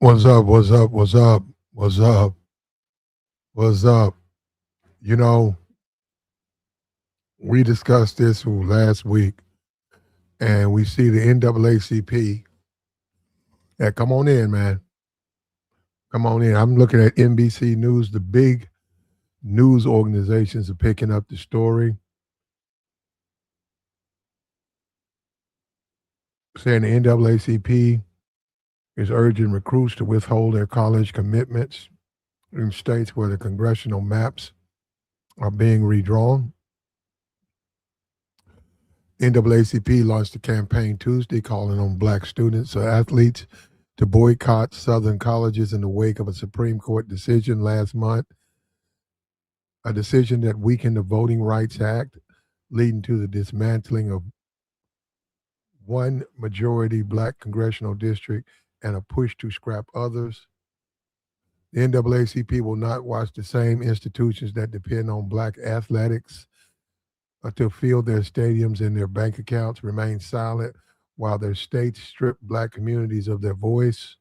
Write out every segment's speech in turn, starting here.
What's up? What's up? What's up? What's up? What's up? You know, we discussed this last week, and we see the NAACP. Yeah, come on in, man. Come on in. I'm looking at NBC News. The big news organizations are picking up the story, saying the NAACP is urging recruits to withhold their college commitments in states where the congressional maps are being redrawn. NAACP launched a campaign Tuesday calling on black students or athletes to boycott Southern colleges in the wake of a Supreme Court decision last month, a decision that weakened the Voting Rights Act, leading to the dismantling of one majority black congressional district and a push to scrap others. The NAACP will not watch the same institutions that depend on black athletics to fill their stadiums and their bank accounts remain silent while their states strip black communities of their voice.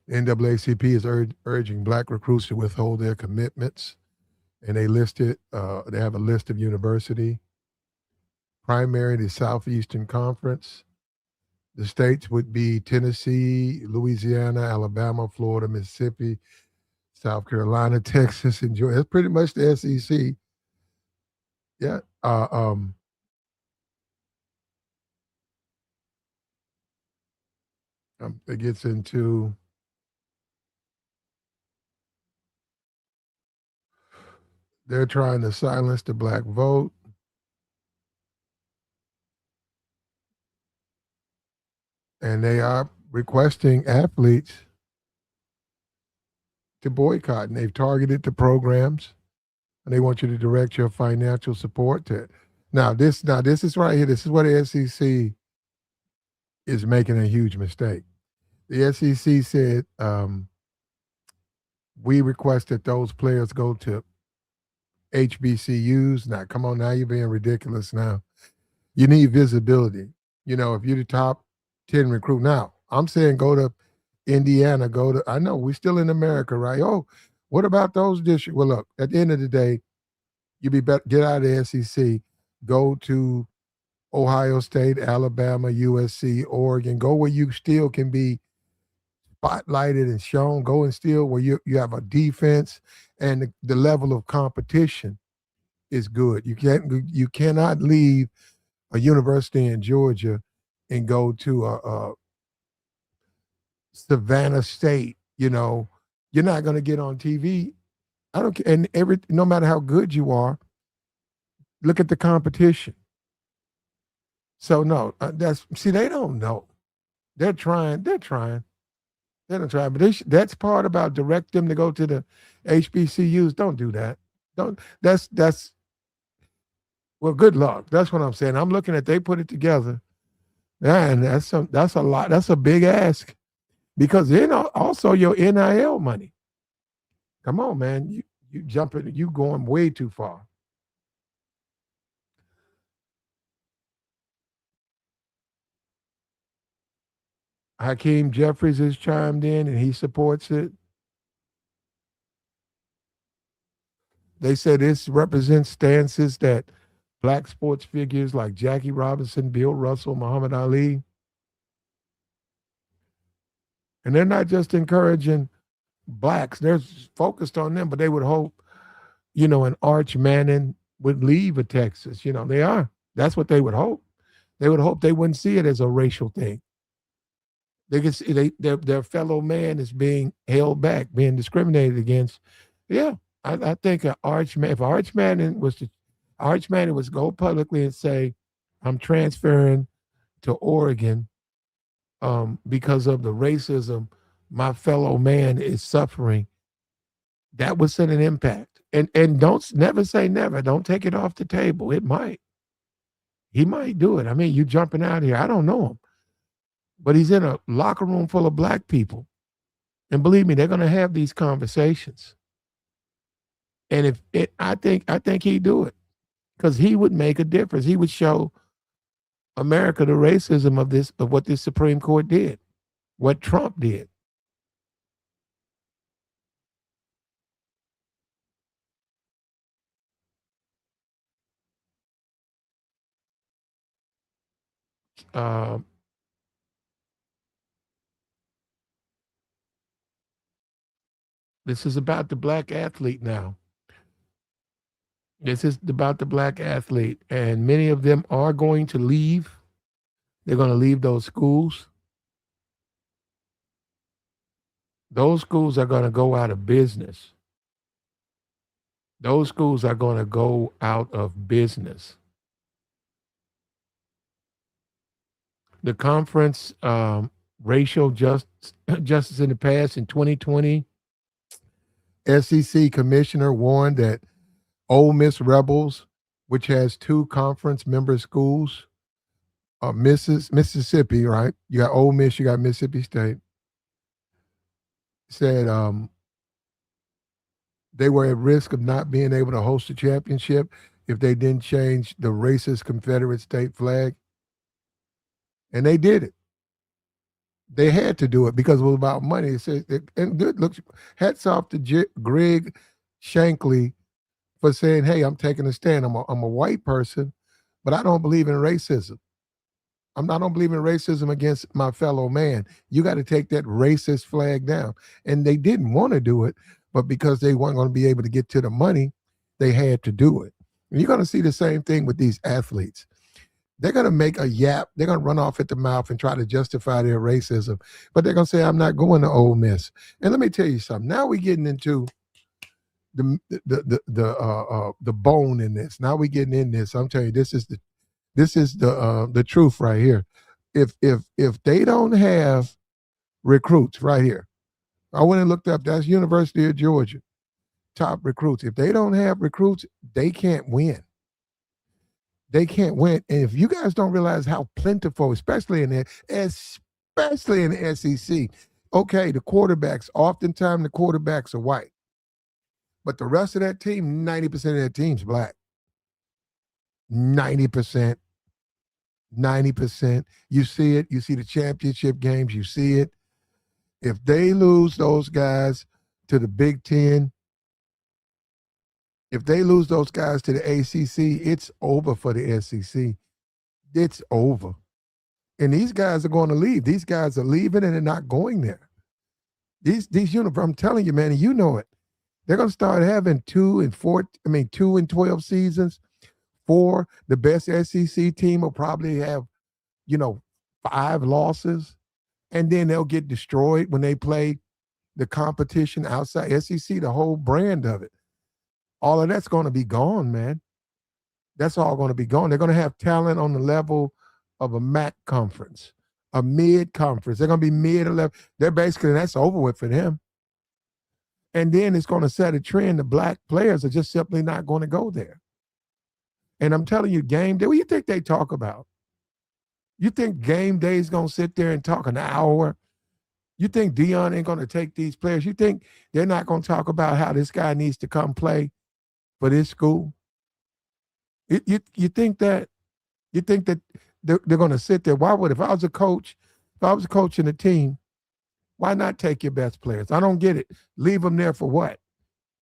NAACP is urging black recruits to withhold their commitments, and they have a list of university. Primary, the Southeastern Conference. The states would be Tennessee, Louisiana, Alabama, Florida, Mississippi, South Carolina, Texas, and Georgia. That's pretty much the SEC. Yeah. It gets into they're trying to silence the black vote. And they are requesting athletes to boycott. And they've targeted the programs, and they want you to direct your financial support to it. Now this is right here. This is where the SEC is making a huge mistake. The SEC said we request that those players go to HBCUs. Now, come on, now you're being ridiculous. Now, you need visibility. You know, if you're the top 10 recruit, now I'm saying go to Indiana, I know we're still in America, right? Oh, what about those districts? Well, look, at the end of the day, you be better get out of the SEC, go to Ohio State, Alabama, USC, Oregon, go where you still can be spotlighted and shown, go and still where you have a defense and the level of competition is good. You cannot leave a university in Georgia and go to a Savannah State. You know, you're not going to get on TV. I don't care, and no matter how good you are, look at the competition. So no, they don't know. They're trying. They don't try, but that's part about direct them to go to the HBCUs. Don't do that. Don't. That's well, good luck. That's what I'm saying. I'm looking at they put it together. Yeah, and that's a lot. That's a big ask because then also your NIL money. Come on, man. You jumping. You going way too far. Hakeem Jeffries has chimed in and he supports it. They said this represents stances that black sports figures like Jackie Robinson, Bill Russell, Muhammad Ali, and they're not just encouraging blacks, they're focused on them, but they would hope, an Arch Manning would leave a Texas. They are. That's what they would hope. They would hope they wouldn't see it as a racial thing. They could see their fellow man is being held back, being discriminated against. Yeah, I think if Arch Manning was to go publicly and say, "I'm transferring to Oregon because of the racism my fellow man is suffering," that would send an impact. And don't never say never. Don't take it off the table. It might. He might do it. I mean, you jumping out here. I don't know him, but he's in a locker room full of black people, and believe me, they're going to have these conversations. And I think he'd do it because he would make a difference. He would show America the racism of what this Supreme Court did, what Trump did. Um, this is about the black athlete now. This is about the black athlete, and many of them are going to leave. They're going to leave those schools. Those schools are going to go out of business. Those schools are going to go out of business. The conference racial justice in the past in 2020, SEC commissioner warned that Ole Miss Rebels, which has 2 conference member schools, Mississippi, right? You got Ole Miss, you got Mississippi State, said they were at risk of not being able to host a championship if they didn't change the racist Confederate state flag. And they did it. They had to do it because it was about money. It said, and good looks. Hats off to Greg Shankly for saying, "Hey, I'm taking a stand. I'm a white person, but I don't believe in racism. I don't believe in racism against my fellow man. You got to take that racist flag down." And they didn't want to do it, but because they weren't going to be able to get to the money, they had to do it. And you're going to see the same thing with these athletes. They're going to make a yap. They're going to run off at the mouth and try to justify their racism. But they're going to say, "I'm not going to Ole Miss." And let me tell you something. Now we're getting into the bone in this. Now we're getting in this. I'm telling you, this is the truth right here. If they don't have recruits right here, I went and looked up. That's University of Georgia, top recruits. If they don't have recruits, they can't win. They can't win. And if you guys don't realize how plentiful, especially in the SEC, okay, the quarterbacks, oftentimes the quarterbacks are white. But the rest of that team, 90% of that team's black. 90%. 90%. You see it. You see the championship games. You see it. If they lose those guys to the Big Ten, if they lose those guys to the ACC, it's over for the SEC. It's over. And these guys are going to leave. These guys are leaving and they're not going there. These uniforms, I'm telling you, man, and you know it. They're going to start having 2 and 12 seasons. 4, the best SEC team will probably have, 5 losses. And then they'll get destroyed when they play the competition outside SEC, the whole brand of it. All of that's going to be gone, man. That's all going to be gone. They're going to have talent on the level of a MAC conference, a mid conference. They're going to be mid-level. That's over with for them. And then it's going to set a trend. The black players are just simply not going to go there. And I'm telling you, game day, what do you think they talk about? You think game day is going to sit there and talk an hour? You think Dion ain't going to take these players? You think they're not going to talk about how this guy needs to come play for this school? You think that? You think that they're going to sit there? Why would, if I was a coach in a team, why not take your best players? I don't get it. Leave them there for what?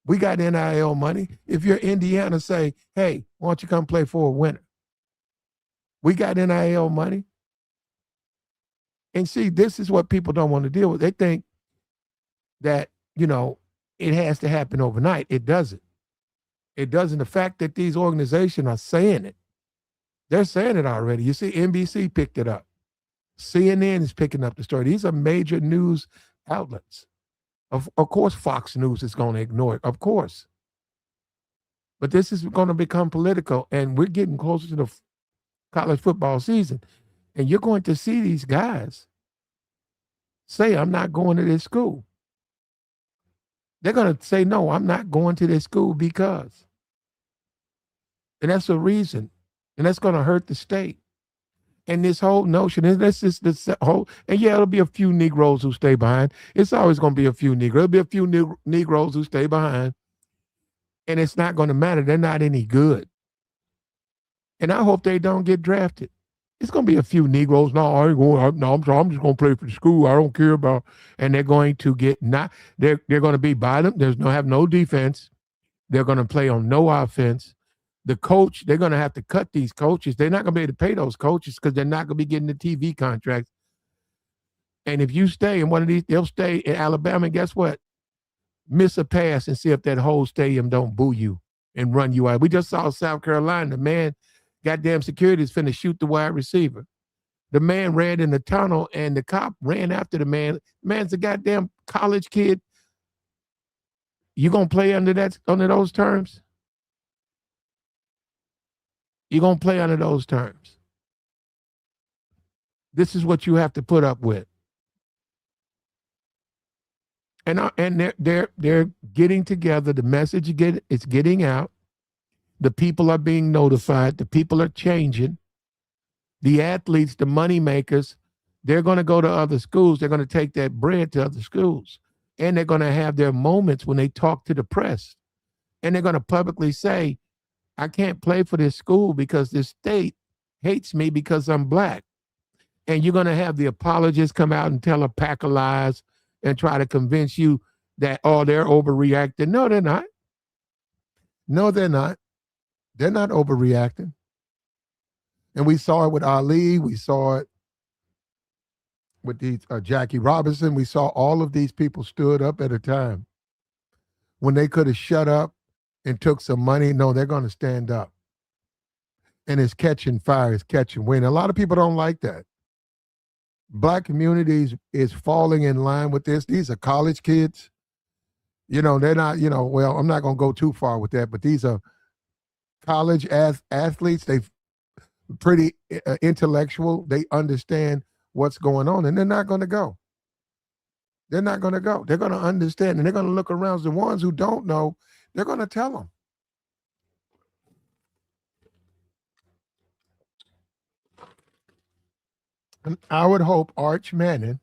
We got NIL money. If you're Indiana, say, "Hey, why don't you come play for a winner?" We got NIL money. And see, this is what people don't want to deal with. They think that, it has to happen overnight. It doesn't. It doesn't. The fact that these organizations are saying it, they're saying it already. You see, NBC picked it up. CNN is picking up the story. These are major news outlets. Of course, Fox News is going to ignore it. Of course. But this is going to become political, and we're getting closer to the college football season. And you're going to see these guys say, "I'm not going to this school." They're going to say, "No, I'm not going to this school because." And that's a reason. And that's going to hurt the state. And this whole notion, and that's just this whole, and yeah, it'll be a few Negroes who stay behind. It's always going to be a few Negroes. There'll be a few Negroes who stay behind. And it's not going to matter. They're not any good. And I hope they don't get drafted. It's going to be a few Negroes. No, I ain't going. No, I'm just going to play for the school. I don't care about. And they're going to get not. They're going to be by them. There's no have no defense. They're going to play on no offense. The coach, they're going to have to cut these coaches. They're not going to be able to pay those coaches because they're not going to be getting the TV contracts. And if you stay in one of these, they'll stay in Alabama. And guess what? Miss a pass and see if that whole stadium don't boo you and run you out. We just saw South Carolina. The man, goddamn security is finna shoot the wide receiver. The man ran in the tunnel and the cop ran after the man. The man's a goddamn college kid. You gonna play under those terms? You gonna play under those terms? This is what you have to put up with. And they're getting together. The message is getting out. The people are being notified. The people are changing. The athletes, the money makers, they're going to go to other schools. They're going to take that bread to other schools. And they're going to have their moments when they talk to the press. And they're going to publicly say, I can't play for this school because this state hates me because I'm black. And you're going to have the apologists come out and tell a pack of lies and try to convince you that, oh, they're overreacting. No, they're not. No, they're not. They're not overreacting. And we saw it with Ali. We saw it with these Jackie Robinson. We saw all of these people stood up at a time when they could have shut up and took some money. No, they're going to stand up. And it's catching fire. It's catching wind. A lot of people don't like that. Black communities is falling in line with this. These are college kids. They're not, well, I'm not going to go too far with that, but these are college athletes. They've pretty intellectual. They understand what's going on, and they're not going to go. They're not going to go. They're going to understand, and they're going to look around. The ones who don't know, they're going to tell them. And I would hope, Arch Manning,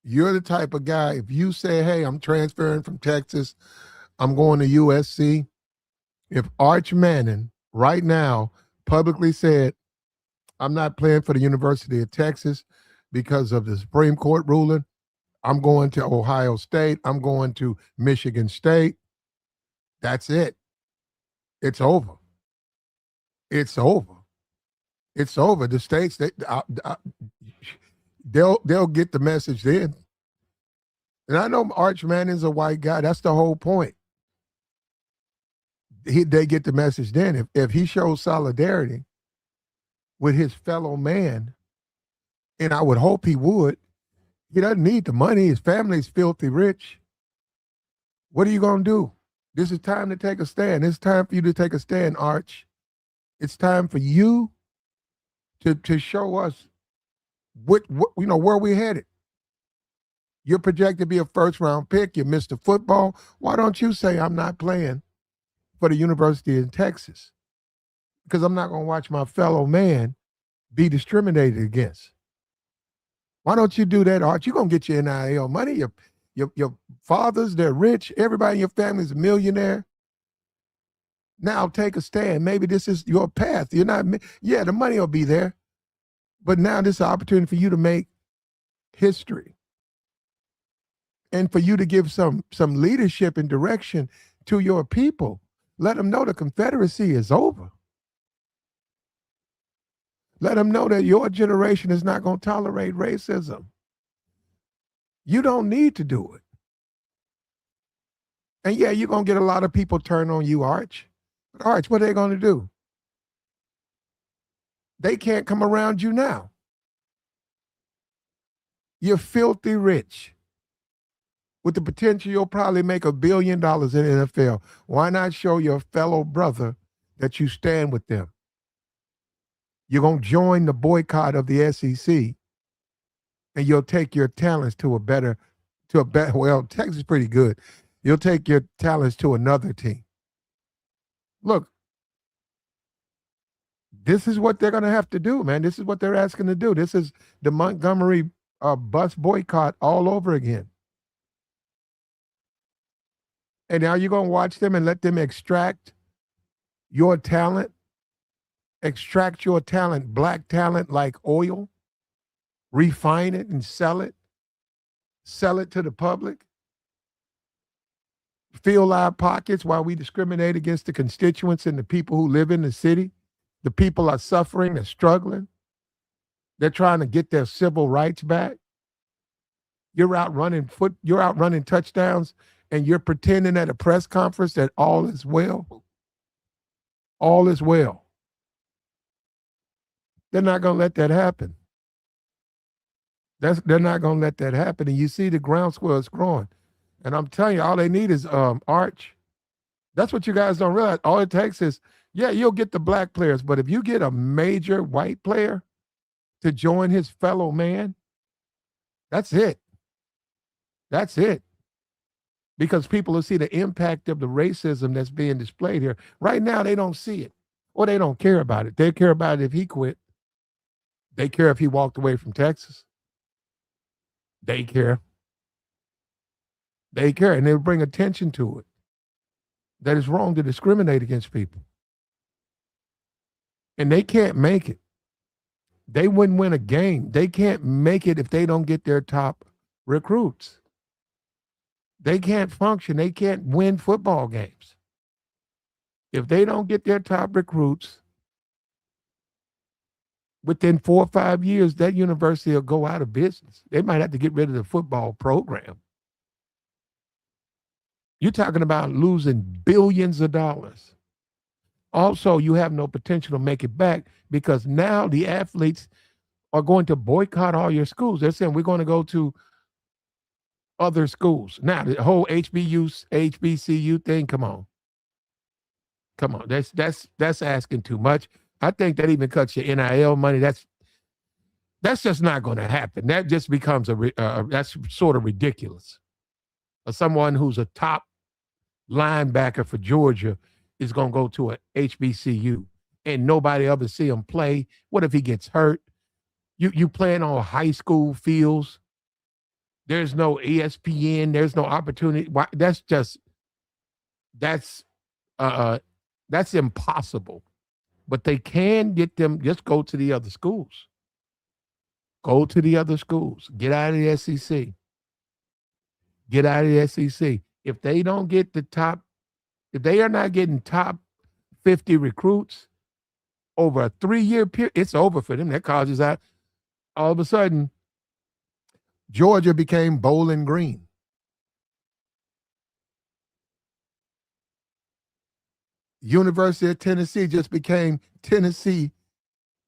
you're the type of guy, if you say, hey, I'm transferring from Texas, I'm going to USC. If Arch Manning right now publicly said, I'm not playing for the University of Texas because of the Supreme Court ruling, I'm going to Ohio State, I'm going to Michigan State, that's it. It's over. It's over. It's over. The states, they'll get the message then. And I know Arch Manning's a white guy. That's the whole point. They get the message then. If he shows solidarity with his fellow man, and I would hope he would, he doesn't need the money. His family's filthy rich. What are you going to do? This is time to take a stand. It's time for you to take a stand, Arch. It's time for you to show us what where we're headed. You're projected to be a first-round pick. You're Mr. Football. Why don't you say, I'm not playing for the University in Texas? Because I'm not going to watch my fellow man be discriminated against. Why don't you do that, Arch? You're going to get your NIL money. Your fathers, they're rich. Everybody in your family is a millionaire. Now take a stand. Maybe this is your path. You're not, yeah, the money will be there. But now this is an opportunity for you to make history. And for you to give some leadership and direction to your people. Let them know the Confederacy is over. Let them know that your generation is not going to tolerate racism. You don't need to do it. And yeah, you're going to get a lot of people turn on you, Arch. But Arch, what are they going to do? They can't come around you now. You're filthy rich. With the potential, you'll probably make $1 billion in the NFL. Why not show your fellow brother that you stand with them? You're going to join the boycott of the SEC, and you'll take your talents to a better, well, Texas is pretty good. You'll take your talents to another team. Look, this is what they're going to have to do, man. This is what they're asking to do. This is the Montgomery bus boycott all over again. And now you're going to watch them and let them extract your talent extract your talent, black talent like oil, refine it and sell it to the public, fill our pockets while we discriminate against the constituents and the people who live in the city. The people are suffering, they're struggling. They're trying to get their civil rights back. You're out running touchdowns, and you're pretending at a press conference that all is well. All is well. They're not going to let that happen. They're not going to let that happen. And you see the groundswell is growing. And I'm telling you, all they need is Arch. That's what you guys don't realize. All it takes is, yeah, you'll get the black players, but if you get a major white player to join his fellow man, that's it. That's it. Because people will see the impact of the racism that's being displayed here. Right now, they don't see it, or they don't care about it. They care about it if he quit. They care if he walked away from Texas. They care. They care, and they'll bring attention to it. That it's wrong to discriminate against people. And they can't make it. They wouldn't win a game. They can't make it if they don't get their top recruits. They can't function. They can't win football games. If they don't get their top recruits, within 4 or 5 years, that university will go out of business. They might have to get rid of the football program. You're talking about losing billions of dollars. Also, you have no potential to make it back because now the athletes are going to boycott all your schools. They're saying we're going to go to other schools. Now, the whole HBCU thing, come on. Come on. That's asking too much. I think that even cuts your NIL money. That's just not going to happen. That just becomes that's sort of ridiculous. Someone who's a top linebacker for Georgia is going to go to a HBCU and nobody ever see him play. What if he gets hurt? You playing on high school fields. There's no ESPN. There's no opportunity. That's impossible. But they can get them, just go to the other schools. Go to the other schools. Get out of the SEC. Get out of the SEC. If they don't get if they are not getting top 50 recruits over a 3-year period, it's over for them. That college is out. All of a sudden, Georgia became Bowling Green. University of Tennessee just became Tennessee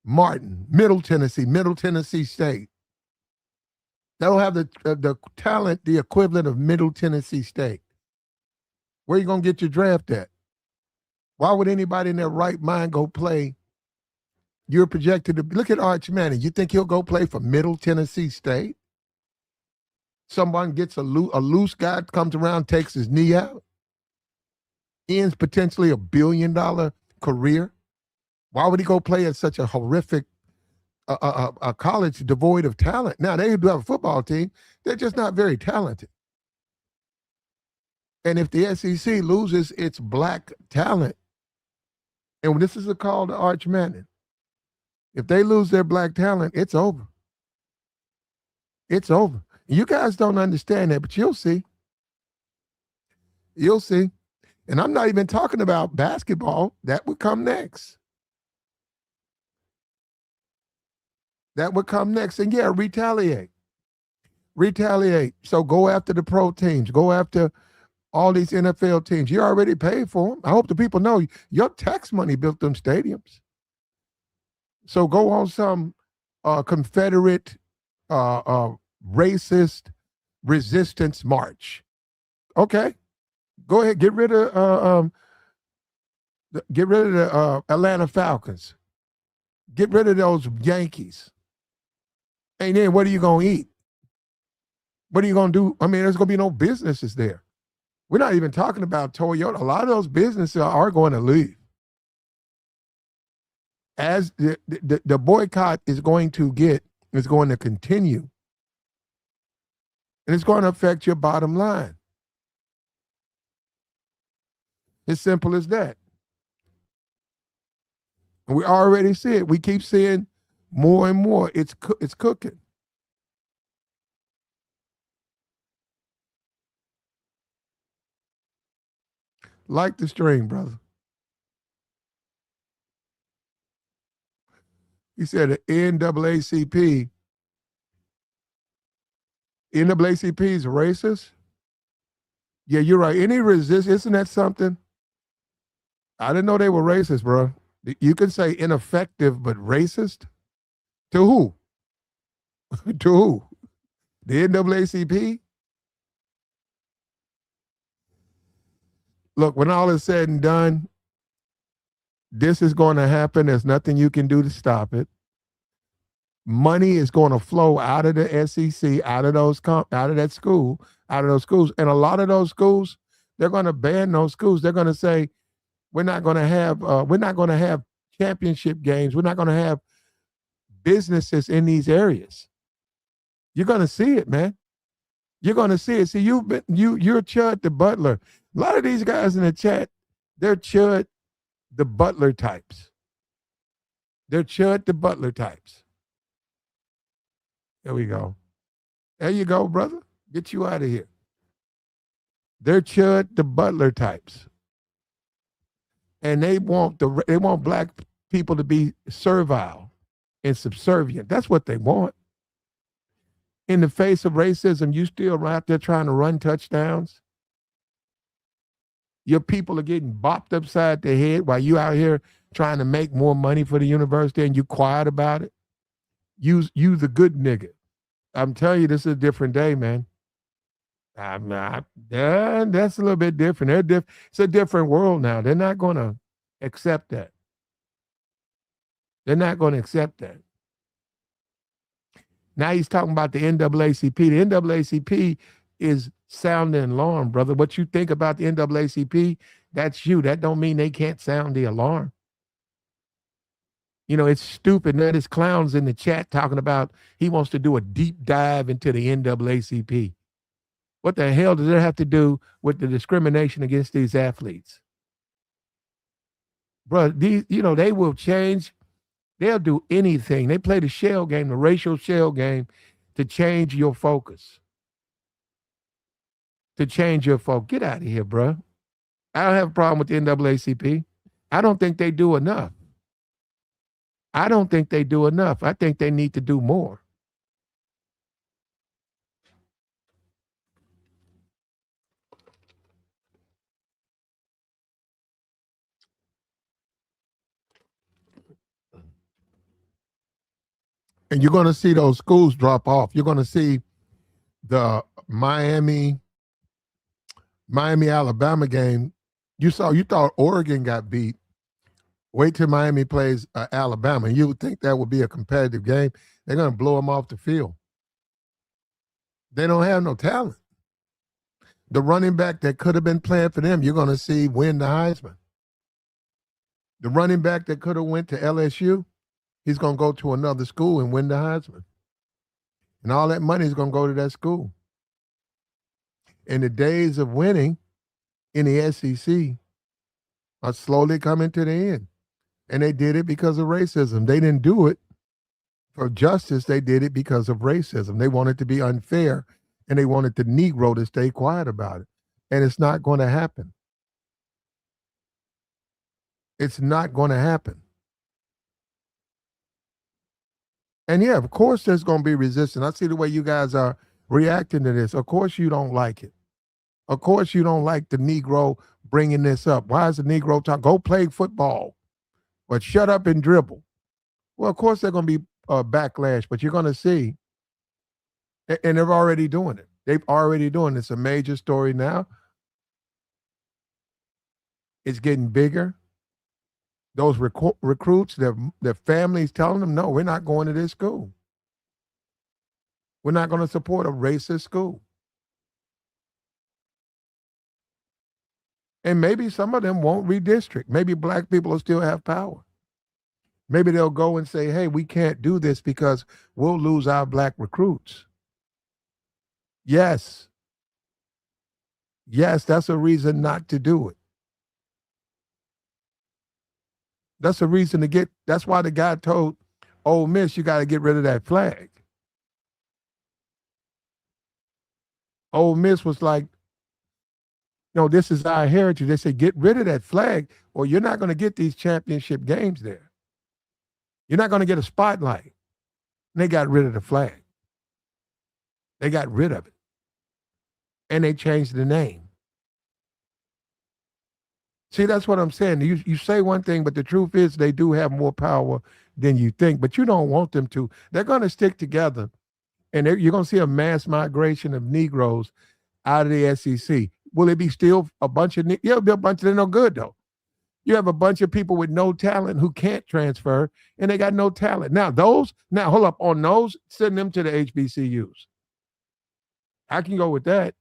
Martin, Middle Tennessee State. They don't have the talent, the equivalent of Middle Tennessee State. Where are you going to get your draft at? Why would anybody in their right mind go play? You're projected to look at Arch Manning. You think he'll go play for Middle Tennessee State? Someone gets a loose guy, comes around, takes his knee out, ends potentially $1 billion career. Why would he go play at such a horrific a college devoid of talent? Now, they do have a football team. They're just not very talented. And if the SEC loses its black talent, and this is a call to Arch Manning, if they lose their black talent, it's over. It's over. You guys don't understand that, but you'll see. You'll see. And I'm not even talking about basketball. That would come next. That would come next. And yeah, retaliate. Retaliate. So go after the pro teams. Go after all these NFL teams. You already paid for them. I hope the people know your tax money built them stadiums. So go on some Confederate racist resistance march. Okay. Go ahead. Get rid of the Atlanta Falcons. Get rid of those Yankees. And then what are you going to eat? What are you going to do? I mean, there's going to be no businesses there. We're not even talking about Toyota. A lot of those businesses are going to leave. As the boycott is going to continue. And it's going to affect your bottom line. As simple as that. And we already see it. We keep seeing more and more. It's cooking. Like the stream, brother. He said the NAACP is racist. Yeah, you're right. Any resist, isn't that something? I didn't know they were racist, bro. You can say ineffective, but racist? To who? To who? The NAACP? Look, when all is said and done, this is going to happen. There's nothing you can do to stop it. Money is going to flow out of the SEC, out of that school, out of those schools, and a lot of those schools, they're going to ban those schools. They're going to say we're not going to have championship games. We're not going to have businesses in these areas. You're going to see it, man. You're going to see it. See, you're Chud the Butler. A lot of these guys in the chat, they're Chud the Butler types. They're Chud the Butler types. There we go. There you go, brother. Get you out of here. They're Chud the Butler types. And they want black people to be servile and subservient. That's what they want. In the face of racism, you still out there trying to run touchdowns. Your people are getting bopped upside the head while you out here trying to make more money for the university and you quiet about it. You the good nigga. I'm telling you, this is a different day, man. That's a little bit different. It's a different world now. They're not going to accept that. They're not going to accept that. Now he's talking about the NAACP. The NAACP is sounding an alarm, brother. What you think about the NAACP, that's you. That don't mean they can't sound the alarm. You know, it's stupid. Now there's clowns in the chat talking about he wants to do a deep dive into the NAACP. What the hell does that have to do with the discrimination against these athletes? Bro, they will change. They'll do anything. They play the shell game, the racial shell game, to change your focus. Get out of here, bro. I don't have a problem with the NAACP. I don't think they do enough. I think they need to do more. And you're going to see those schools drop off. You're going to see the Miami, Alabama game. You thought Oregon got beat. Wait till Miami plays Alabama. And you would think that would be a competitive game. They're going to blow them off the field. They don't have no talent. The running back that could have been playing for them, you're going to see win the Heisman. The running back that could have went to LSU, he's going to go to another school and win the Heisman. And all that money is going to go to that school. And the days of winning in the SEC are slowly coming to the end. And they did it because of racism. They didn't do it for justice. They did it because of racism. They wanted to be unfair, and they wanted the Negro to stay quiet about it. And it's not going to happen. It's not going to happen. And yeah, of course there's going to be resistance. I see the way you guys are reacting to this. Of course you don't like it. Of course you don't like the Negro bringing this up. Why is the Negro talking? Go play football. But shut up and dribble. Well, of course they're going to be backlash, but you're going to see. And they're already doing it. They've already doing it. It's a major story now. It's getting bigger. Those recruits, their families telling them, no, we're not going to this school. We're not going to support a racist school. And maybe some of them won't redistrict. Maybe black people will still have power. Maybe they'll go and say, hey, we can't do this because we'll lose our black recruits. Yes. Yes, that's a reason not to do it. That's a reason to get. That's why the guy told Ole Miss, you got to get rid of that flag. Ole Miss was like, no, this is our heritage. They said, get rid of that flag, or you're not going to get these championship games there. You're not going to get a spotlight. And they got rid of the flag. They got rid of it. And they changed the name. See, that's what I'm saying. You say one thing, but the truth is they do have more power than you think, but you don't want them to. They're going to stick together, and you're going to see a mass migration of Negroes out of the SEC. Will it be still a bunch of, yeah, it'll be a bunch that are no good, though. You have a bunch of people with no talent who can't transfer, and they got no talent. Now, hold up, on those, send them to the HBCUs. I can go with that.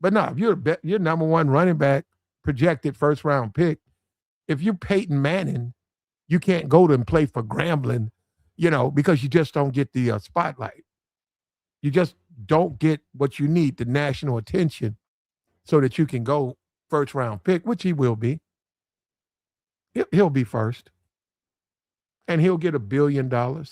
But no, if you're number one running back, projected first round pick, if you're Peyton Manning, you can't go to and play for Grambling, because you just don't get the spotlight. You just don't get what you need, the national attention, so that you can go first round pick, which he will be. He'll be first. And he'll get $1 billion. And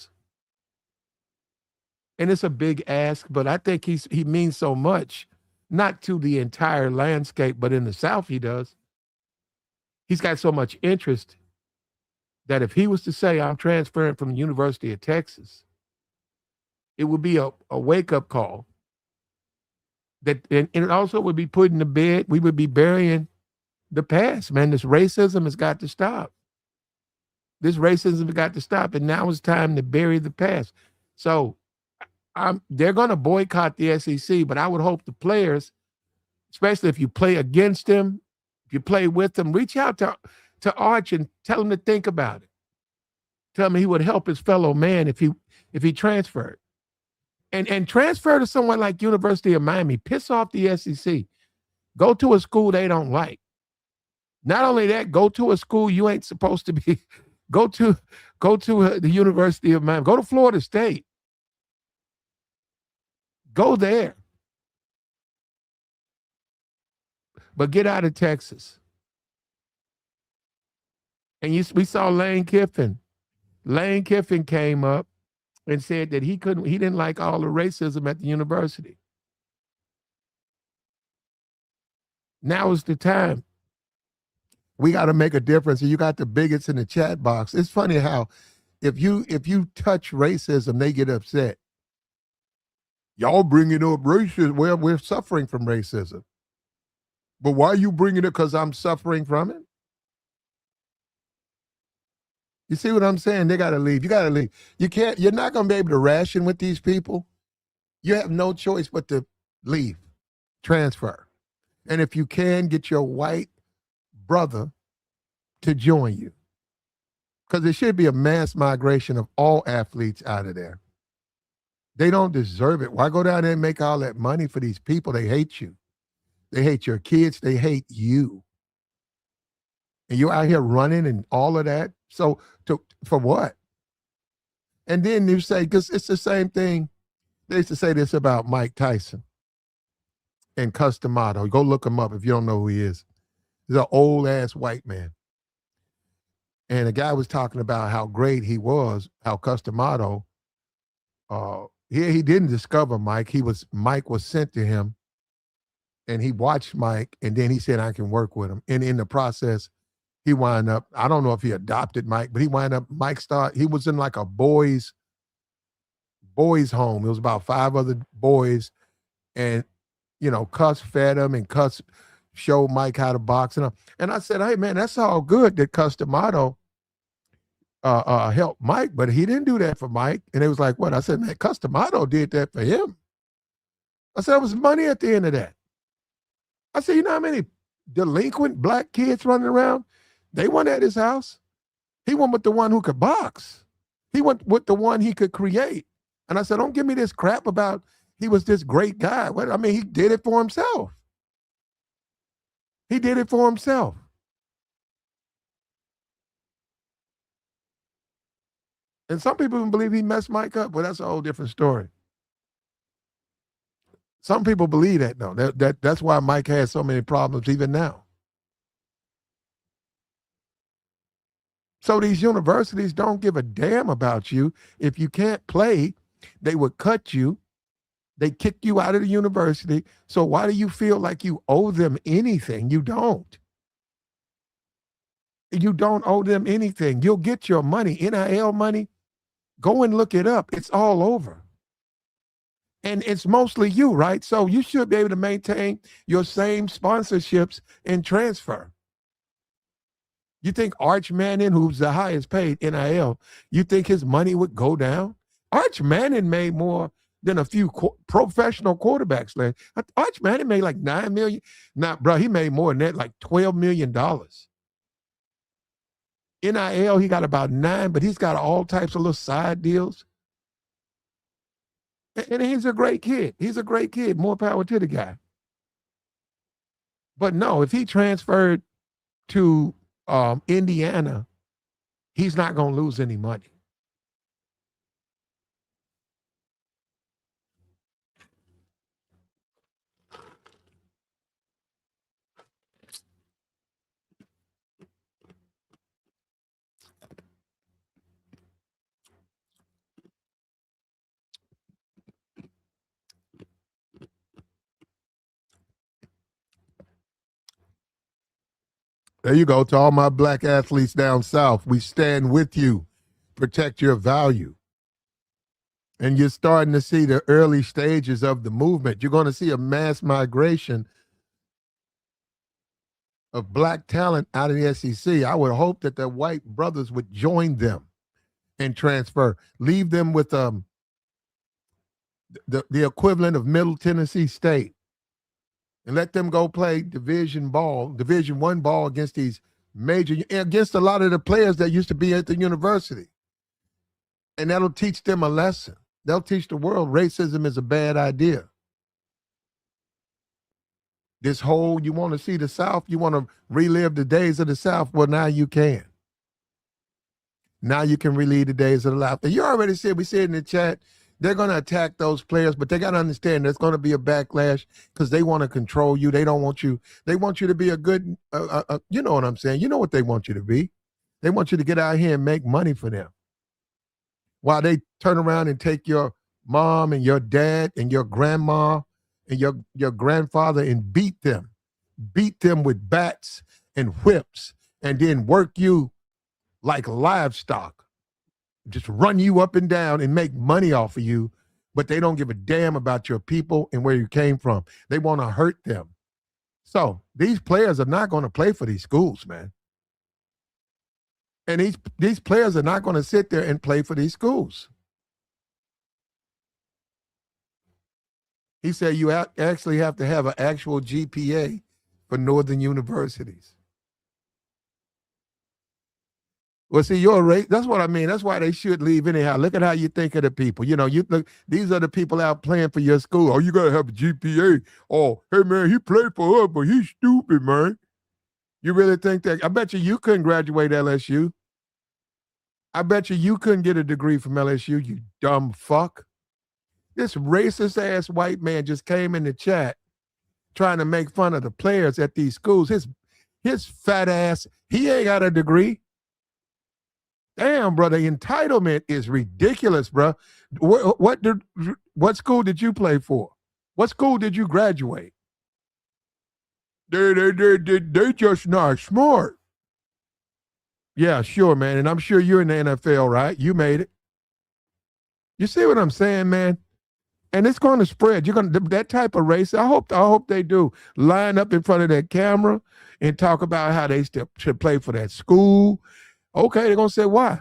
it's a big ask, but I think he means so much, not to the entire landscape, but in the South he does. He's got so much interest that if he was to say, I'm transferring from the University of Texas, it would be a wake-up call. And it also would be put in the bed. We would be burying the past, man. This racism has got to stop. This racism has got to stop, and now it's time to bury the past. So they're going to boycott the SEC, but I would hope the players, especially if you play against them, if you play with them, reach out to Arch and tell him to think about it. Tell him he would help his fellow man if he transferred. And transfer to someone like University of Miami. Piss off the SEC. Go to a school they don't like. Not only that, go to a school you ain't supposed to be. Go to the University of Miami. Go to Florida State. Go there. But get out of Texas. And we saw Lane Kiffin. Lane Kiffin came up and said that he didn't like all the racism at the university. Now is the time. We got to make a difference. And you got the bigots in the chat box. It's funny how if you touch racism, they get upset. Y'all bringing up racism. Well, we're suffering from racism. But why are you bringing it? Because I'm suffering from it? You see what I'm saying? They got to leave. You got to leave. You're not going to be able to ration with these people. You have no choice but to leave, transfer. And if you can, get your white brother to join you. Because there should be a mass migration of all athletes out of there. They don't deserve it. Why go down there and make all that money for these people? They hate you. They hate your kids. They hate you. And you're out here running and all of that. So for what? And then you say, because it's the same thing. They used to say this about Mike Tyson and Customato. Go look him up if you don't know who he is. He's an old ass white man. And the guy was talking about how great he was, how Customato, he didn't discover Mike. Mike was sent to him, and he watched Mike, and then he said, I can work with him. And in the process, he wound up, I don't know if he adopted Mike, but he was in like a boys home. It was about 5 other boys, and, Cuss fed him, and Cuss showed Mike how to box. And I said, hey, man, that's all good that Customato helped Mike, but he didn't do that for Mike. And it was like, what? I said, man, Customato did that for him. I said, there was money at the end of that. I said, you know how many delinquent black kids running around? They weren't at his house. He went with the one who could box. He went with the one he could create. And I said, don't give me this crap about he was this great guy. He did it for himself. He did it for himself. And some people believe he messed Mike up. Well, that's a whole different story. Some people believe that, though. That's why Mike has so many problems even now. So these universities don't give a damn about you. If you can't play, they would cut you. They kick you out of the university. So why do you feel like you owe them anything? You don't. You don't owe them anything. You'll get your money, NIL money. Go and look it up. It's all over. And it's mostly you, right? So you should be able to maintain your same sponsorships and transfer. You think Arch Manning, who's the highest paid NIL, you think his money would go down? Arch Manning made more than a few professional quarterbacks. Arch Manning made like $9 million. Now, bro, he made more than that, like $12 million. NIL, he got about 9, but he's got all types of little side deals. And he's a great kid. He's a great kid. More power to the guy. But no, if he transferred to Indiana, he's not going to lose any money. There you go. To all my black athletes down south, we stand with you. Protect your value. And you're starting to see the early stages of the movement. You're going to see a mass migration of black talent out of the SEC. I would hope that their white brothers would join them and transfer. Leave them with the equivalent of Middle Tennessee State. And let them go play Division I ball against these against a lot of the players that used to be at the university. And that'll teach them a lesson. They'll teach the world racism is a bad idea. This whole, you want to see the South, you want to relive the days of the South, well, now you can. Now you can relive the days of the South. And you already said, we said in the chat, they're going to attack those players, but they got to understand there's going to be a backlash because they want to control you. They don't want you. They want you to be a good, you know what I'm saying? You know what they want you to be. They want you to get out here and make money for them. While they turn around and take your mom and your dad and your grandma and your grandfather and beat them with bats and whips and then work you like livestock. Just run you up and down and make money off of you, but they don't give a damn about your people and where you came from. They want to hurt them. So these players are not going to play for these schools, man. And these players are not going to sit there and play for these schools. He said you actually have to have an actual GPA for northern universities. Well, see, you're right. That's what I mean. That's why they should leave anyhow. Look at how you think of the people. You know, you look. These are the people out playing for your school. Oh, you gotta have a GPA. Oh, hey man, he played for us, but he's stupid, man. You really think that? I bet you couldn't graduate LSU. I bet you couldn't get a degree from LSU. You dumb fuck. This racist ass white man just came in the chat trying to make fun of the players at these schools. His fat ass. He ain't got a degree. Damn, bro, the entitlement is ridiculous, bro. What school did you play for? What school did you graduate? They just not smart. Yeah, sure, man. And I'm sure you're in the NFL, right? You made it. You see what I'm saying, man? And it's going to spread. You're going to that type of race. I hope they do line up in front of that camera and talk about how they should play for that school. Okay, they're going to say why.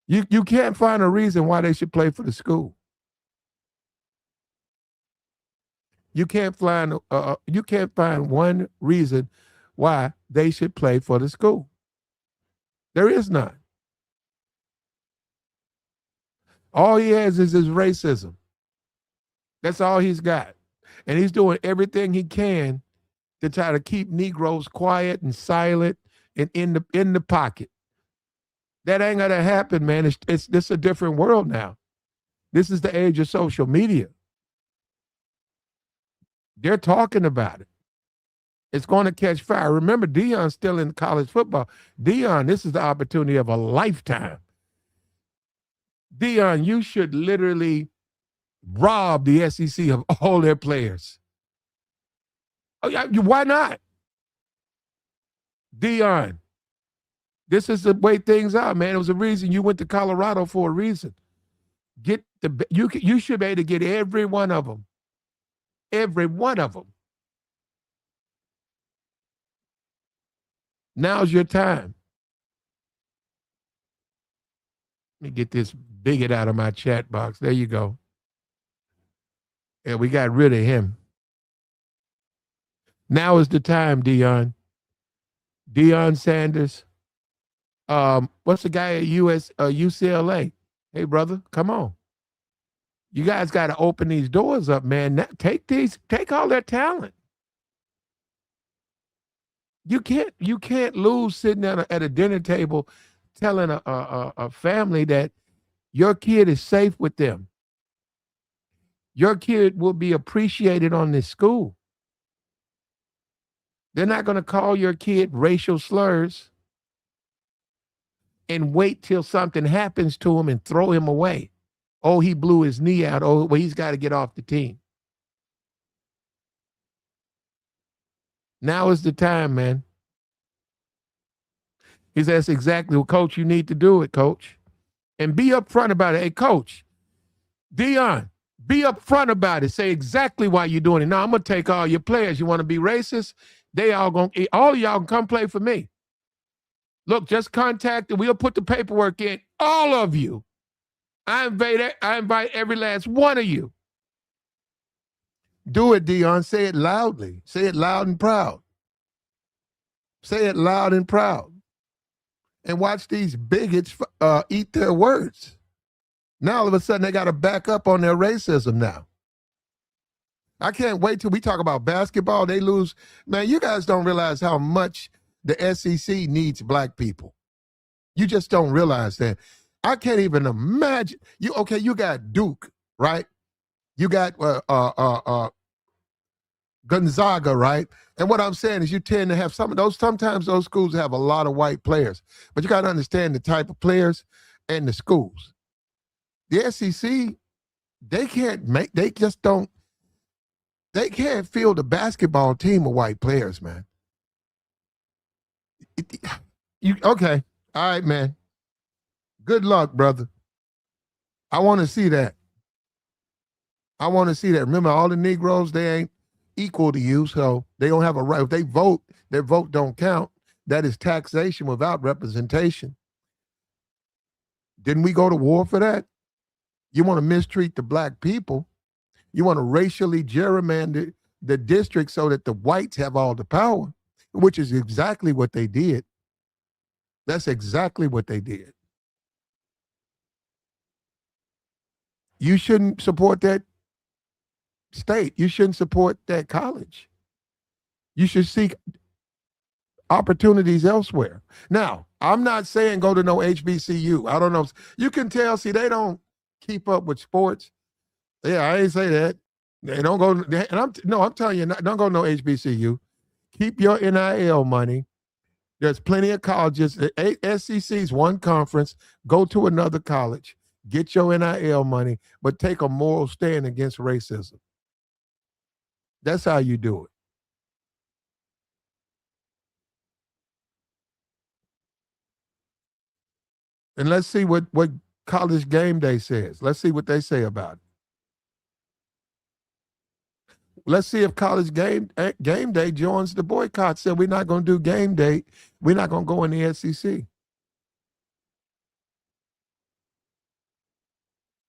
You can't find a reason why they should play for the school. You can't find one reason why they should play for the school. There is none. All he has is his racism. That's all he's got. And he's doing everything he can to try to keep Negroes quiet and silent and in the pocket. That ain't gonna happen, man. It's a different world now. This is the age of social media. They're talking about it. It's going to catch fire. Remember, Deion's still in college football. Deion, this is the opportunity of a lifetime. Deion, you should literally rob the SEC of all their players. Oh, yeah, why not? Deion, this is the way things are, man. It was a reason you went to Colorado for a reason. You should be able to get every one of them. Every one of them. Now's your time. Let me get this bigot out of my chat box. There you go. Yeah, we got rid of him. Now is the time, Deion. Deion Sanders. What's the guy at UCLA? Hey, brother, come on. You guys got to open these doors up, man. Take all their talent. You can't lose sitting at a dinner table telling a family that your kid is safe with them. Your kid will be appreciated on this school. They're not going to call your kid racial slurs and wait till something happens to him and throw him away. Oh, he blew his knee out. Oh, well, he's got to get off the team. Now is the time, man. He says, that's exactly what, Coach, you need to do it, Coach. And be upfront about it. Hey, Coach, Deion, be upfront about it. Say exactly why you're doing it. Now, I'm going to take all your players. You want to be racist? All of y'all can come play for me. Look, just contact and we'll put the paperwork in. All of you. I invite every last one of you. Do it, Deion. Say it loudly. Say it loud and proud. Say it loud and proud. And watch these bigots eat their words. Now, all of a sudden, they got to back up on their racism now. I can't wait till we talk about basketball. They lose. Man, you guys don't realize how much the SEC needs black people. You just don't realize that. I can't even imagine. You got Duke, right? You got Gonzaga, right? And what I'm saying is you tend to have sometimes those schools have a lot of white players. But you got to understand the type of players and the schools. The SEC, they can't field a basketball team of white players, man. Okay. All right, man. Good luck, brother. I want to see that. I want to see that. Remember, all the Negroes, they ain't equal to you, so they don't have a right. If they vote, their vote don't count. That is taxation without representation. Didn't we go to war for that? You want to mistreat the black people. You want to racially gerrymander the district so that the whites have all the power, which is exactly what they did. That's exactly what they did. You shouldn't support that state. You shouldn't support that college. You should seek opportunities elsewhere. Now, I'm not saying go to no HBCU. I don't know. You can tell, see, they don't keep up with sports. Yeah, I ain't say that. They don't go, and I'm telling you, don't go to no HBCU. Keep your NIL money. There's plenty of colleges. SEC's one conference. Go to another college. Get your NIL money, but take a moral stand against racism. That's how you do it. And let's see what College Game Day says. Let's see what they say about it. Let's see if College Game Day joins the boycott. Said we're not going to do game day. We're not going to go in the SEC.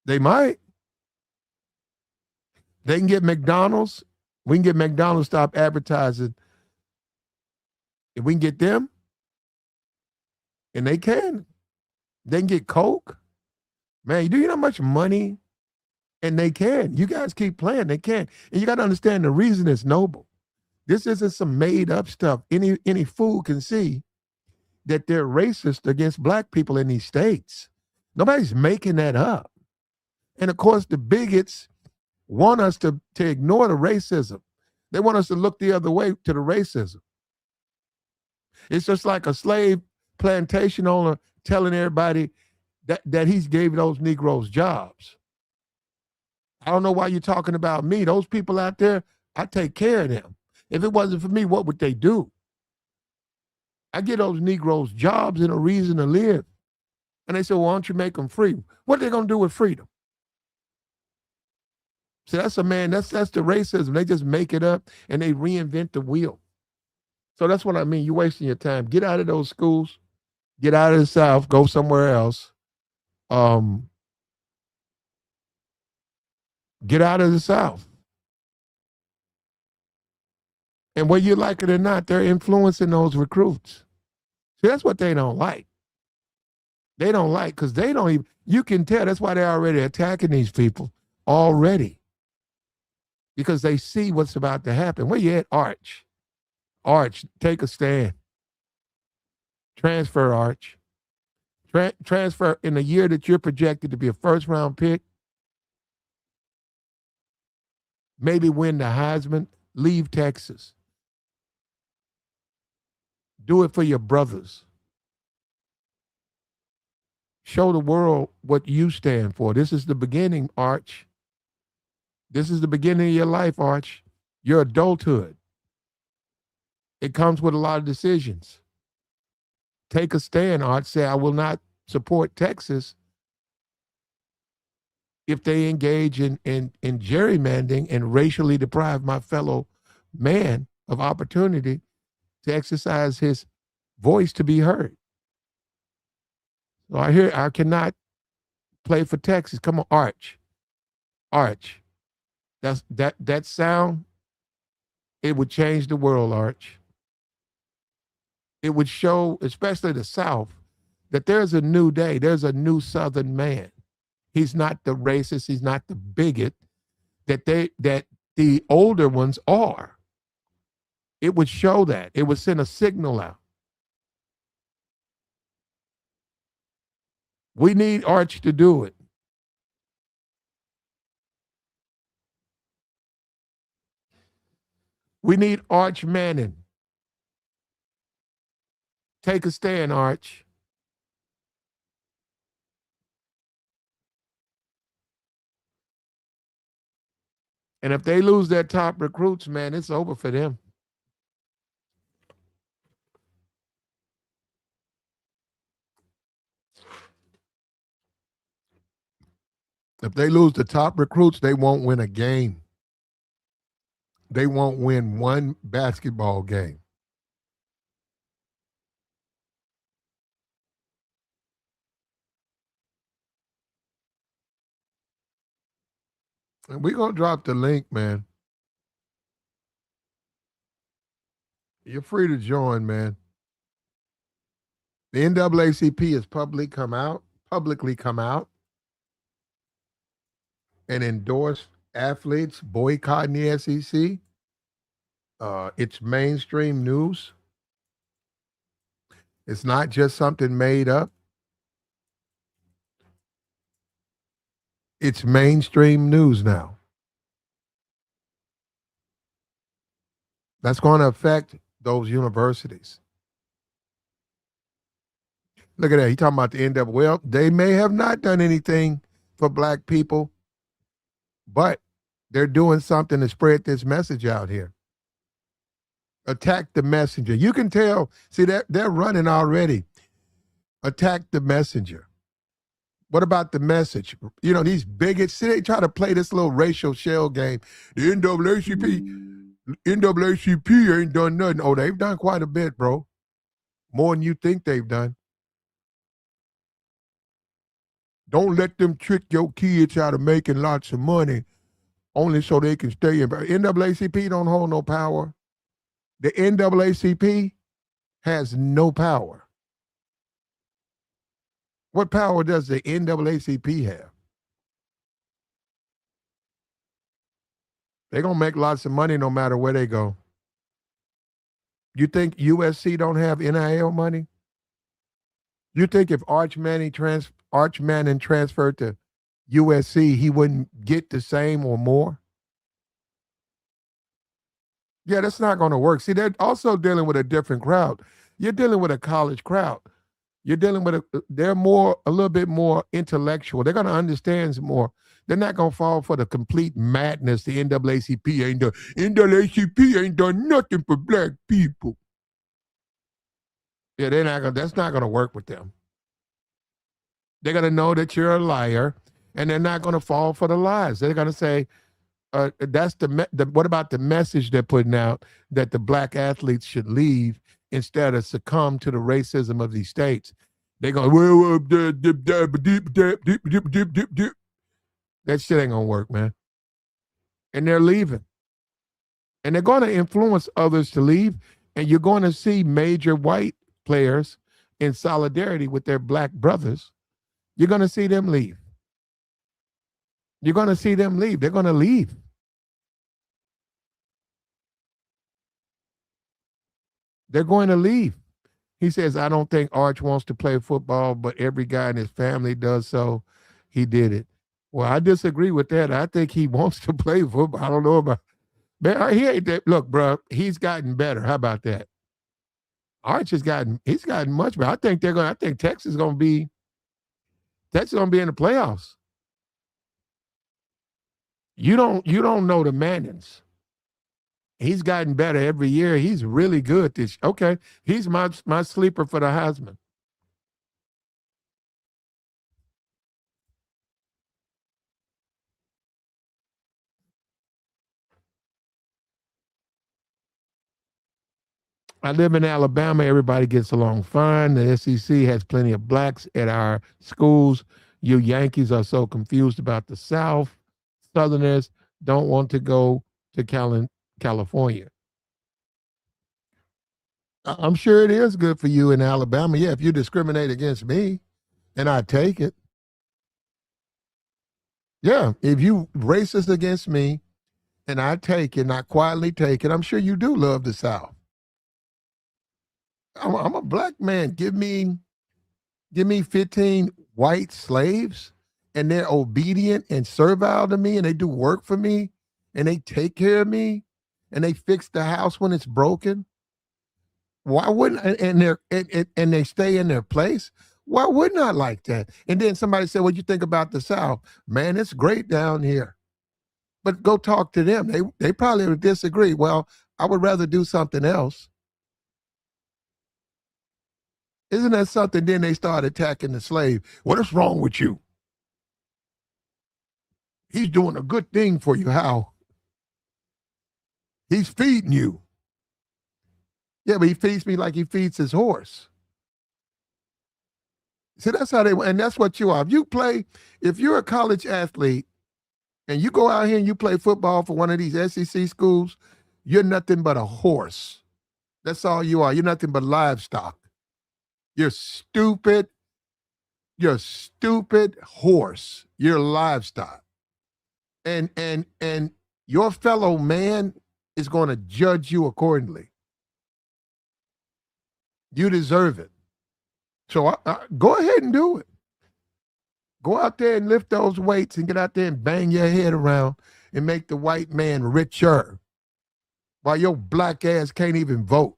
They might. They can get McDonald's. We can get McDonald's stop advertising. If we can get them, and they can get Coke. Man, do you know how much money? And they can. You guys keep playing. They can. And you got to understand the reason is noble. This isn't some made up stuff. Any fool can see that they're racist against black people in these states. Nobody's making that up. And of course, the bigots want us to ignore the racism. They want us to look the other way to the racism. It's just like a slave plantation owner telling everybody that he's gave those Negroes jobs. I don't know why you're talking about me. Those people out there, I take care of them. If it wasn't for me, what would they do? I get those Negroes jobs and a reason to live. And they say, well, why don't you make them free? What are they going to do with freedom? See, that's the racism. They just make it up and they reinvent the wheel. So that's what I mean. You're wasting your time. Get out of those schools. Get out of the South. Go somewhere else. Get out of the South. And whether you like it or not, they're influencing those recruits. See, that's what they don't like. They don't like because they don't even, you can tell that's why they're already attacking these people already. Because they see what's about to happen. Where you at, Arch? Arch, take a stand. Transfer, Arch. Transfer in the year that you're projected to be a first-round pick. Maybe win the Heisman. Leave Texas. Do it for your brothers. Show the world what you stand for. This is the beginning, Arch. This is the beginning of your life, Arch. Your adulthood. It comes with a lot of decisions. Take a stand, Arch. Say, I will not support Texas if they engage in gerrymandering and racially deprive my fellow man of opportunity to exercise his voice to be heard. So I cannot play for Texas. Come on, Arch. Arch. That sound, it would change the world, Arch. It would show, especially the South, that there's a new day. There's a new Southern man. He's not the racist. He's not the bigot that the older ones are. It would show that. It would send a signal out. We need Arch to do it. We need Arch Manning. Take a stand, Arch. And if they lose their top recruits, man, it's over for them. If they lose the top recruits, they won't win a game. They won't win one basketball game. And we're going to drop the link, man. You're free to join, man. The NAACP has publicly come out and endorsed athletes boycotting the SEC. It's mainstream news. It's not just something made up. It's mainstream news now. That's going to affect those universities. Look at that. He's talking about the NAACP. Well, they may have not done anything for black people, but they're doing something to spread this message out here. Attack the messenger. You can tell, see, they're running already. Attack the messenger. What about the message? You know, these bigots, see, they try to play this little racial shell game. The NAACP ain't done nothing. Oh, they've done quite a bit, bro. More than you think they've done. Don't let them trick your kids out of making lots of money only so they can stay in. NAACP don't hold no power. The NAACP has no power. What power does the NAACP have? They're going to make lots of money no matter where they go. You think USC don't have NIL money? You think if Arch Manning transferred to USC, he wouldn't get the same or more? Yeah, that's not going to work. See, they're also dealing with a different crowd. You're dealing with a college crowd. You're dealing with they're a little bit more intellectual. They're going to understand more. They're not going to fall for the complete madness. The NAACP ain't done nothing for black people. Yeah, that's not going to work with them. They're going to know that you're a liar, and they're not going to fall for the lies. They're going to say, that's what about the message they're putting out that the black athletes should leave instead of succumb to the racism of these states? They're going, that shit ain't going to work, man. And they're leaving. And they're going to influence others to leave. And you're going to see major white players in solidarity with their black brothers. You're going to see them leave. You're going to see them leave. They're going to leave. They're going to leave. He says, I don't think Arch wants to play football, but every guy in his family does, so he did it. Well, I disagree with that. I think he wants to play football. I don't know about, man, he ain't that. Look, bro, he's gotten better. How about that? Arch he's gotten much better. I think Texas is going to be in the playoffs. You don't know the Mannings. He's gotten better every year. He's really good this. Okay, he's my sleeper for the Heisman. I live in Alabama. Everybody gets along fine. The SEC has plenty of blacks at our schools. You Yankees are so confused about the South. Southerners don't want to go to California. I'm sure it is good for you in Alabama. Yeah, if you discriminate against me and I take it. Yeah, if you racist against me and I take it and I quietly take it, I'm sure you do love the South. I'm a black man. Give me 15 white slaves and they're obedient and servile to me and they do work for me and they take care of me and they fix the house when it's broken. Why wouldn't and they stay in their place? Why wouldn't I like that? And then somebody said, "What you think about the South?" Man, it's great down here. But go talk to them. They probably would disagree. Well, I would rather do something else. Isn't that something? Then they start attacking the slave. What is wrong with you? He's doing a good thing for you. How? He's feeding you. Yeah, but he feeds me like he feeds his horse. See, that's how and that's what you are. If you're a college athlete and you go out here and you play football for one of these SEC schools, you're nothing but a horse. That's all you are. You're nothing but livestock. You're stupid. You're a stupid horse. You're livestock. And your fellow man is going to judge you accordingly. You deserve it. So go ahead and do it. Go out there and lift those weights and get out there and bang your head around and make the white man richer while your black ass can't even vote.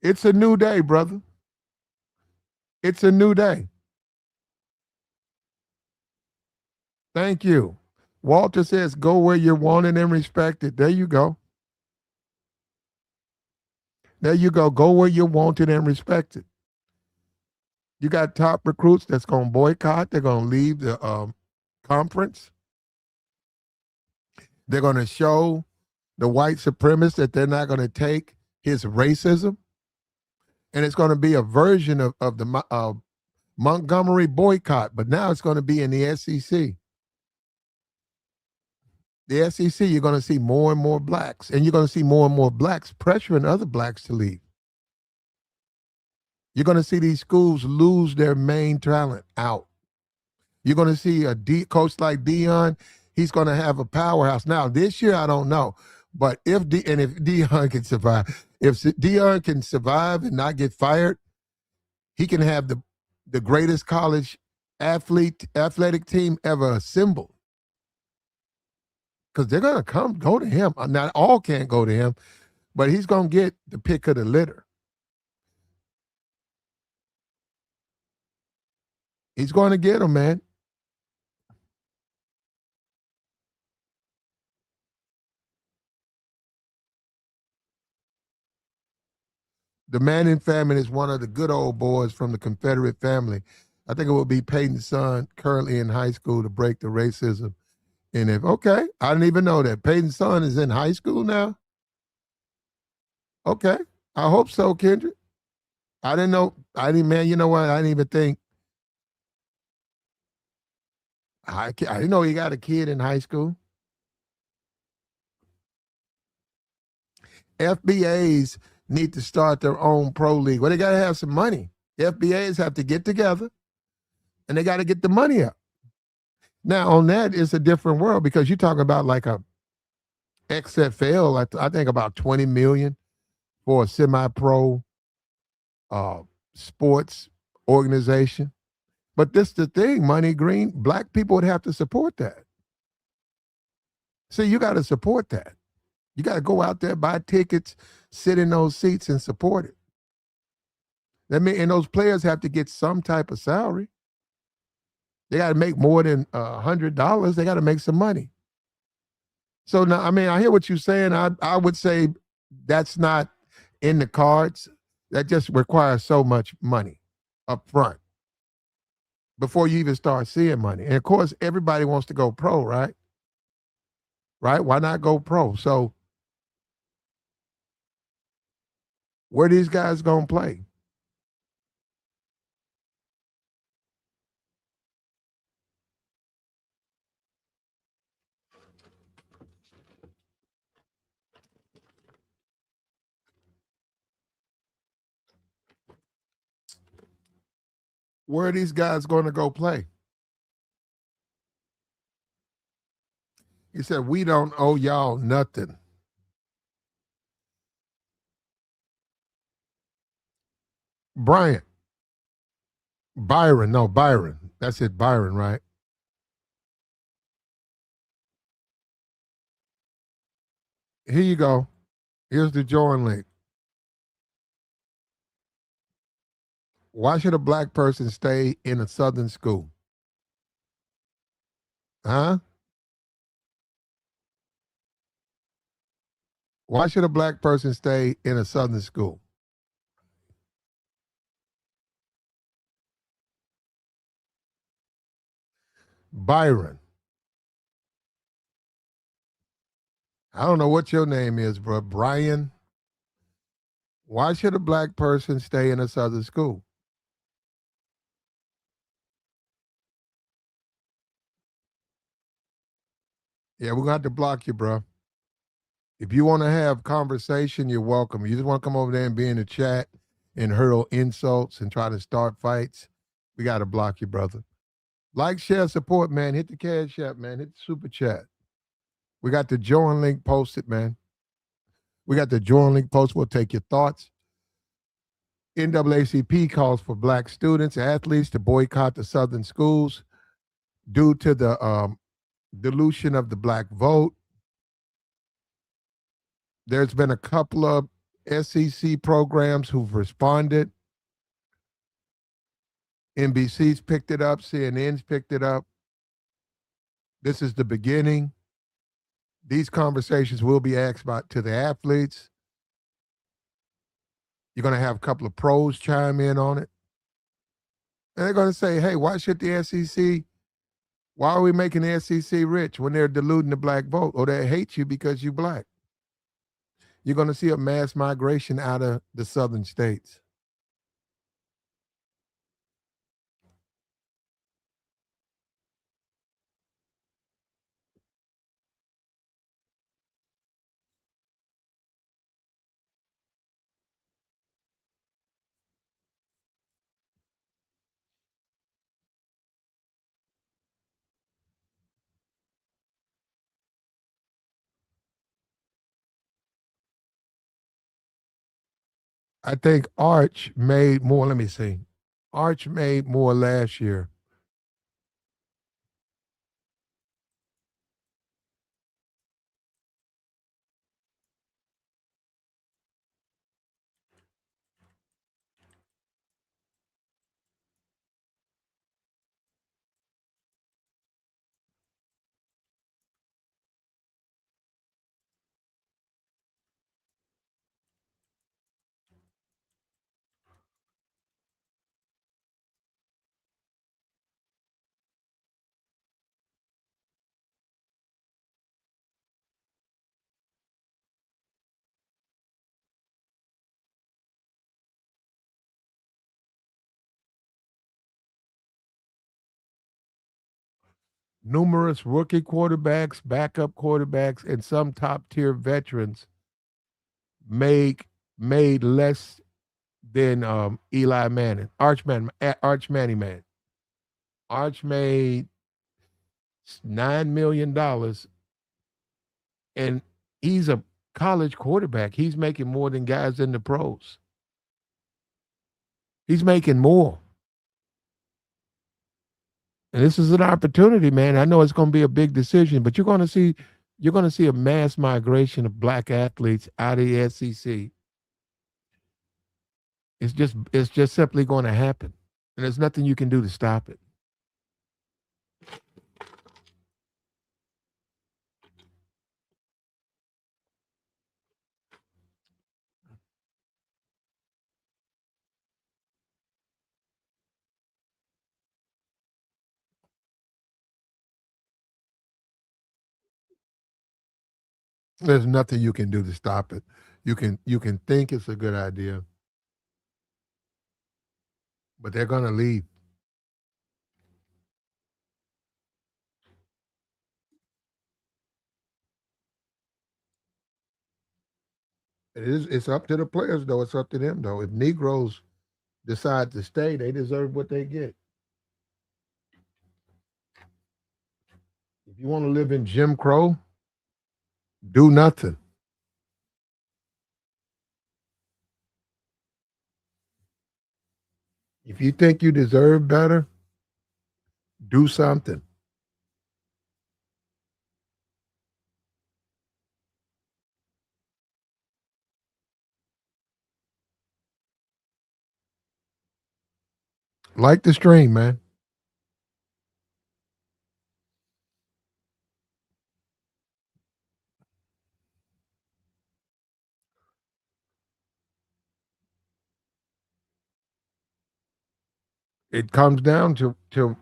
It's a new day, brother. It's a new day. Thank you. Walter says, go where you're wanted and respected. There you go. There you go. Go where you're wanted and respected. You got top recruits that's going to boycott. They're going to leave the conference. They're going to show the white supremacists that they're not going to take his racism. And it's going to be a version of the Montgomery boycott, but now it's going to be in the SEC. The SEC, you're going to see more and more blacks, and you're going to see more and more blacks pressuring other blacks to leave. You're going to see these schools lose their main talent out. You're going to see a coach like Deion. He's going to have a powerhouse. Now, this year, I don't know. But if Deion can survive, if Deion can survive and not get fired, he can have the greatest college athletic team ever assembled. because they're going to go to him. Not all can't go to him, but he's going to get the pick of the litter. He's going to get them, man. The Manning family is one of the good old boys from the Confederate family. I think it would be Peyton's son, currently in high school, to break the racism. And if okay, I didn't even know that Peyton's son is in high school now. Okay, I hope so, Kendrick. I didn't know. I didn't, man. You know what? I didn't even think. I didn't know he got a kid in high school. FBAs need to start their own pro league. Well, they got to have some money. FBAs have to get together and they got to get the money up. Now, on that, it's a different world because you're talking about like a XFL, I think about 20 million for a semi-pro sports organization. But this the thing, Money Green, black people would have to support that. See, you got to support that. You got to go out there, buy tickets, sit in those seats and support it. And those players have to get some type of salary. They got to make more than $100. They got to make some money. So now, I mean, I hear what you're saying. I would say that's not in the cards. That just requires so much money up front before you even start seeing money. And of course, everybody wants to go pro, right? Right? Why not go pro? So where these guys gonna play? Where are these guys gonna go play? He said, we don't owe y'all nothing. Bryant, Byron, no, Byron. That's it, Byron, right? Here you go. Here's the join link. Why should a black person stay in a Southern school? Huh? Why should a black person stay in a Southern school? Byron. I don't know what your name is, bro. Brian. Why should a black person stay in a Southern school? Yeah, we're gonna have to block you, bro. If you want to have conversation, you're welcome. You just want to come over there and be in the chat and hurl insults and try to start fights, we got to block you, brother. Like, share, support, man. Hit the cash app, man. Hit the super chat. We got the join link posted, man. We got the join link posted. We'll take your thoughts. NAACP calls for black students, athletes to boycott the Southern schools due to the dilution of the black vote. There's been a couple of SEC programs who've responded. NBC's picked it up, CNN's picked it up. This is the beginning. These conversations will be asked about to the athletes. You're going to have a couple of pros chime in on it. And they're going to say, hey, why should the SEC, why are we making the SEC rich when they're diluting the black vote? Or they hate you because you're black. You're going to see a mass migration out of the southern states. I think Arch made more. Let me see. Arch made more last year. Numerous rookie quarterbacks, backup quarterbacks, and some top tier veterans make made less than Eli Manning, Arch Manning man. Arch made $9 million, and he's a college quarterback. He's making more than guys in the pros. He's making more. And this is an opportunity, man. I know it's going to be a big decision, but you're going to see a mass migration of black athletes out of the SEC. It's just simply going to happen, and there's nothing you can do to stop it. There's nothing you can do to stop it. You can think it's a good idea, but they're going to leave. It's up to the players though. It's up to them though. If Negroes decide to stay, they deserve what they get. If you want to live in Jim Crow, do nothing. If you think you deserve better, do something. Like the stream, man. It comes down to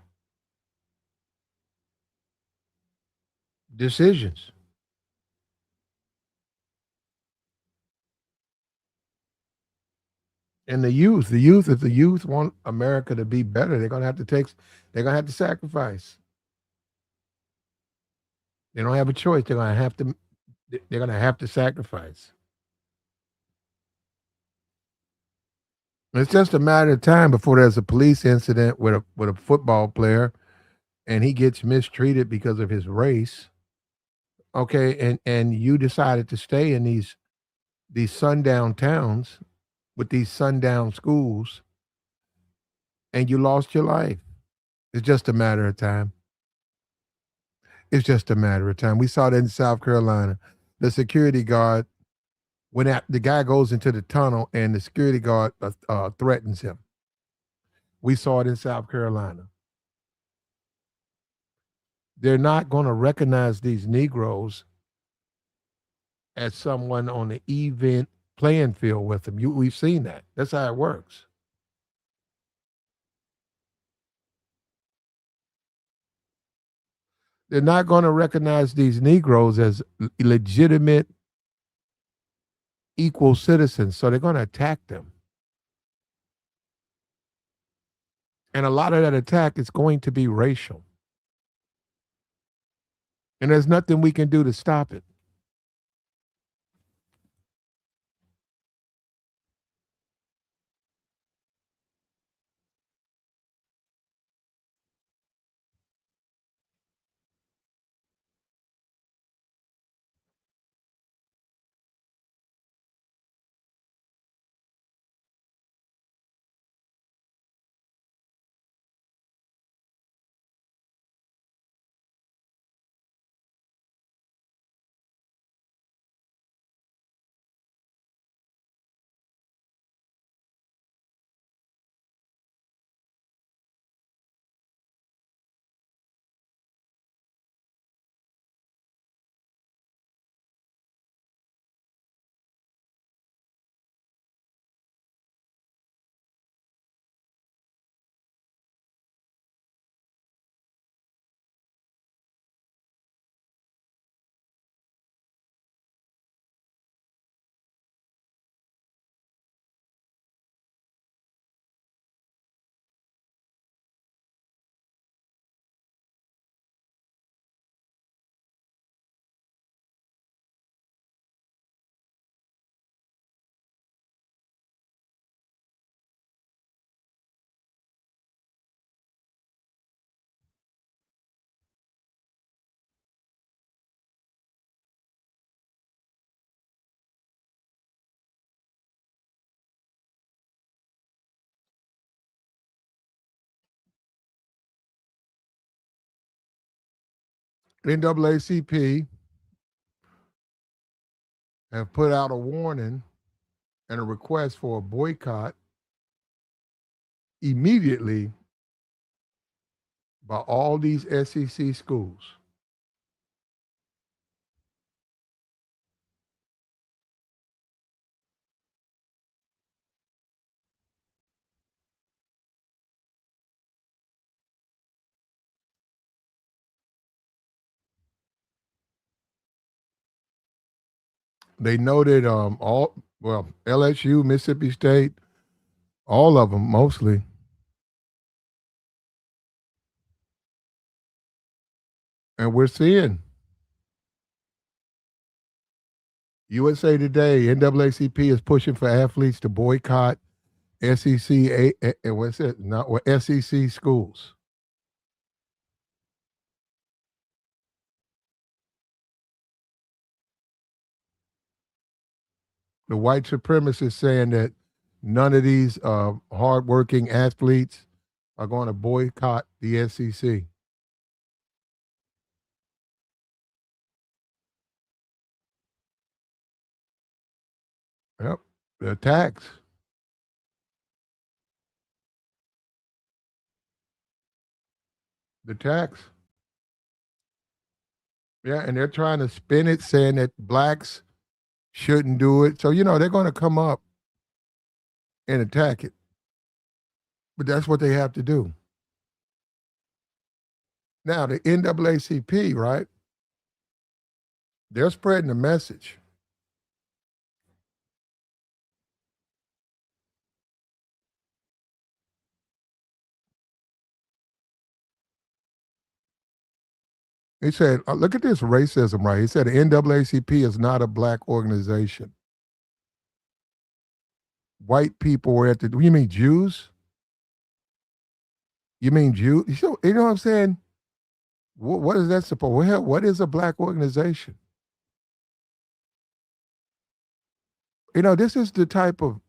decisions. And if the youth want America to be better, they're gonna have to sacrifice. They don't have a choice. They're gonna have to sacrifice. It's just a matter of time before there's a police incident with a football player and he gets mistreated because of his race. Okay, and you decided to stay in these sundown towns with these sundown schools and you lost your life. It's just a matter of time. It's just a matter of time. We saw that in South Carolina. The security guard, the guy goes into the tunnel and the security guard threatens him. We saw it in South Carolina. They're not going to recognize these Negroes as someone on the even playing field with them. We've seen that. That's how it works. They're not going to recognize these Negroes as legitimate, equal citizens. So they're going to attack them. And a lot of that attack is going to be racial. And there's nothing we can do to stop it. NAACP have put out a warning and a request for a boycott immediately by all these SEC schools. They noted LSU, Mississippi State, all of them mostly. And we're seeing USA Today, NAACP is pushing for athletes to boycott SEC what's it? Not SEC schools. The white supremacists saying that none of these hardworking athletes are going to boycott the SEC. Yep, the tax. The tax. Yeah, and they're trying to spin it saying that blacks shouldn't do it. So, they're going to come up and attack it. But that's what they have to do. Now, the NAACP, right? They're spreading the message. He said, look at this racism, right? He said the NAACP is not a black organization. White people were at the, you mean Jews? You mean Jews? You know what I'm saying? What is that supposed? What is a black organization? This is the type of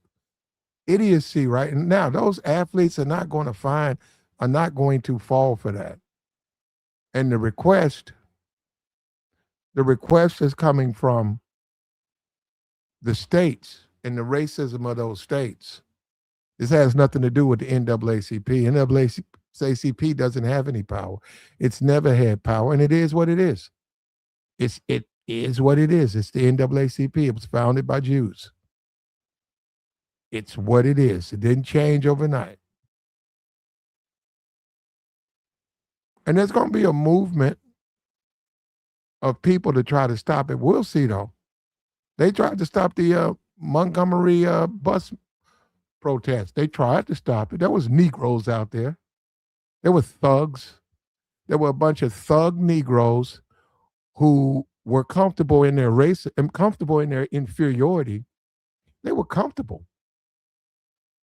idiocy, right? And now those athletes are not going to fall for that. And the request is coming from the states and the racism of those states. This has nothing to do with the NAACP. NAACP doesn't have any power. It's never had power, and it is what it is. It is what it is. It's the NAACP. It was founded by Jews. It's what it is. It didn't change overnight. And there's going to be a movement of people to try to stop it. We'll see, though. They tried to stop the Montgomery bus protest. They tried to stop it. There was Negroes out there. There were thugs. There were a bunch of thug Negroes who were comfortable in their race and comfortable in their inferiority. They were comfortable.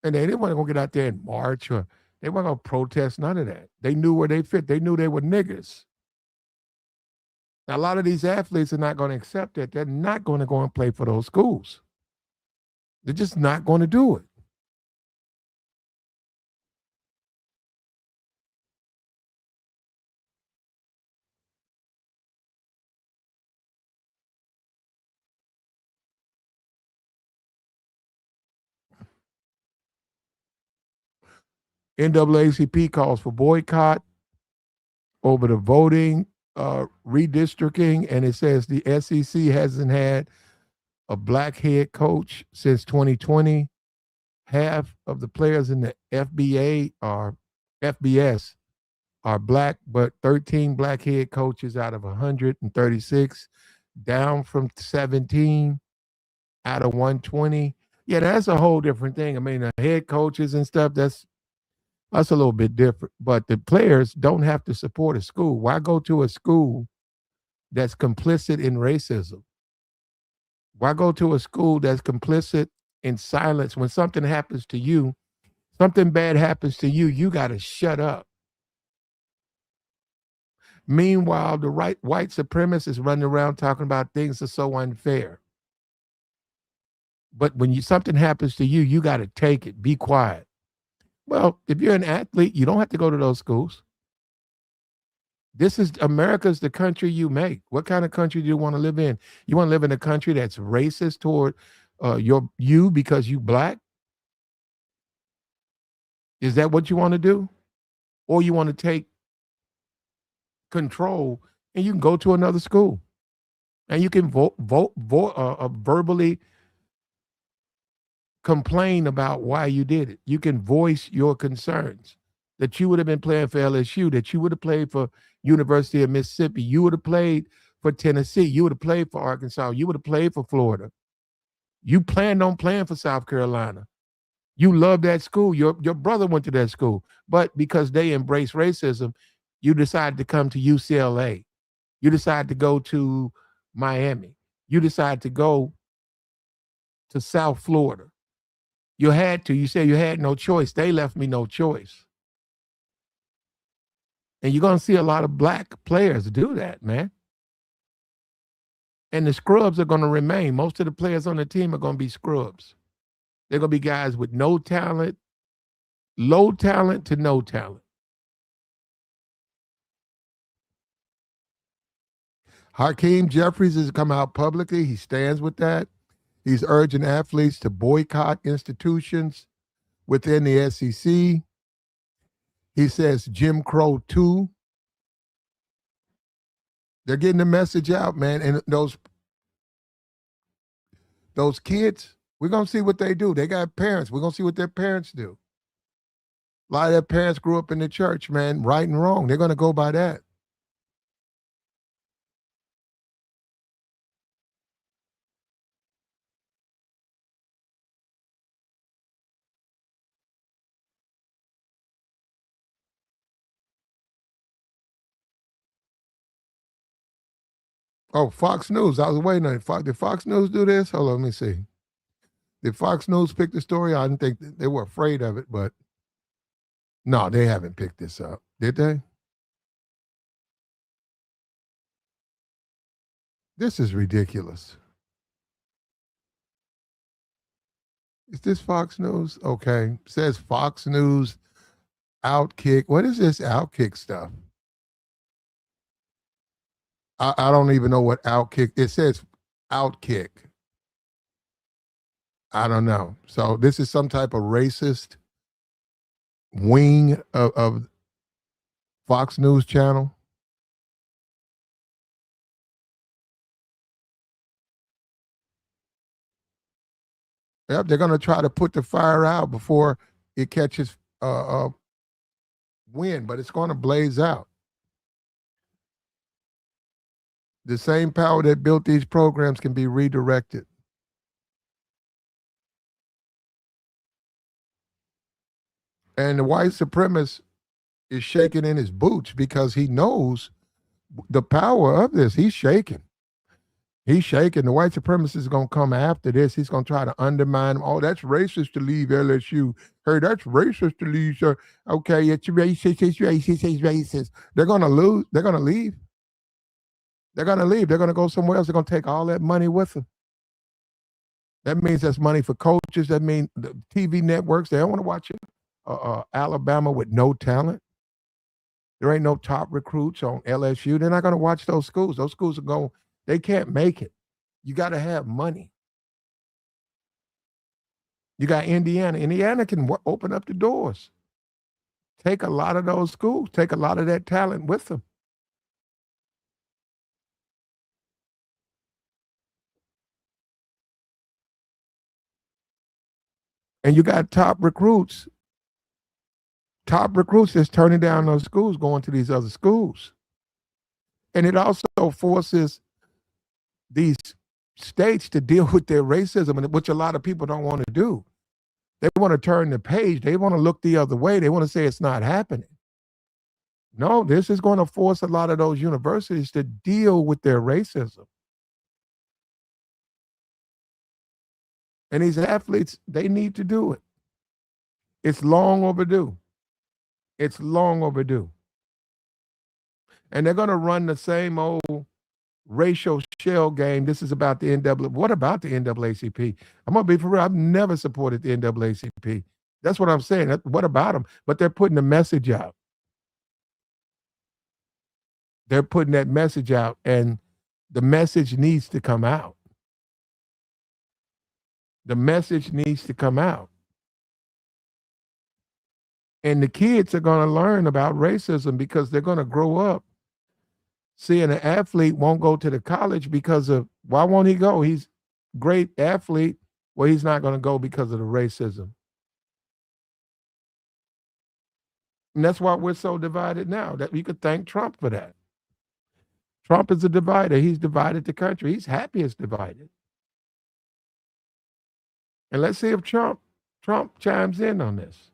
And they didn't want to go get out there and march or they weren't going to protest, none of that. They knew where they fit. They knew they were niggers. Now, a lot of these athletes are not going to accept that. They're not going to go and play for those schools. They're just not going to do it. NAACP calls for boycott over the voting, redistricting, and it says the SEC hasn't had a black head coach since 2020. Half of the players in the FBS are black, but 13 black head coaches out of 136, down from 17 out of 120. Yeah, that's a whole different thing. I mean, the head coaches and stuff, that's a little bit different. But the players don't have to support a school. Why go to a school that's complicit in racism? Why go to a school that's complicit in silence? When something happens to you, something bad happens to you, you got to shut up. Meanwhile, the white supremacists running around talking about things are so unfair. But when something happens to you, you got to take it. Be quiet. Well, if you're an athlete, you don't have to go to those schools. This is America's the country you make. What kind of country do you want to live in? You want to live in a country that's racist toward you because you black? Is that what you want to do? Or you want to take control and you can go to another school and you can verbally complain about why you did it. You can voice your concerns that you would have been playing for LSU, that you would have played for University of Mississippi, you would have played for Tennessee, you would have played for Arkansas, you would have played for Florida. You planned on playing for South Carolina. You love that school. Your brother went to that school, but because they embrace racism, you decided to come to UCLA. You decided to go to Miami. You decided to go to South Florida. You had to. You said you had no choice. They left me no choice. And you're going to see a lot of black players do that, man. And the scrubs are going to remain. Most of the players on the team are going to be scrubs. They're going to be guys with no talent, low talent to no talent. Hakeem Jeffries has come out publicly. He stands with that. He's urging athletes to boycott institutions within the SEC. He says Jim Crow 2. They're getting the message out, man. And those kids, we're going to see what they do. They got parents. We're going to see what their parents do. A lot of their parents grew up in the church, man, right and wrong. They're going to go by that. Oh, Fox News. I was waiting on it. Did Fox News do this? Hold on, let me see. Did Fox News pick the story? I didn't think they were afraid of it, but no, they haven't picked this up. Did they? This is ridiculous. Is this Fox News? Okay. Says Fox News Outkick. What is this Outkick stuff? I don't even know what Outkick. It says Outkick. I don't know. So this is some type of racist wing of Fox News channel. Yep, they're going to try to put the fire out before it catches wind, but it's going to blaze out. The same power that built these programs can be redirected. And the white supremacist is shaking in his boots because he knows the power of this. He's shaking. He's shaking. The white supremacist is going to come after this. He's going to try to undermine him. Oh, that's racist to leave LSU. Hey, that's racist to leave. Sir. Okay, it's racist, it's racist, it's racist. They're going to lose. They're going to leave. They're going to leave. They're going to go somewhere else. They're going to take all that money with them. That means that's money for coaches. That means the TV networks. They don't want to watch it. Alabama with no talent. There ain't no top recruits on LSU. They're not going to watch those schools. Those schools are going, they can't make it. You got to have money. You got Indiana. Indiana can open up the doors. Take a lot of those schools. Take a lot of that talent with them. And you got top recruits that's turning down those schools, going to these other schools. And it also forces these states to deal with their racism, which a lot of people don't want to do. They want to turn the page. They want to look the other way. They want to say it's not happening. No, this is going to force a lot of those universities to deal with their racism. And these athletes, they need to do it. It's long overdue. It's long overdue. And they're going to run the same old racial shell game. This is about the NAACP. What about the NAACP? I'm going to be for real. I've never supported the NAACP. That's what I'm saying. What about them? But they're putting the message out. They're putting that message out, and the message needs to come out. The message needs to come out. And the kids are going to learn about racism because they're going to grow up seeing an athlete won't go to the college because of, why won't he go? He's a great athlete. Well, he's not going to go because of the racism. And that's why we're so divided now. That we could thank Trump for that. Trump is a divider. He's divided the country. He's happy it's divided. And let's see if Trump chimes in on this.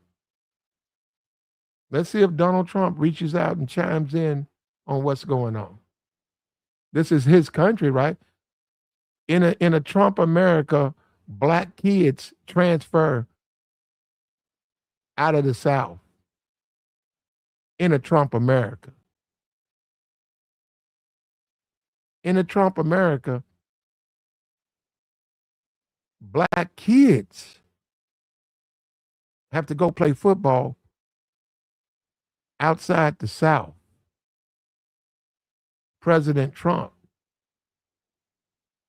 Let's see if Donald Trump reaches out and chimes in on what's going on. This is his country, right? In a Trump America, black kids transfer out of the South. In a Trump America. In a Trump America, black kids have to go play football outside the South. President Trump,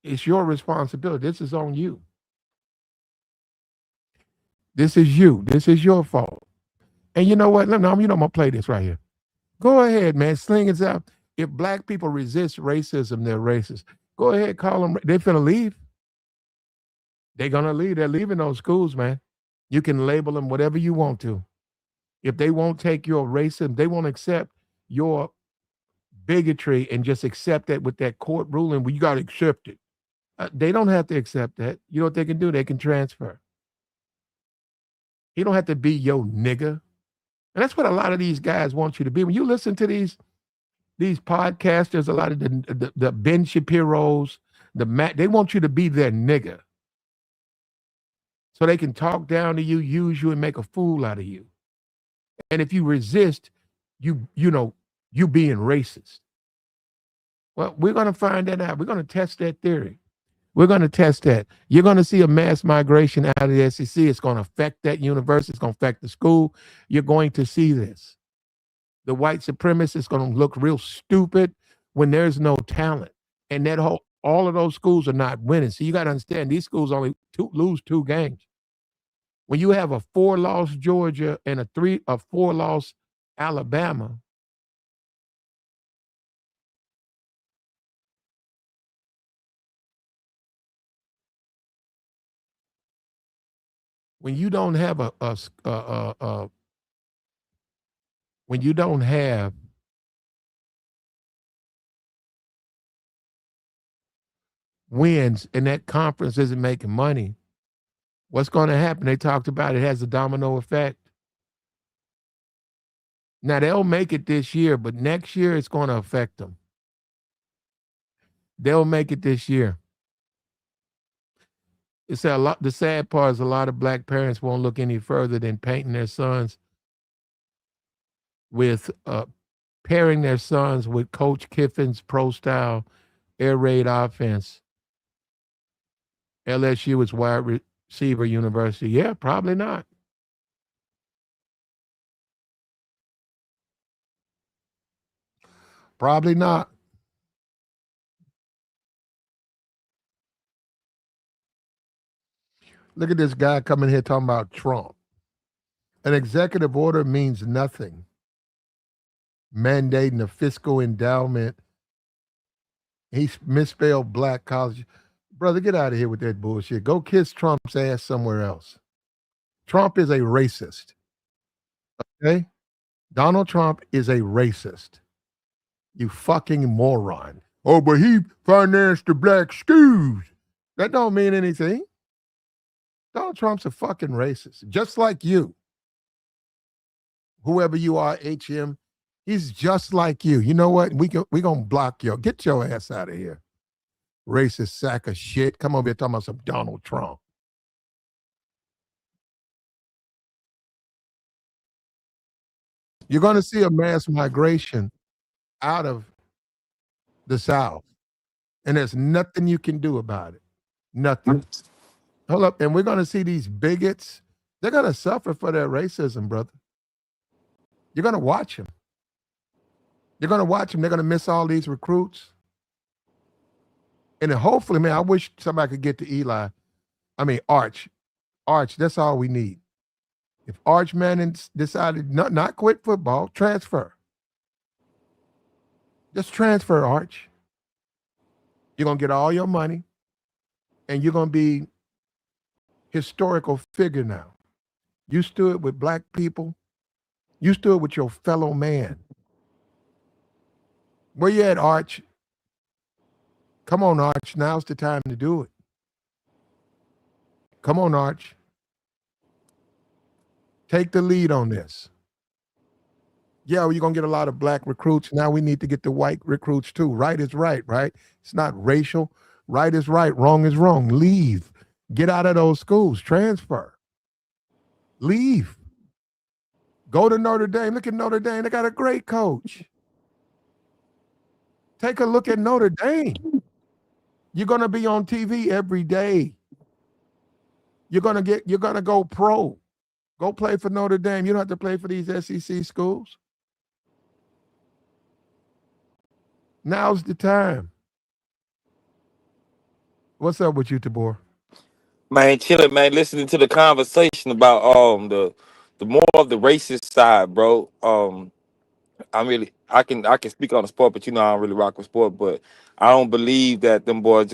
it's your responsibility. This is on you. This is you. This is your fault. And you know what? No, I'm going to play this right here. Go ahead, man. Sling it out. If black people resist racism, they're racist. Go ahead, call them. They're finna leave. They're going to leave. They're leaving those schools, man. You can label them whatever you want to. If they won't take your racism, they won't accept your bigotry and just accept that with that court ruling, well, you got to accept it. They don't have to accept that. You know what they can do? They can transfer. He don't have to be your nigga. And that's what a lot of these guys want you to be. When you listen to these podcasters, a lot of the Ben Shapiro's, they want you to be their nigga. So they can talk down to you, use you, and make a fool out of you. And if you resist, you being racist. Well, we're going to find that out. We're going to test that theory. We're going to test that. You're going to see a mass migration out of the SEC. It's going to affect that university. It's going to affect the school. You're going to see this. The white supremacists is going to look real stupid when there's no talent. And all of those schools are not winning. So you got to understand, these schools only lose 2 games. When you have a 4-loss Georgia and a 4-loss Alabama, when you don't have when you don't have wins and that conference isn't making money, what's going to happen? They talked about it has a domino effect. Now they'll make it this year, but next year it's going to affect them. They'll make it this year. It's a lot. The sad part is a lot of black parents won't look any further than painting their sons with pairing their sons with Coach Kiffin's pro-style air raid offense. LSU is wide receiver university. Yeah, probably not. Probably not. Look at this guy coming here talking about Trump. An executive order means nothing. Mandating a fiscal endowment. He misspelled black college. Brother, get out of here with that bullshit. Go kiss Trump's ass somewhere else. Trump is a racist. Okay? Donald Trump is a racist. You fucking moron. Oh, but he financed the black schools. That don't mean anything. Donald Trump's a fucking racist, just like you. Whoever you are, HM, he's just like you. You know what? We're going to block you. Get your ass out of here. Racist sack of shit. Come over here talking about some Donald Trump. You're going to see a mass migration out of the South. And there's nothing you can do about it. Nothing. Hold up. And we're going to see these bigots. They're going to suffer for their racism, brother. You're going to watch them. They're going to watch them. They're going to miss all these recruits. And then hopefully, man, I wish somebody could get to Arch. Arch, that's all we need. If Arch Manning decided not quit football, transfer. Just transfer, Arch. You're going to get all your money, and you're going to be historical figure now. You stood with black people. You stood with your fellow man. Where you at, Arch? Come on, Arch. Now's the time to do it. Come on, Arch. Take the lead on this. Yeah, well, you're going to get a lot of black recruits. Now we need to get the white recruits too. Right is right, right? It's not racial. Right is right. Wrong is wrong. Leave. Get out of those schools. Transfer. Leave. Go to Notre Dame. Look at Notre Dame. They got a great coach. Take a look at Notre Dame. You're going to be on TV every day. You're going to go pro. Go play for Notre Dame. You don't have to play for these SEC schools. Now's the time. What's up with you, Tabor? Man, chilling, man. Listening to the conversation about the more of the racist side, bro. I can speak on the sport, but I don't really rock with sport. But I don't believe that them boys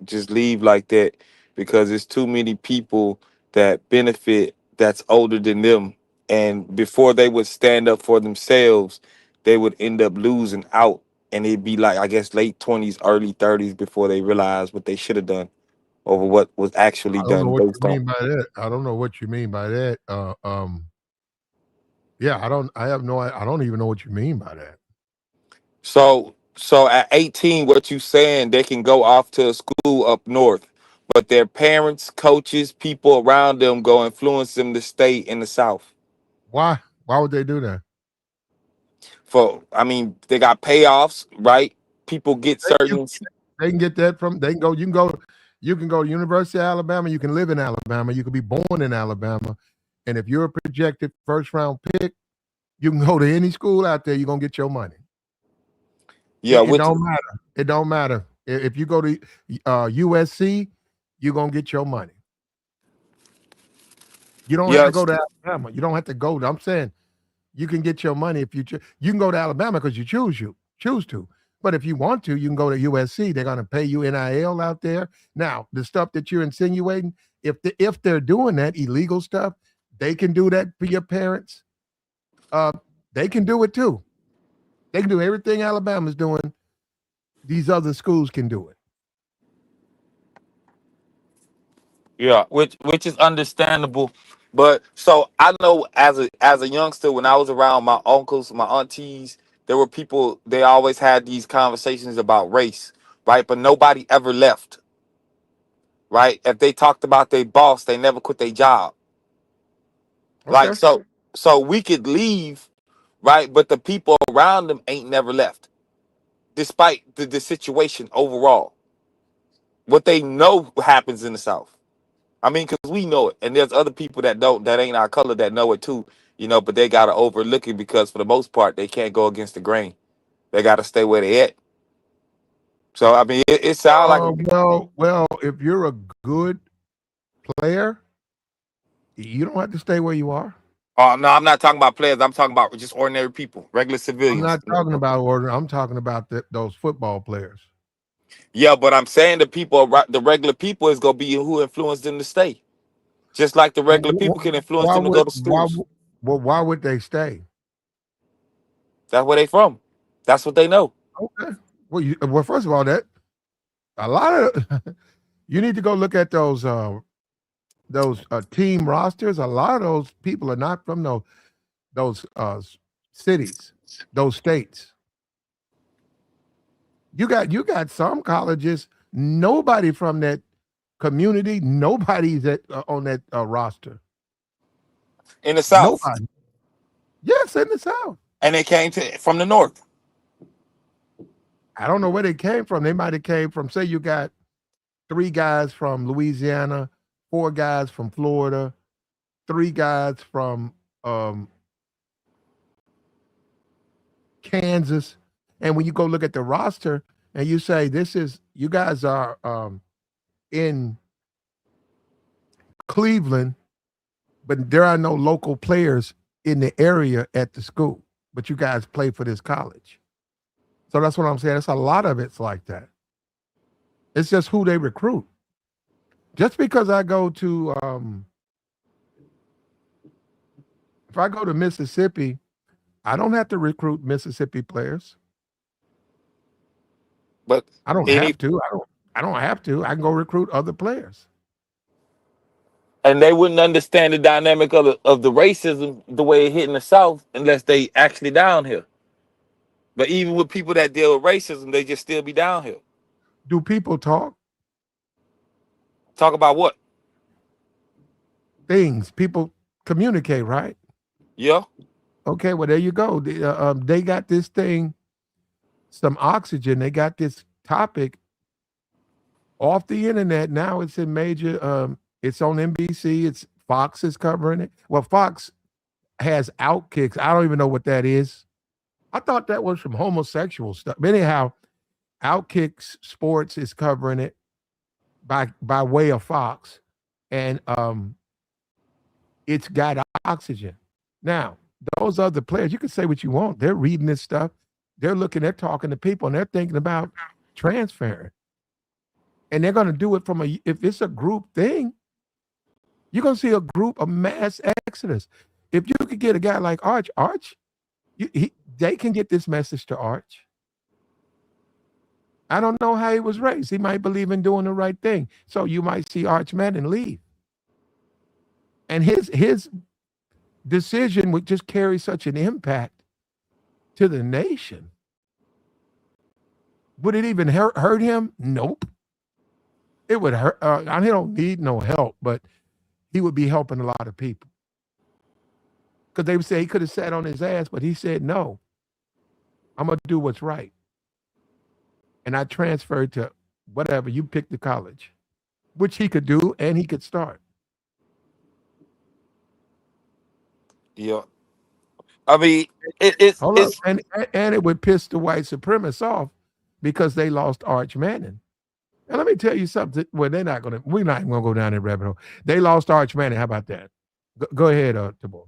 just leave like that because there's too many people that benefit that's older than them, and before they would stand up for themselves, they would end up losing out, and it'd be like I guess late 20s, early 30s before they realize what they should have done over what was actually I don't know done what you based on. mean by that. I don't know what you mean by that. Yeah, I don't even know what you mean by that. So at 18, what you saying, they can go off to a school up north, but their parents, coaches, people around them go influence them to stay in the South. Why? Why would they do that? I mean, they got payoffs, right? People get They, you, certain. they can get that from. They can go. You can go to University of Alabama. You can live in Alabama. You can be born in Alabama, and if you're a projected first round pick, you can go to any school out there. You're gonna get your money. Yeah, It which don't matter. It don't matter. If you go to USC, you're gonna get your money. You don't have to yes, go to Alabama. You don't have to go. I'm saying you can get your money if you can go to Alabama because you choose to. But if you want to, you can go to USC. They're going to pay you NIL out there. Now, the stuff that you're insinuating, if they're doing that illegal stuff, they can do that for your parents. Uh, they can do it too. They can do everything Alabama's doing. These other schools can do it. yeah, which is understandable. But so I know as a youngster, when I was around my uncles, my aunties, there were people. They always had these conversations about race, right? But nobody ever left, right? If they talked about their boss, they never quit their job. Like Okay. so we could leave, right? But the people around them ain't never left, despite the situation overall. What they know happens in the South. I mean, because we know it, and there's other people that don't, that ain't our color, that know it too, but they gotta overlook it because for the most part they can't go against the grain. They gotta stay where they at. So I mean, it sounds like Well, if you're a good player, you don't have to stay where you are. no, I'm not talking about players. I'm talking about just ordinary people, regular I'm civilians. not talking about order. I'm talking about those football players. Yeah, but I'm saying the regular people is gonna be who influenced them to stay. Just like the regular people can influence them to go to schools. Why would they stay? That's where they from. That's what they know. Okay. Well, first of all, that a lot of you need to go look at those team rosters. A lot of those people are not from those cities, those states. You got some colleges. Nobody from that community. Nobody's on that roster. In the South. Nobody. Yes, in the South. And they came from the North. I don't know where they came from. They might have came from. Say you got 3 guys from Louisiana, 4 guys from Florida, 3 guys from Kansas. And when you go look at the roster and you say, you guys are in Cleveland, but there are no local players in the area at the school, but you guys play for this college. So that's what I'm saying. It's a lot of it's like that. It's just who they recruit. Just because I go to, if I go to Mississippi, I don't have to recruit Mississippi players. But I don't any have to. I don't have to. I can go recruit other players. and they wouldn't understand the dynamic of the racism the way it hit in the South unless they actually down here. But even with people that deal with racism, they just still be down here. Do people talk? Talk about what? Things. People communicate, right? Yeah. Okay, well, there you go. They got this thing, some oxygen. They got this topic off the internet. Now it's in major, it's on NBC. It's Fox is covering it. Well, Fox has Outkicks. I don't even know what that is. I thought that was from homosexual stuff. But anyhow, Outkicks Sports is covering it by way of Fox. And it's got oxygen. Now, those other players, you can say what you want. They're reading this stuff. They're talking to people, and they're thinking about transferring. And they're going to do it if it's a group thing, you're going to see a mass exodus. If you could get a guy like Arch, they can get this message to Arch. I don't know how he was raised. He might believe in doing the right thing. So you might see Arch Manning leave. And his decision would just carry such an impact to the nation. Would it even hurt him? Nope. It would hurt. He don't need no help, but he would be helping a lot of people. Because they would say he could have sat on his ass, but he said, no, I'm going to do what's right. And I transferred to whatever, you pick the college, which he could do, and he could start. Yeah. I mean, it's Hold up. And it would piss the white supremacists off because they lost Arch Manning. And let me tell you something. Well, we're not even going to go down that rabbit hole. They lost Arch Manning. How about that? Go ahead, Tibor.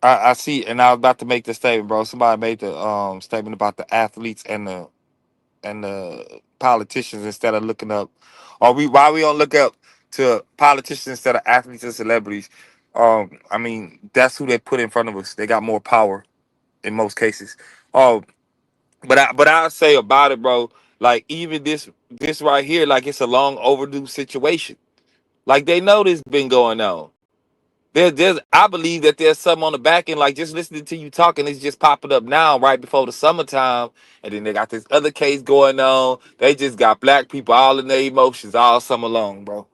I see, and I was about to make the statement, bro. Somebody made the statement about the athletes and the politicians instead of looking up. Why we don't look up to politicians instead of athletes and celebrities? I mean, that's who they put in front of us. They got more power in most cases. But I'll say about it, bro. Like even this right here, like it's a long overdue situation. Like they know this been going on. I believe that there's some on the back end, like just listening to you talking, it's just popping up now, right before the summertime, and then they got this other case going on. They just got black people all in their emotions all summer long, bro.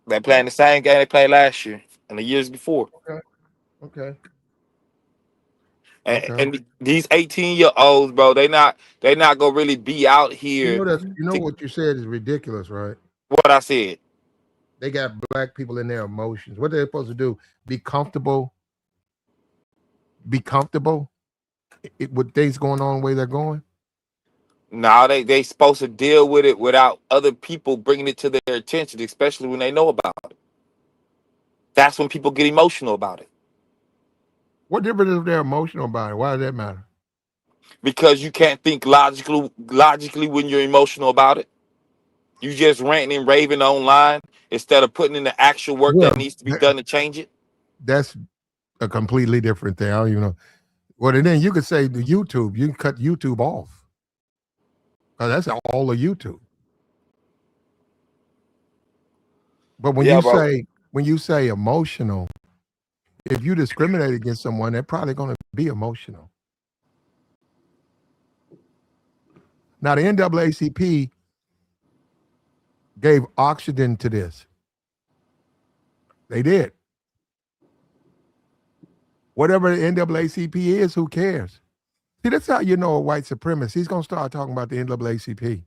They playing the same game they played last year and the years before. Okay. And these 18-year-olds, bro, they not gonna really be out here. What you said is ridiculous, right? What I said. They got black people in their emotions. What they're supposed to do? Be comfortable. Be comfortable with things going on the way they're going. No, they supposed to deal with it without other people bringing it to their attention, especially when they know about it. That's when people get emotional about it. What difference is they're emotional about it? Why does that matter? Because you can't think logically when you're emotional about it. You just ranting and raving online instead of putting in the actual work that needs to be done to change it. That's a completely different thing. I don't even know. Well, and then you could say the YouTube. You can cut YouTube off. That's all of YouTube. But when you say emotional, if you discriminate against someone, they're probably going to be emotional. Now, the NAACP gave oxygen to this. They did. Whatever the NAACP is, who cares? See, that's how you know a white supremacist. He's going to start talking about the NAACP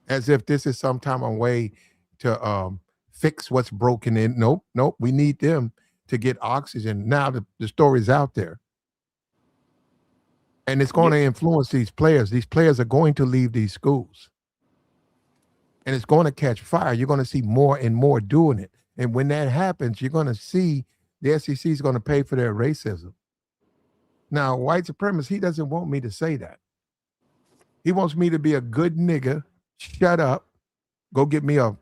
as if this is some kind of way to fix what's broken in. Nope. We need them to get oxygen. Now the story's out there. And it's going to influence these players. These players are going to leave these schools. And it's going to catch fire. You're going to see more and more doing it. And when that happens, you're going to see the SEC is going to pay for their racism. Now, white supremacist, he doesn't want me to say that. He wants me to be a good nigga, shut up, go get me a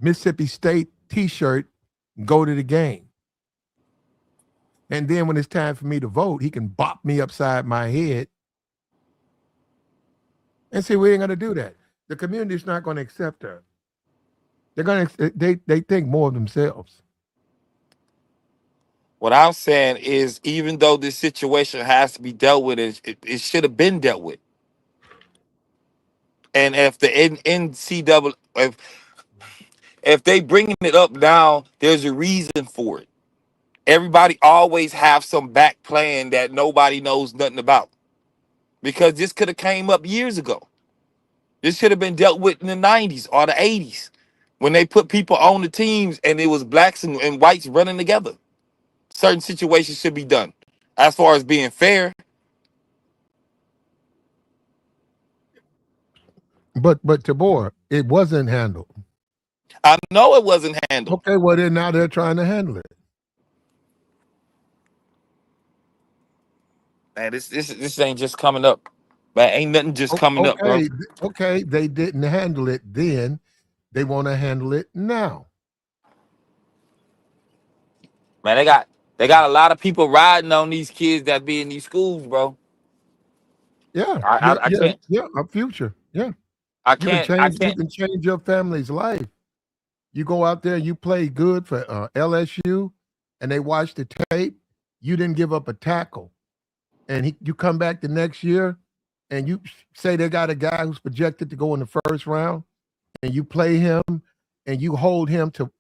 Mississippi State t-shirt, and go to the game. And then when it's time for me to vote, he can bop me upside my head and say, we ain't going to do that. The community's not going to accept her. They're going to, they think more of themselves. What I'm saying is, even though this situation has to be dealt with, it should have been dealt with. And if the NCAA, if they bringing it up now, there's a reason for it. Everybody always have some back plan that nobody knows nothing about, because this could have came up years ago. This should have been dealt with in the 90s or the 80s when they put people on the teams and it was blacks and whites running together. Certain situations should be done. As far as being fair, But Tabor, it wasn't handled. I know it wasn't handled. Okay, well then now they're trying to handle it. Man, this ain't just coming up. Man, ain't nothing just coming up, bro. Okay, they didn't handle it then. They want to handle it now. Man, they got a lot of people riding on these kids that be in these schools, bro. Yeah, I can't. yeah, a future. Yeah, I you can can't. change. You can change your family's life. You go out there, you play good for LSU, and they watch the tape. You didn't give up a tackle, and you come back the next year, and you say they got a guy who's projected to go in the first round, and you play him, and you hold him to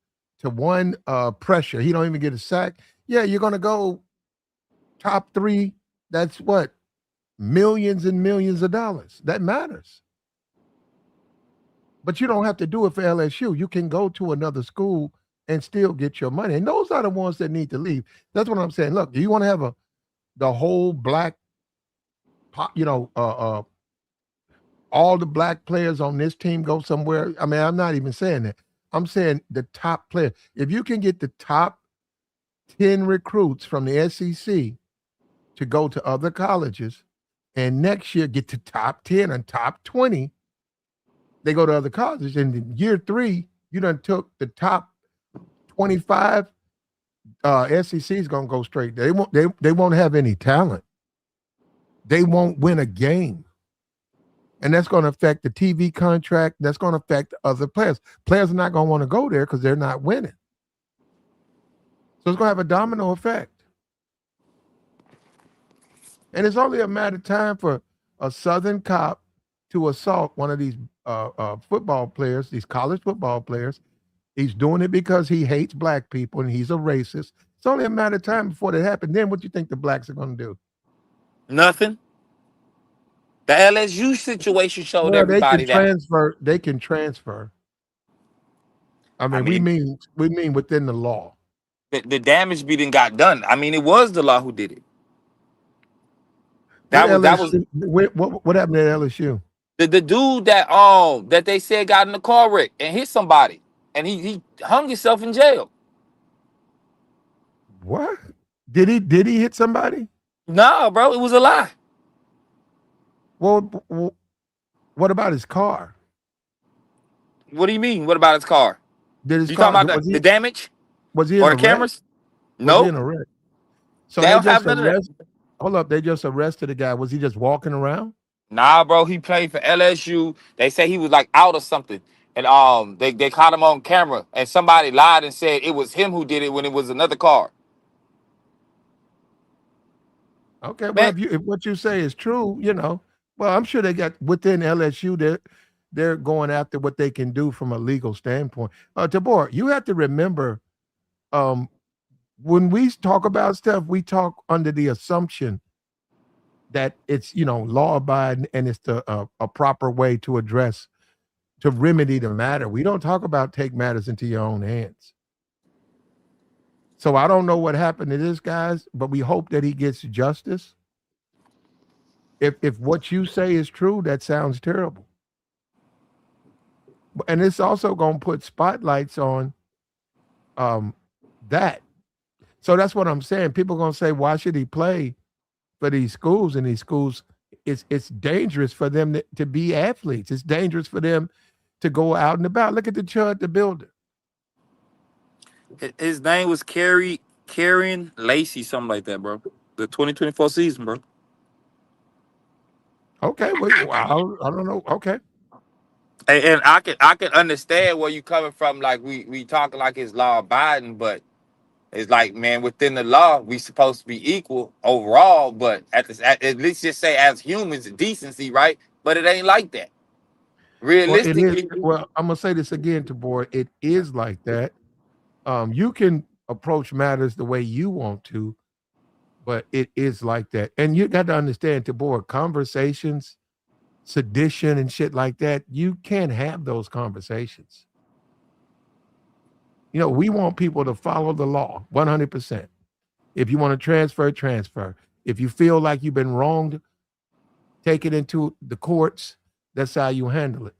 one pressure. He don't even get a sack. Yeah, you're gonna go top 3. That's what, millions and millions of dollars. That matters. But you don't have to do it for LSU. You can go to another school and still get your money. And those are the ones that need to leave. That's what I'm saying. Look, do you want to have the whole black, all the black players on this team go somewhere? I mean, I'm not even saying that. I'm saying the top player. If you can get the top 10 recruits from the SEC to go to other colleges, and next year get to top 10 and top 20, they go to other colleges. And in year 3, you done took the top 25. SEC is gonna go straight. They won't have any talent. They won't win a game. And that's going to affect the TV contract. That's going to affect other players. Players are not going to want to go there because they're not winning. So it's going to have a domino effect. And it's only a matter of time for a Southern cop to assault one of these football players, these college football players. He's doing it because he hates black people and he's a racist. It's only a matter of time before that happens. Then what do you think the blacks are going to do? Nothing. The LSU situation showed everybody that they can transfer. I mean, we mean within the law. The damage beating got done. I mean, it was the law who did it. What happened at LSU? The dude that they said got in the car wreck and hit somebody, and he hung himself in jail. What? Did he hit somebody? No, bro, it was a lie. Well, what about his car? What do you mean? What about his car? You talking about the damage? Was he or in the cameras? No. Was he in a wreck? So they don't have none of that. Hold up, they just arrested a guy. Was he just walking around? Nah, bro, he played for LSU. They say he was like out or something. And they caught him on camera, and somebody lied and said it was him who did it when it was another car. Okay, well, if what you say is true, well, I'm sure they got within LSU, they're going after what they can do from a legal standpoint. Tabor, you have to remember, when we talk about stuff, we talk under the assumption that it's law abiding and it's a proper way to remedy the matter. We don't talk about take matters into your own hands. So I don't know what happened to this guy, but we hope that he gets justice. If what you say is true, that sounds terrible. And it's also going to put spotlights on um, that. So that's what I'm saying. People are going to say, why should he play for these schools? And these schools, it's dangerous for them to be athletes. It's dangerous for them to go out and about. Look at the Chud, the builder. His name was Carrion Lacey, something like that, bro. The 2024 season, bro. Okay, well, I don't know. Okay. And I can understand where you coming from. Like we talking like it's law abiding, but it's like, man, within the law, we supposed to be equal overall. But at least just say as humans, decency, right? But it ain't like that. Well, it is. Realistically, Well, I'm gonna say this again, Tabor. It is like that. You can approach matters the way you want to, but it is like that. And you got to understand, Tabor, conversations, sedition, and shit like that. You can't have those conversations. You know, we want people to follow the law 100%. If you want to transfer, transfer. If you feel like you've been wronged, take it into the courts. That's how you handle it.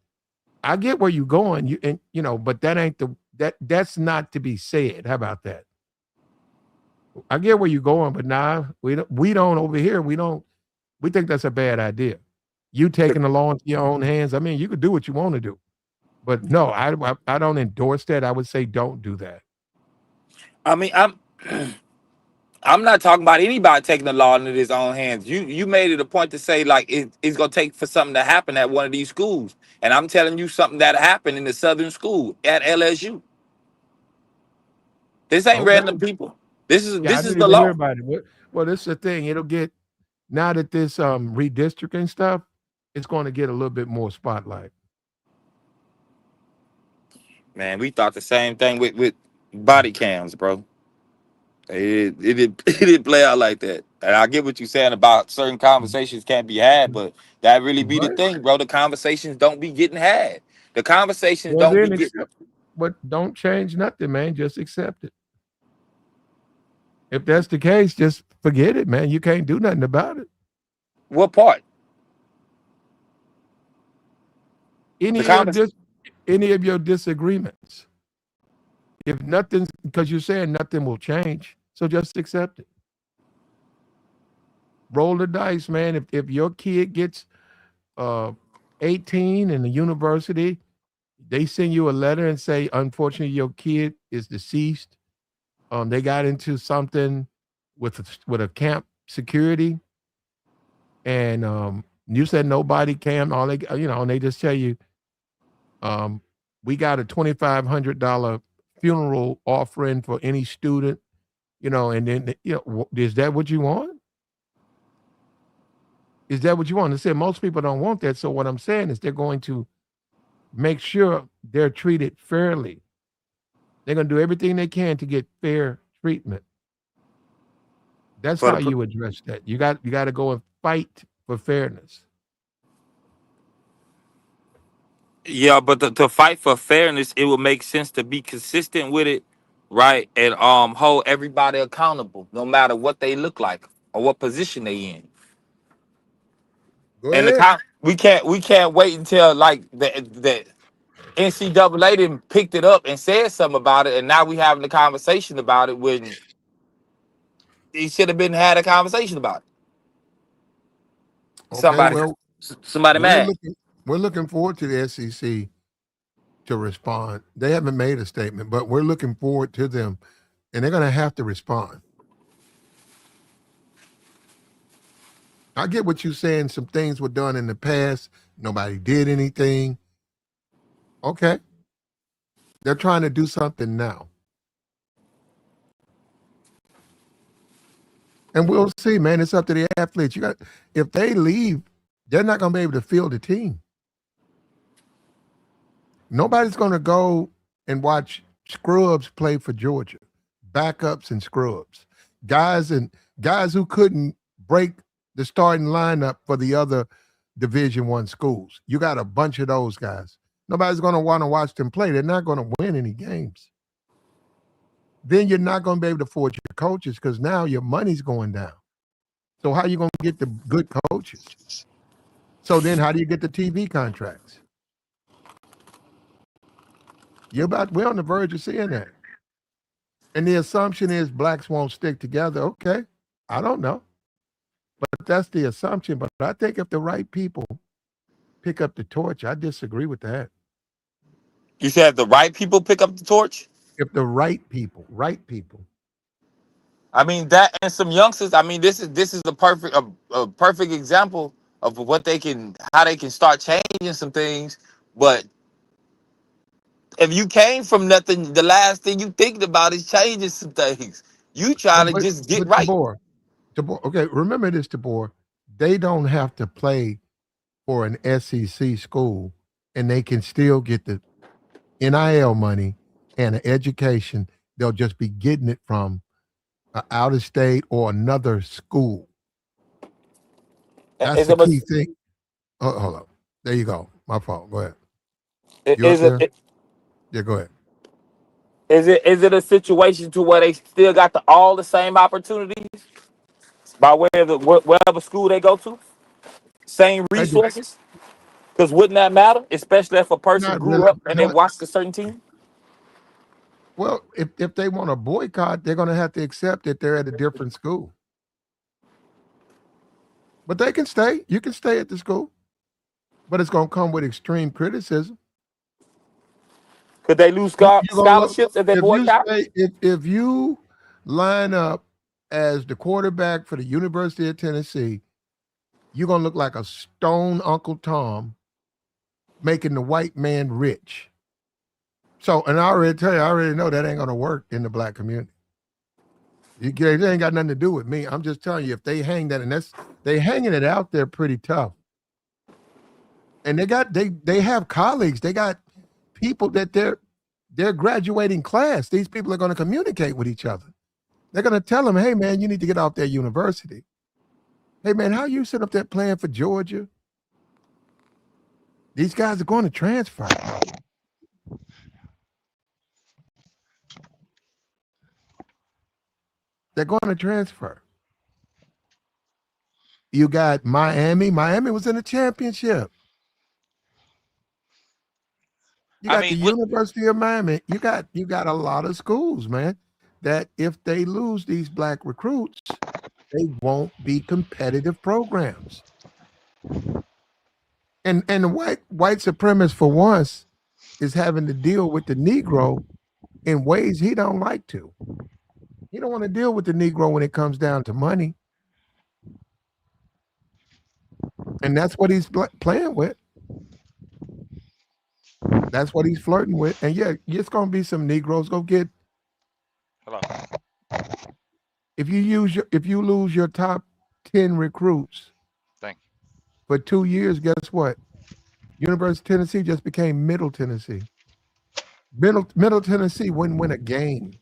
I get where you're going, but that ain't that's not to be said. How about that? I get where you're going, but nah, we don't over here. We think that's a bad idea. You taking the law into your own hands. I mean, you could do what you want to do, but no, I don't endorse that. I would say don't do that. I mean, I'm not talking about anybody taking the law into his own hands. You made it a point to say like it's gonna take for something to happen at one of these schools, and I'm telling you something that happened in the Southern school at LSU. This ain't Okay. random people. This is Yeah, I this is didn't the even hear law. about it. Well, this is the thing. It'll get now that this redistricting stuff, it's going to get a little bit more spotlight. Man, we thought the same thing with body cams, bro. It didn't play out like that. And I get what you're saying about certain conversations can't be had, but that really be the Right. thing, bro. The conversations don't be getting had. The conversations Well, don't be then getting. accept it. But don't change nothing, man. Just accept it. If that's the case, just forget it, man. You can't do nothing about it. What part? The Any of your convers any of your disagreements. If nothing's because you're saying nothing will change, so just accept it. Roll the dice, man. If your kid gets uh 18 in the university, they send you a letter and say, unfortunately, your kid is deceased. They got into something with a camp security, and you said nobody can. All they, and they just tell you, um, we got a $2,500 funeral offering for any student, and then is that what you want? Is that what you want? I said most people don't want that. So what I'm saying is they're going to make sure they're treated fairly. They're going to do everything they can to get fair treatment. That's for how the you address that. You got to go and fight for fairness. Yeah, but to fight for fairness, it would make sense to be consistent with it, right? And hold everybody accountable, no matter what they look like or what position they in. Go And ahead. we can't wait until like the NCAA didn't picked it up and said something about it, and now we having a conversation about it when he should have been had a conversation about it. Okay. Somebody, Well, somebody we're mad. looking we're looking forward to the SEC to respond. They haven't made a statement, but we're looking forward to them, and they're going to have to respond. I get what you're saying. Some things were done in the past. Nobody did anything. Okay. They're trying to do something now. And we'll see, man. It's up to the athletes. If they leave, they're not going to be able to field the team. Nobody's going to go and watch scrubs play for Georgia, backups and scrubs, guys who couldn't break the starting lineup for the other Division One schools. You got a bunch of those guys. Nobody's going to want to watch them play. They're not going to win any games. Then you're not going to be able to afford your coaches because now your money's going down. So how you gonna get the good coaches? So then how do you get the TV contracts? We're on the verge of seeing that. And the assumption is blacks won't stick together. Okay. I don't know. But that's the assumption. But I think if the right people pick up the torch, I disagree with that. You said the right people pick up the torch. If the right people. I mean that, and some youngsters. I mean, this is a perfect example of what they can, how they can start changing some things. But if you came from nothing, the last thing you thinking about is changing some things. You Oh, trying to just get but right. Tabor, okay, remember this, Tabor. They don't have to play for an SEC school and they can still get the NIL money and an education. They'll just be getting it from out of state or another school. That's Is the it key thing. Oh, hold up. There you go. My fault. Go ahead. You up is there? it Yeah, go ahead. is it a situation to where they still got all the same opportunities by wherever school they go to, same They do resources? Because wouldn't that matter, especially if a person not grew up and they not watched a certain team? well, if they want to boycott, they're gonna have to accept that they're at a different school. But they can stay. You can stay at the school, but it's gonna come with extreme criticism. Could they lose You're gonna look scholarships if they if you boycott? stay if you line up as the quarterback for the University of Tennessee, you're gonna look like a stone Uncle Tom making the white man rich. So, and I already tell you, I already know that ain't gonna work in the black community. It ain't got nothing to do with me. I'm just telling you, if they hang that, and they hanging it out there pretty tough. And they have colleagues, they got people that they're graduating class. These people are going to communicate with each other. They're going to tell them, hey man, you need to get off that university. Hey man, how you sit up there playing for Georgia? These guys are going to transfer. They're going to transfer. You got Miami. Miami was in the championship. You I got the mean, what? University of Miami. You got a lot of schools, man, that if they lose these black recruits, they won't be competitive programs. And the white supremacist for once is having to deal with the Negro in ways he don't like to. He don't want to deal with the Negro when it comes down to money, and that's what he's playing with. That's what he's flirting with. And yeah, it's gonna be some Negroes. Go get Hello. if you lose your top 10 recruits Thank for 2 years, guess what? University of Tennessee just became Middle Tennessee. Middle Tennessee wouldn't win a game.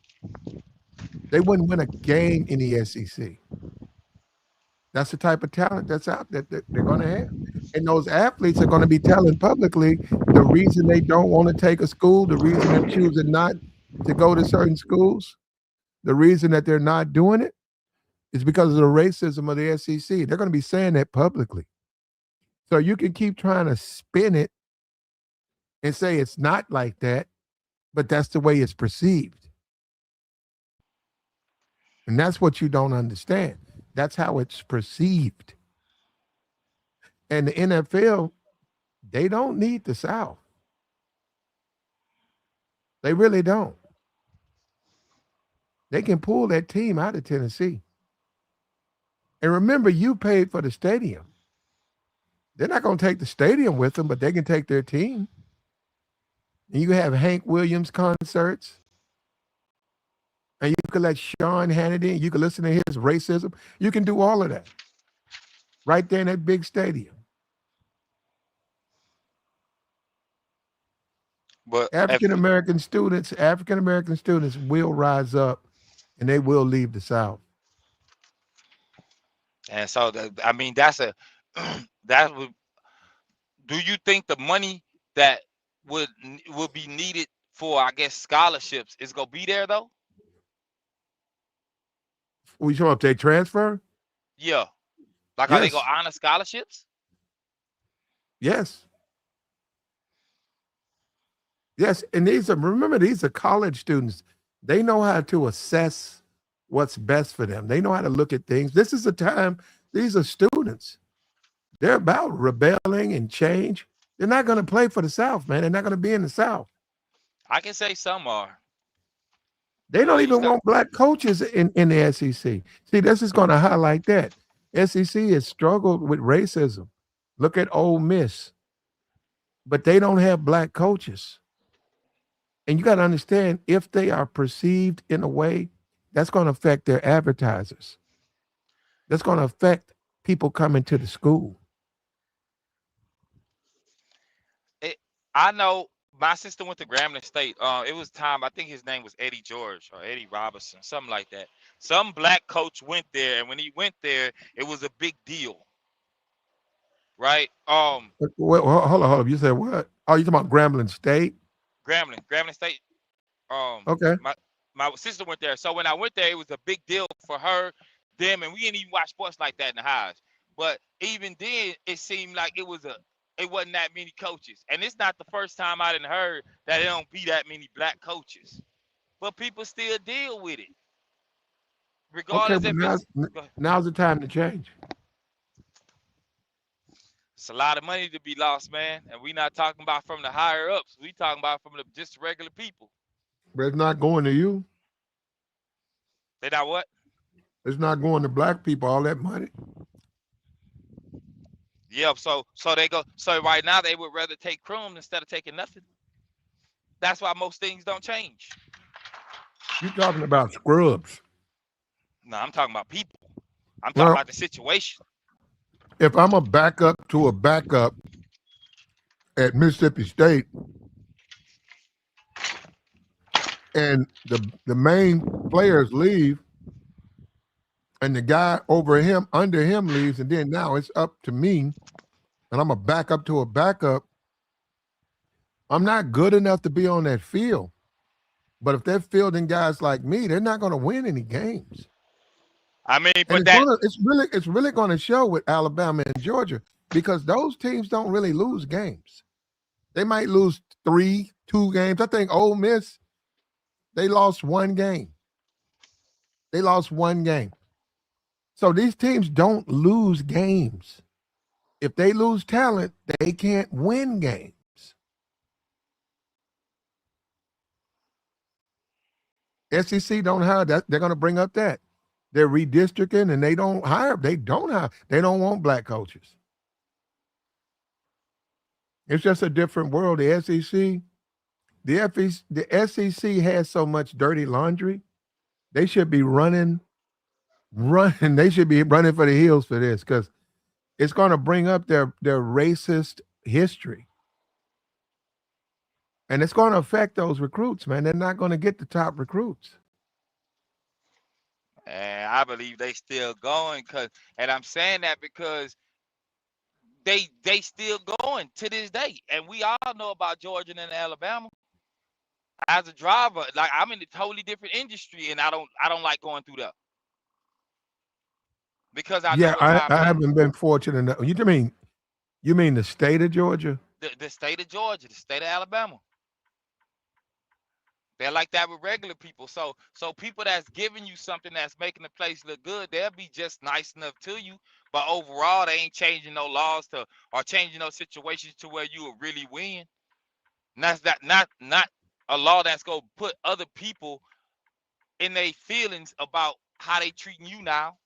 They wouldn't win a game in the SEC. That's the type of talent that's out that they're going to have. And those athletes are going to be telling publicly the reason they don't want to take a school, the reason they're choosing not to go to certain schools, the reason that they're not doing it is because of the racism of the SEC. They're going to be saying that publicly. So you can keep trying to spin it and say it's not like that, but that's the way it's perceived. And that's what you don't understand. That's how it's perceived. And the NFL, they don't need the South. They really don't. They can pull that team out of Tennessee. And remember, you paid for the stadium. They're not going to take the stadium with them, but they can take their team. And you have Hank Williams concerts. And you can let Sean Hannity, you can listen to his racism. You can do all of that right there in that big stadium. But African American students will rise up and they will leave the South. and so I mean that's a that would. Do you think the money that would be needed for, I guess, scholarships is gonna be there though? We show up they transfer? Yeah. Like, are they going Yes. to honor scholarships? Yes. Yes. And remember, these are college students. They know how to assess what's best for them. They know how to look at things. This is a time, these are students. They're about rebelling and change. They're not going to play for the South, man. They're not going to be in the South. I can say some are. They But don't when you even start, want black coaches in the SEC. See, this is going to highlight that. SEC has struggled with racism. Look at Ole Miss. But they don't have black coaches. And you got to understand, if they are perceived in a way, that's going to affect their advertisers. That's going to affect people coming to the school. I know my sister went to Grambling State. It was time, I think his name was Eddie George or Eddie Robinson, something like that. Some black coach went there, and when he went there, it was a big deal, right? Wait, hold on. You said what? Oh, you talking about Grambling State? Grambling State. Okay. My sister went there, so when I went there, it was a big deal for her, them, and we didn't even watch sports like that in the house. But even then, it seemed like it wasn't that many coaches, and it's not the first time I didn't heard that there don't be that many black coaches, but people still deal with it, Okay, regardless but if it's. now's the time to change. It's a lot of money to be lost, man, and we not talking about from the higher ups. We talking about from the just regular people. But it's not going to you. They not what? It's not going to black people, all that money. Yeah, so they go. So right now they would rather take crumbs instead of taking nothing. That's why most things don't change. You're talking about scrubs. No, I'm talking about people. I'm talking Well, about the situation. if I'm a backup to a backup at Mississippi State, and the main players leave, and the guy under him leaves, and then now it's up to me, and I'm a backup to a backup, I'm not good enough to be on that field. But if they're fielding guys like me, they're not going to win any games. I mean, And it's really going to show with Alabama and Georgia, because those teams don't really lose games. They might lose 2 games. I think Ole Miss, they lost 1 game. They lost 1 game. So these teams don't lose games. If they lose talent, they can't win games. SEC don't hire that. They're going to bring up that. They're redistricting, and they don't want black coaches. It's just a different world. The SEC, the SEC has so much dirty laundry. They should be running. They should be running for the hills for this, because it's going to bring up their racist history. And it's going to affect those recruits, man. They're not going to get the top recruits. and I believe they still going, and I'm saying that because they still going to this day, and we all know about Georgia and Alabama. As a driver, like, I'm in a totally different industry, and I don't like going through that because I know Yeah, what I time it is. haven't been fortunate enough. You mean the state of Georgia? The state of Georgia, the state of Alabama. They're like that with regular people. So people that's giving you something that's making the place look good, they'll be just nice enough to you. But overall, they ain't changing no laws or changing no situations to where you will really win. And that's not a law that's gonna put other people in their feelings about how they treating you now.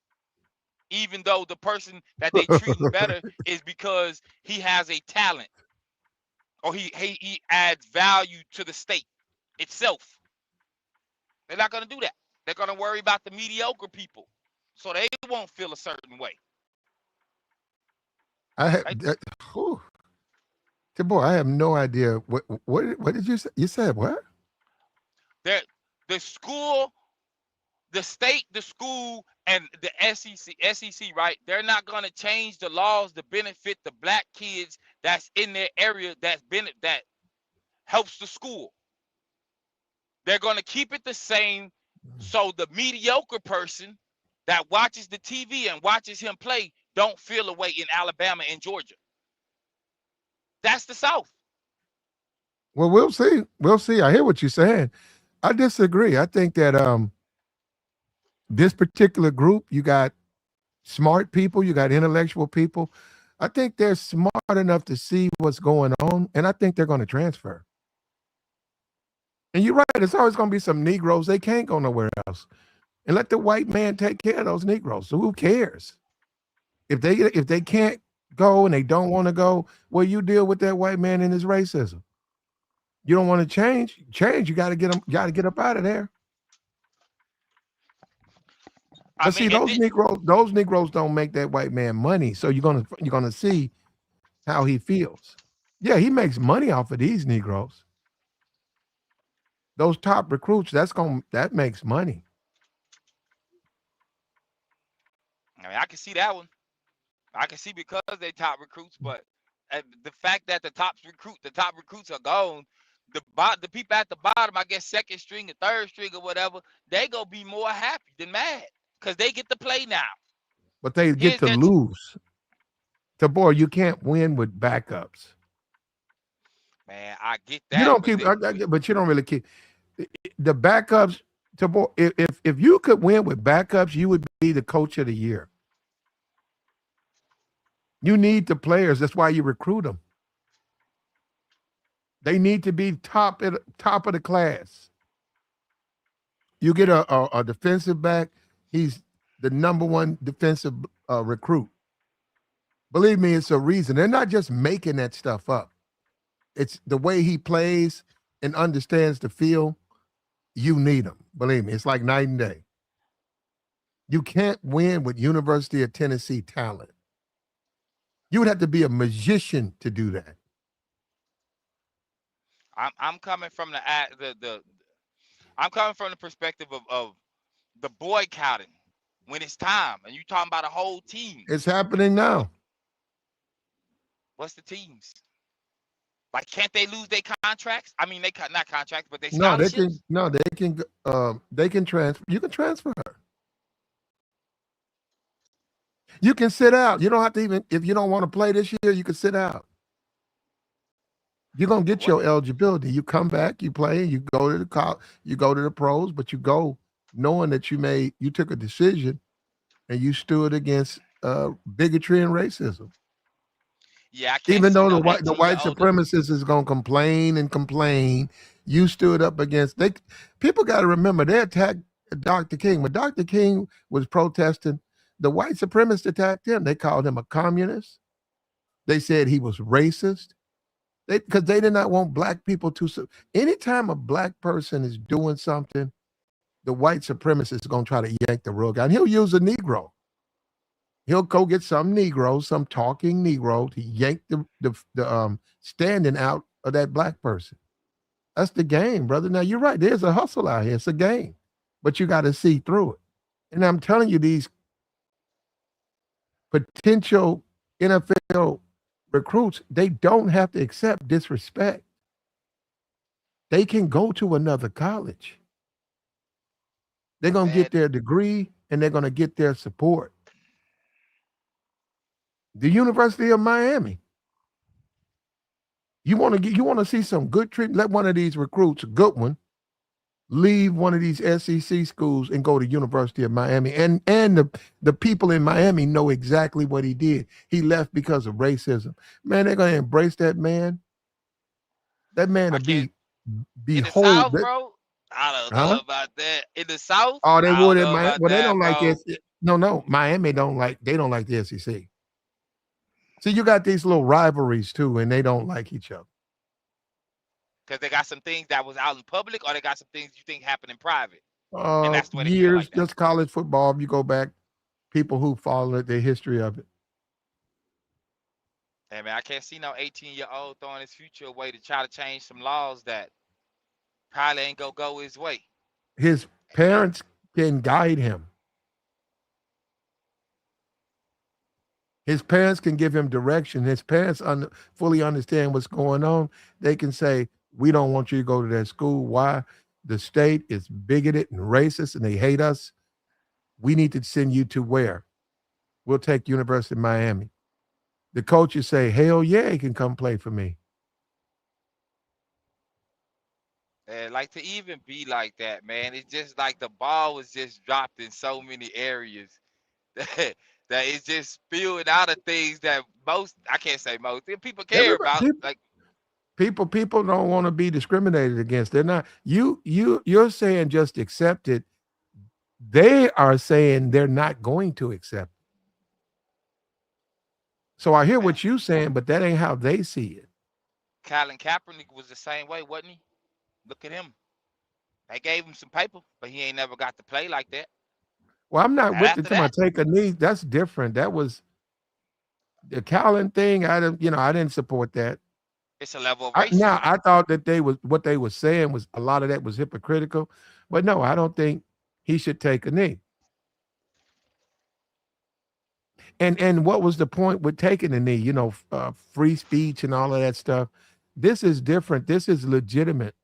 Even though the person that they treating better is because he has a talent, or he adds value to the state itself. They're not going to do that. They're going to worry about the mediocre people, so they won't feel a certain way. Boy, I have no idea what did you say? You said what? The school, the state, the school, and the SEC, right? They're not going to change the laws to benefit the black kids that's in their area that helps the school. They're going to keep it the same, so the mediocre person that watches the TV and watches him play don't feel a way in Alabama and Georgia. That's the South. Well, we'll see. We'll see. I hear what you're saying. I disagree. I think that this particular group, you got smart people, you got intellectual people. I think they're smart enough to see what's going on, and I think they're going to transfer. And you're right. It's always going to be some Negroes. They can't go nowhere else, and let the white man take care of those Negroes. So who cares if they can't go and they don't want to go? Well, you deal with that white man and his racism. You don't want to change. You got to get them. Got to get up out of there. But see, those Negroes don't make that white man money. So you're gonna see how he feels. Yeah, he makes money off of these Negroes. Those top recruits, that makes money. I mean, I can see that one. I can see because they top recruits, but the fact that the top recruits are gone, the people at the bottom, I guess second string or third string or whatever, they gonna be more happy than mad because they get to play now. But they get to lose. Boy, you can't win with backups. Man, I get that. You don't keep, but you don't really keep the backups. Boy, if you could win with backups, you would be the coach of the year. You need the players. That's why you recruit them. They need to be top of the class. You get a defensive back. He's the number one defensive recruit. Believe me, it's a reason. They're not just making that stuff up. It's the way he plays and understands the field. You need him. Believe me, it's like night and day. You can't win with University of Tennessee talent. You would have to be a magician to do that. I'm coming from I'm coming from the perspective of the boycotting when it's time, and you talking about a whole team. It's happening now. What's the teams? Like, can't they lose their contracts? I mean, they not contracts, but they scholarships. They can transfer. You can transfer. You can sit out. You don't have to even, if you don't want to play this year, you can sit out. You're gonna get your eligibility. You come back, you play, you go to the college, you go to the pros, but you go knowing that you took a decision and you stood against bigotry and racism. Yeah, I can't even though the white supremacist is gonna complain and complain, you stood up against. People got to remember they attacked Dr. King. When Dr. King was protesting, the white supremacists attacked him. They called him a communist. They said he was racist. Because they did not want black people to. Anytime a black person is doing something, the white supremacist is going to try to yank the rug out. And he'll use a Negro. He'll go get some Negro, some talking Negro, to yank the standing out of that black person. That's the game, brother. Now, you're right. There's a hustle out here. It's a game. But you got to see through it. And I'm telling you, these potential NFL recruits, they don't have to accept disrespect. They can go to another college. They're going to get their degree and they're going to get their support. The University of Miami. You want to see some good treatment? Let one of these recruits, a good one, leave one of these SEC schools and go to University of Miami. And the people in Miami know exactly what he did. He left because of racism. Man, they're going to embrace that man. That man will be in the South, bro. I don't know about that. In the South? Oh, they would in Miami. Well, they don't like it. No. Miami don't like the SEC. See, you got these little rivalries too, and they don't like each other. Because they got some things that was out in public, or they got some things you think happen in private. And that's the years, like just college football. If you go back, people who follow the history of it. Hey man, I can't see no 18-year-old throwing his future away to try to change some laws that probably ain't gonna go his way. His parents can guide him. His parents can give him direction. His parents fully understand what's going on. They can say, we don't want you to go to that school. Why? The state is bigoted and racist and they hate us. We need to send you to where? we'll take University of Miami. The coaches say, hell yeah, he can come play for me. And like to even be like that, man, it's just like the ball was just dropped in so many areas that that it's just spewing out of things that most, I can't say most, people care Everybody, about. Like people don't want to be discriminated against. They're not. You're saying just accept it. They are saying they're not going to accept it. So I hear man, what you're saying, but that ain't how they see it. Colin Kaepernick was the same way, wasn't he? Look at him. They gave him some paper, but he ain't never got to play like that. Well, I'm not And with the after to my that, take a knee. That's different. That was the Callan thing. I didn't support that. it's a level of Now racism. I thought that they was what they were saying was a lot of that was hypocritical, but no, I don't think he should take a knee. And what was the point with taking a knee? Free speech and all of that stuff. This is different. This is legitimate.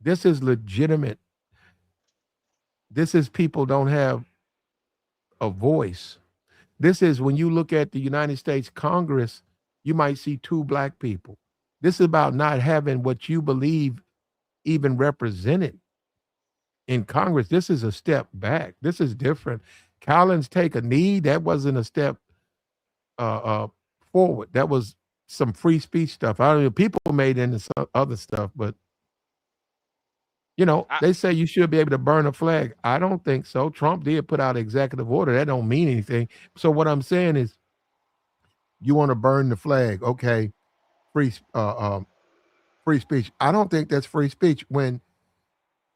This is legitimate. This is people don't have a voice. This is when you look at the United States Congress, you might see two black people. This is about not having what you believe even represented in Congress. This is a step back. This is different. Collins take a knee. That wasn't a step forward. That was some free speech stuff. I don't know. People made into some other stuff, but I, they say you should be able to burn a flag. I don't think so. Trump did put out executive order. That don't mean anything. So what I'm saying is, you want to burn the flag? Okay, free free speech. I don't think that's free speech. When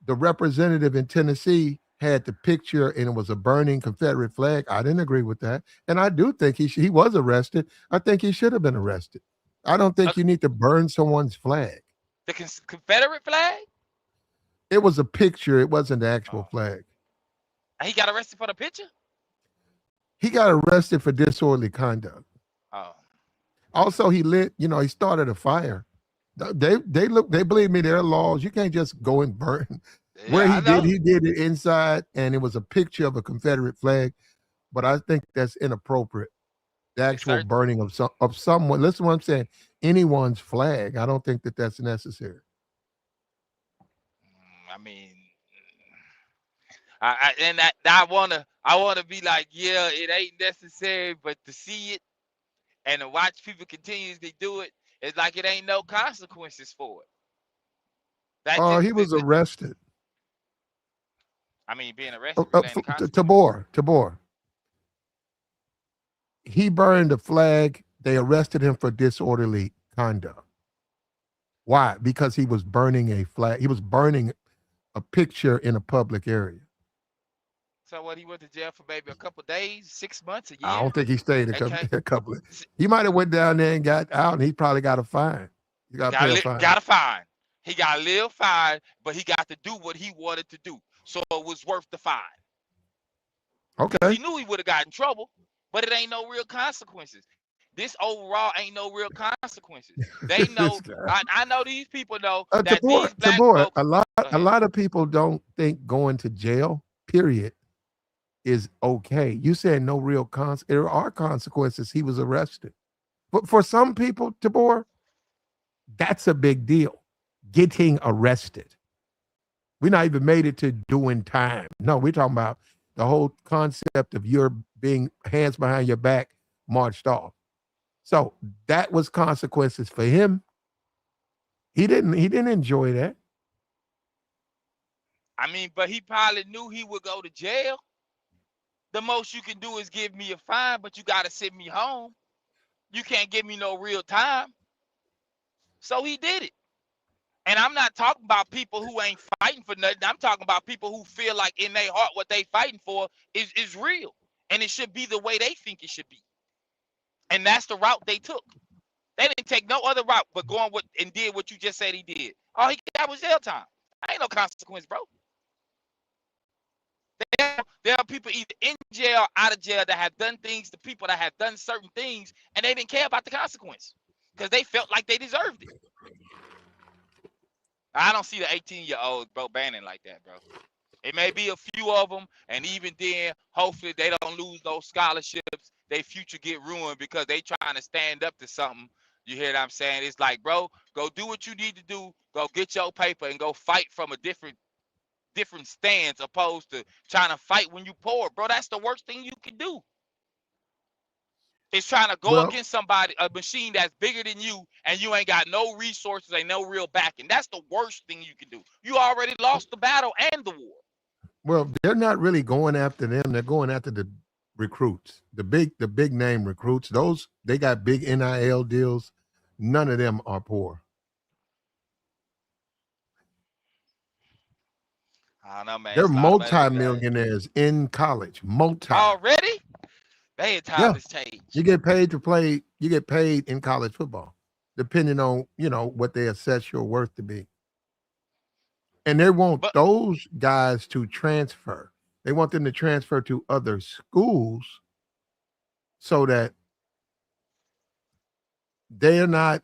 the representative in Tennessee had the picture and it was a burning Confederate flag, I didn't agree with that, and I do think he was arrested. I think he should have been arrested. I don't uh, think you need to burn someone's flag. the Confederate flag. It was a picture. It wasn't the actual Oh, flag. he got arrested for the picture. He got arrested for disorderly conduct. Oh, Also, he started a fire. They believe me, there are laws. You can't just go and burn. Where yeah, I know. he did it inside, and it was a picture of a Confederate flag. But I think that's inappropriate. The It's actual certain. burning of someone. Listen, to what I'm saying. Anyone's flag. I don't think that that's necessary. I mean, I wanna be like, yeah, it ain't necessary, but to see it and to watch people continuously do it, it's like it ain't no consequences for it. That just, He was arrested. I mean, being arrested really ain't a consequence. Tabor. He burned the flag. They arrested him for disorderly conduct. Why? Because he was burning a flag. He was burning a picture in a public area. So what? He went to jail for maybe a couple days, 6 months, a I year. don't think he stayed Okay, a couple of. He might have went down there and got out, and he probably got a fine. You got to pay a fine. got a fine. He got a little fine, but he got to do what he wanted to do, so it was worth the fine. Okay. He knew he would have got in trouble, but it ain't no real consequences. This overall ain't no real consequences. They This know. guy. I know these people know that these black Tabor. folks. Go A ahead. lot of people don't think going to jail, period, is okay. You said no real there are consequences. He was arrested. But for some people, Tabor, that's a big deal. Getting arrested. We not even made it to doing time. No, we're talking about the whole concept of your being hands behind your back, marched off. So that was consequences for him. He didn't enjoy that. I mean, but he probably knew he would go to jail. The most you can do is give me a fine, but you got to send me home. You can't give me no real time. So he did it. And I'm not talking about people who ain't fighting for nothing. I'm talking about people who feel like in their heart what they fighting for is real. And it should be the way they think it should be. And that's the route they took. They didn't take no other route but going with and did what you just said he did. All he got was jail time. Ain't no consequence, bro. There are people either in jail, out of jail that have done things to people that have done certain things, and they didn't care about the consequence because they felt like they deserved it. I don't see the 18-year-olds, bro, banning like that, bro. It may be a few of them, and even then, hopefully they don't lose those scholarships. Their future get ruined because they trying to stand up to something. You hear what I'm saying? It's like, bro, go do what you need to do. Go get your paper and go fight from a different stance, opposed to trying to fight when you poor, bro. That's the worst thing you can do. It's trying to go Well, against somebody, a machine that's bigger than you, and you ain't got no resources and no real backing. That's the worst thing you can do. You already lost the battle and the war. well, they're not really going after them. They're going after the recruits, the big name recruits. Those they got big NIL deals. None of them are poor. I don't know, man. They're It's a lot of money to be made. multi-millionaires in college. Multi. Already? Man, time Yeah. has changed. You get paid to play, you get paid in college football, depending on, what they assess your worth to be. And they want But those guys to transfer. They want them to transfer to other schools so that they're not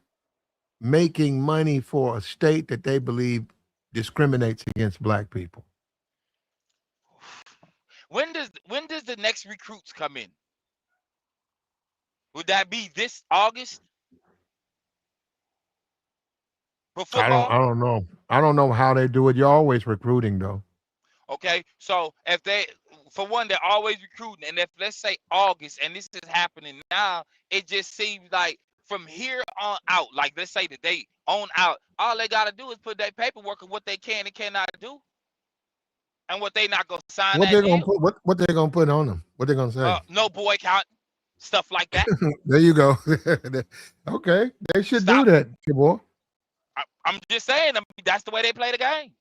making money for a state that they believe discriminates against black people. when does the next recruits come in? Would that be this August for I football? don't know. I don't know how they do it. You're always recruiting though. Okay, so if they, for one, they're always recruiting, and if let's say August, and this is happening now, it just seems like from here on out, like let's say the date on out, all they gotta do is put their paperwork of what they can and cannot do, and what they not gonna sign What that they're gonna deal. put what they're gonna put on them? What they're gonna say? No boycott, stuff like that. There you go. Okay, they should do Stop. that, boy. I'm just saying, that's the way they play the game.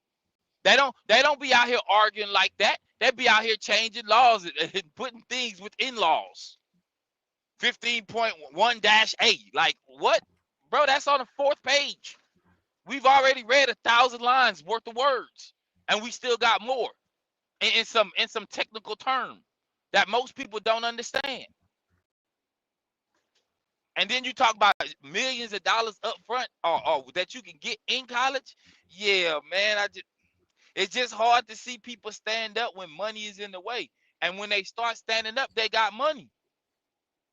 They don't be out here arguing like that. They be out here changing laws and putting things within laws. 15.1-A. Like what? Bro, that's on the 4th page. We've already read 1,000 lines worth of words, and we still got more in some technical term that most people don't understand. And then you talk about millions of dollars up front or that you can get in college. Yeah, man, it's just hard to see people stand up when money is in the way. And when they start standing up, they got money.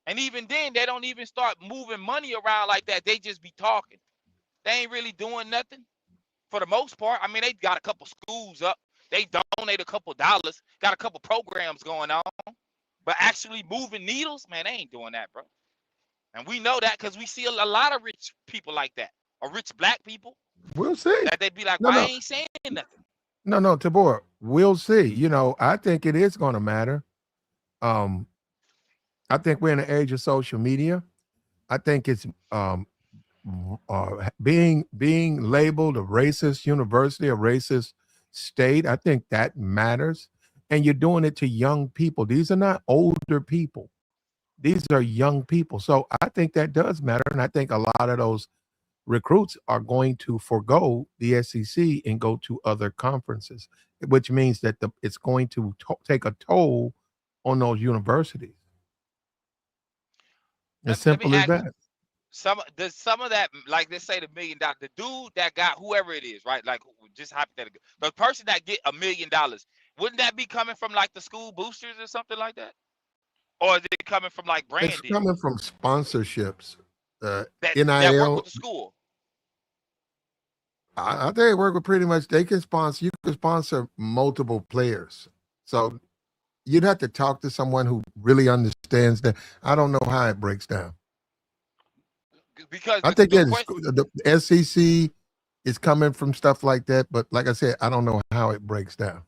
And even then, they don't even start moving money around like that. They just be talking. They ain't really doing nothing for the most part. I mean, they got a couple schools up. They donate a couple dollars, got a couple programs going on. But actually moving needles, man, they ain't doing that, bro. And we know that because we see a lot of rich people like that, or rich black people, We'll see. that they be like, No, why no. I ain't saying nothing? No, Tabor. We'll see. I think it is going to matter. I think we're in an age of social media. I think it's being labeled a racist university, a racist state. I think that matters, and you're doing it to young people. These are not older people. These are young people. So I think that does matter, and I think a lot of those recruits are going to forego the SEC and go to other conferences, which means that it's going to take a toll on those universities. As Let me simple as ask you, that. some of that, like let's say the $1 million, the dude that got whoever it is, right? Like just hypothetical, the person that get $1 million, wouldn't that be coming from like the school boosters or something like that? Or is it coming from like brand It's deals coming from sponsorships, that work with NIL. the school? I think they work with pretty much. They can sponsor. You can sponsor multiple players. So you'd have to talk to someone who really understands that. I don't know how it breaks down. Because I think the question, the SEC is coming from stuff like that, but like I said, I don't know how it breaks down.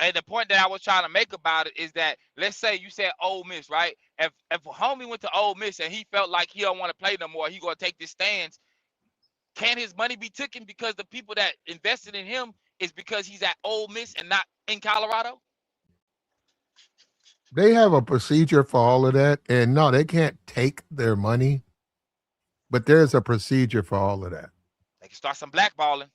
and the point that I was trying to make about it is that, let's say you said Ole Miss, right? If a homie went to Ole Miss and he felt like he don't want to play no more, he gonna take this stance. Can his money be taken because the people that invested in him is because he's at Ole Miss and not in Colorado? They have a procedure for all of that, and no, they can't take their money, but there's a procedure for all of that. They can start some blackballing.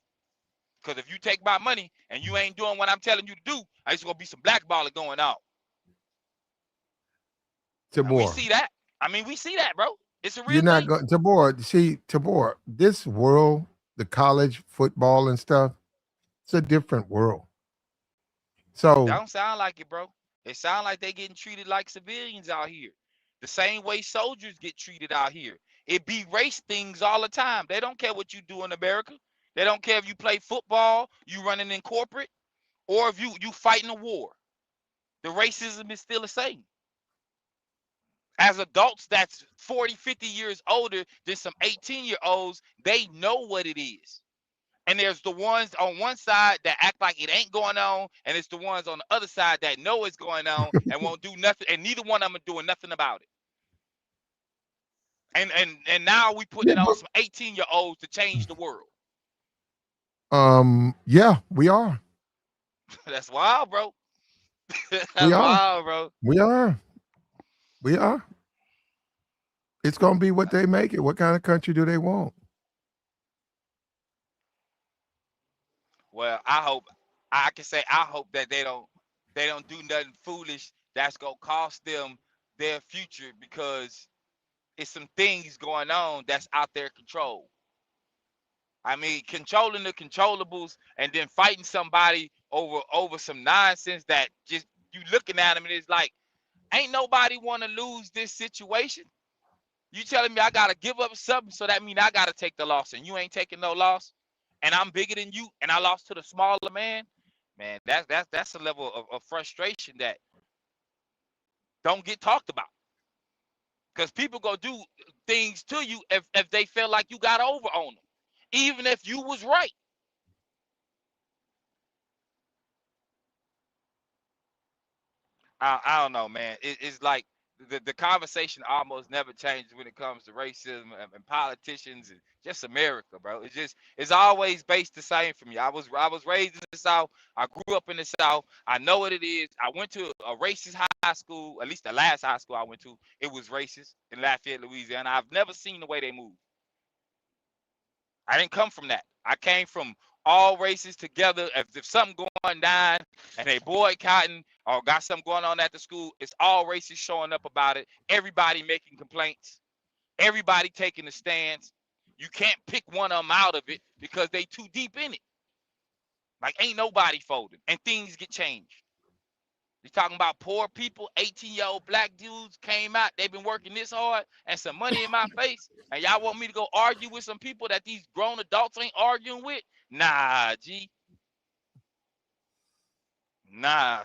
Because if you take my money and you ain't doing what I'm telling you to do, it's gonna be some blackballing going on. And we Tabor, see that. I mean, we see that, bro. It's a real you're not thing. going Tabor. See, Tabor, this world, the college football and stuff, It's a different world. So Don't sound like it, bro. It sounds like they getting treated like civilians out here. The same way soldiers get treated out here. It be race things all the time. They don't care what you do in America. They don't care if you play football, you running in corporate, or if you fighting a war. The racism is still the same. As adults that's 40, 50 years older than some 18-year-olds, they know what it is. And there's the ones on one side that act like it ain't going on, and it's the ones on the other side that know it's going on and won't do nothing, and neither one of them are doing nothing about it. And now we putting yeah, it on some 18-year-olds to change the world. yeah, we are. That's wild, bro. That's We are. wild, bro. We are. We are. It's gonna be what they make it. What kind of country do they want? Well, I can say I hope that they don't do nothing foolish that's gonna cost them their future, because it's some things going on that's out their control. I mean, controlling the controllables and then fighting somebody over some nonsense that just you looking at them and it's like, ain't nobody want to lose this situation. You telling me I gotta give up something, so that means I gotta take the loss, and you ain't taking no loss, and I'm bigger than you, and I lost to the smaller man. Man, that's a level of frustration that don't get talked about. Because people go do things to you if they feel like you got over on them, even if you was right. I don't know, man. It's like the conversation almost never changes when it comes to racism and politicians and just America, bro. It's always based the same for me. I was raised in the South. I grew up in the South. I know what it is. I went to a racist high school. At least the last high school I went to, it was racist in Lafayette, Louisiana. I've never seen the way they move. I didn't come from that. I came from all races together. If something going down and they boycotting or got something going on at the school, it's all races showing up about it. Everybody making complaints. Everybody taking a stance. You can't pick one of them out of it because they too deep in it. Like, ain't nobody folding, and things get changed. You're talking about poor people, 18-year-old black dudes came out. They've been working this hard and some money in my face. And y'all want me to go argue with some people that these grown adults ain't arguing with? Nah, G. Nah.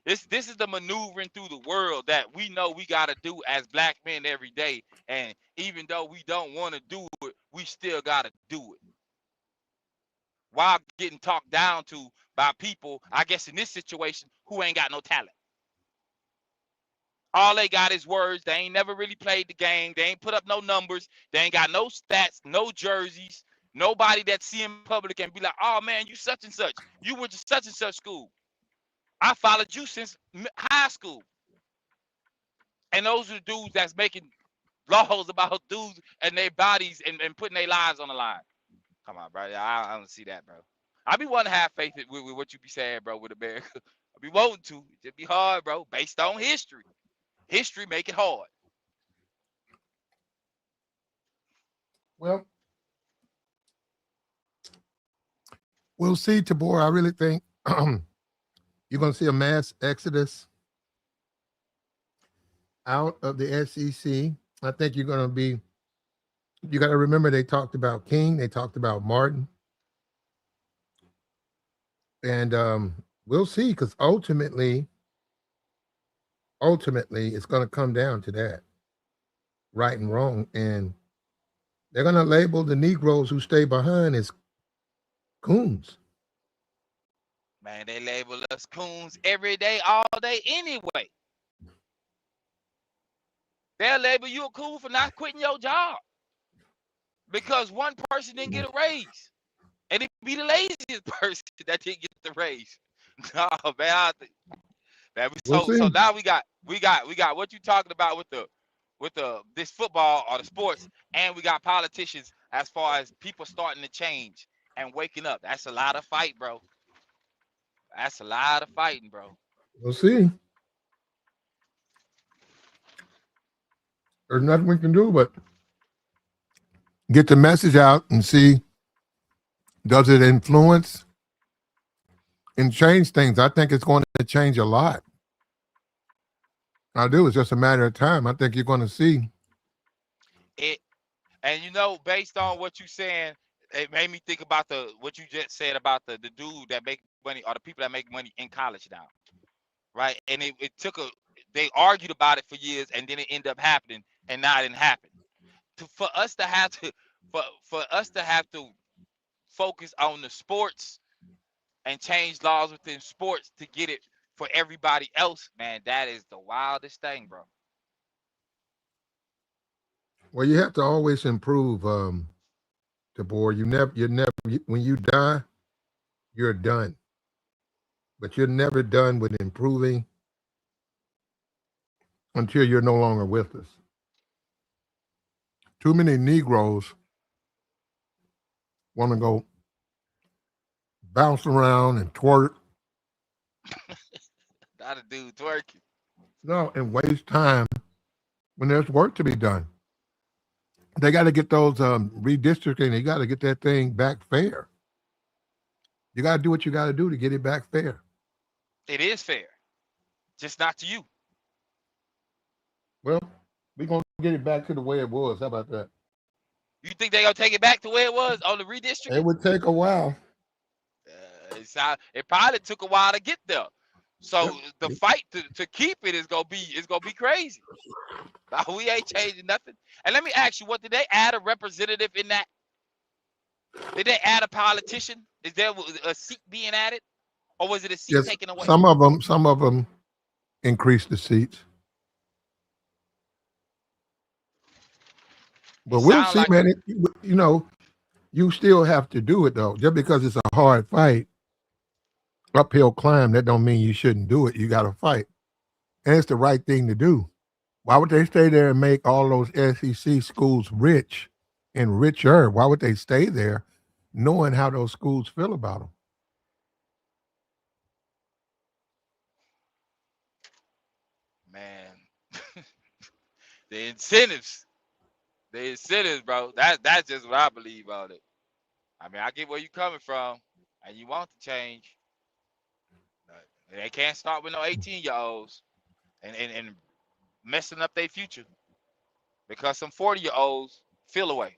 This is the maneuvering through the world that we know we got to do as black men every day. And even though we don't want to do it, we still got to do it. While getting talked down to by people, I guess in this situation, who ain't got no talent. All they got is words. They ain't never really played the game. They ain't put up no numbers. They ain't got no stats, no jerseys. Nobody that see in public and be like, oh man, you such and such. You went to such and such school. I followed you since high school. And those are the dudes that's making laws about dudes and their bodies and putting their lives on the line. Come on, bro. I don't see that, bro. I be wanting to have faith with what you be saying, bro, with America. I be wanting to. It just be hard, bro, based on history. History make it hard. Well, we'll see, Tabor. I really think you're going to see a mass exodus out of the SEC. I think you're going to be, you got to remember they talked about King, they talked about Martin. And we'll see, because ultimately, it's going to come down to that, right and wrong. And they're going to label the Negroes who stay behind as coons. Man, they label us coons every day, all day anyway. They'll label you a coon for not quitting your job because one person didn't get a raise. And it be the laziest person that didn't get the raise. No, man. So now we got what you talking about with this football or the sports, and we got politicians as far as people starting to change and waking up. That's a lot of fight, bro. That's a lot of fighting, bro. We'll see. There's nothing we can do but get the message out and see, does it influence and change things. I think it's going to change a lot. I do. It's just a matter of time. I think you're going to see it. And you know, based on what you saying, it made me think about what you just said about the dude that make money, or the people that make money in college now, right? And it took they argued about it for years, and then it ended up happening, and now it didn't happen. For us to have to, for us to have to focus on the sports and change laws within sports to get it for everybody else, man, that is the wildest thing, bro. Well, you have to always improve, Tabor. When you die, you're done. But you're never done with improving until you're no longer with us. Too many Negroes want to go bounce around and twerk. Not a dude twerking. No, and waste time when there's work to be done. They got to get those redistricting. They got to get that thing back fair. You got to do what you got to do to get it back fair. It is fair, just not to you. Well, we're going to get it back to the way it was. How about that? You think they're going to take it back to where it was on the redistricting? It would take a while. It probably took a while to get there. So the fight to keep it is gonna be crazy. We ain't changing nothing. And let me ask you, what did they add a representative in that? Did they add a politician? Is there a seat being added, or was it a seat taken away? Some of them increased the seats. But we'll see, like, man. You still have to do it though. Just because it's a hard fight, uphill climb, that don't mean you shouldn't do it. You got to fight, and it's the right thing to do. Why would they stay there and make all those SEC schools rich and richer? Why would they stay there, knowing how those schools feel about them? Man, the incentives, bro. That's just what I believe on it. I mean, I get where you're coming from, and you want to change. They can't start with no 18-year-olds and messing up their future because some 40-year-olds feel away.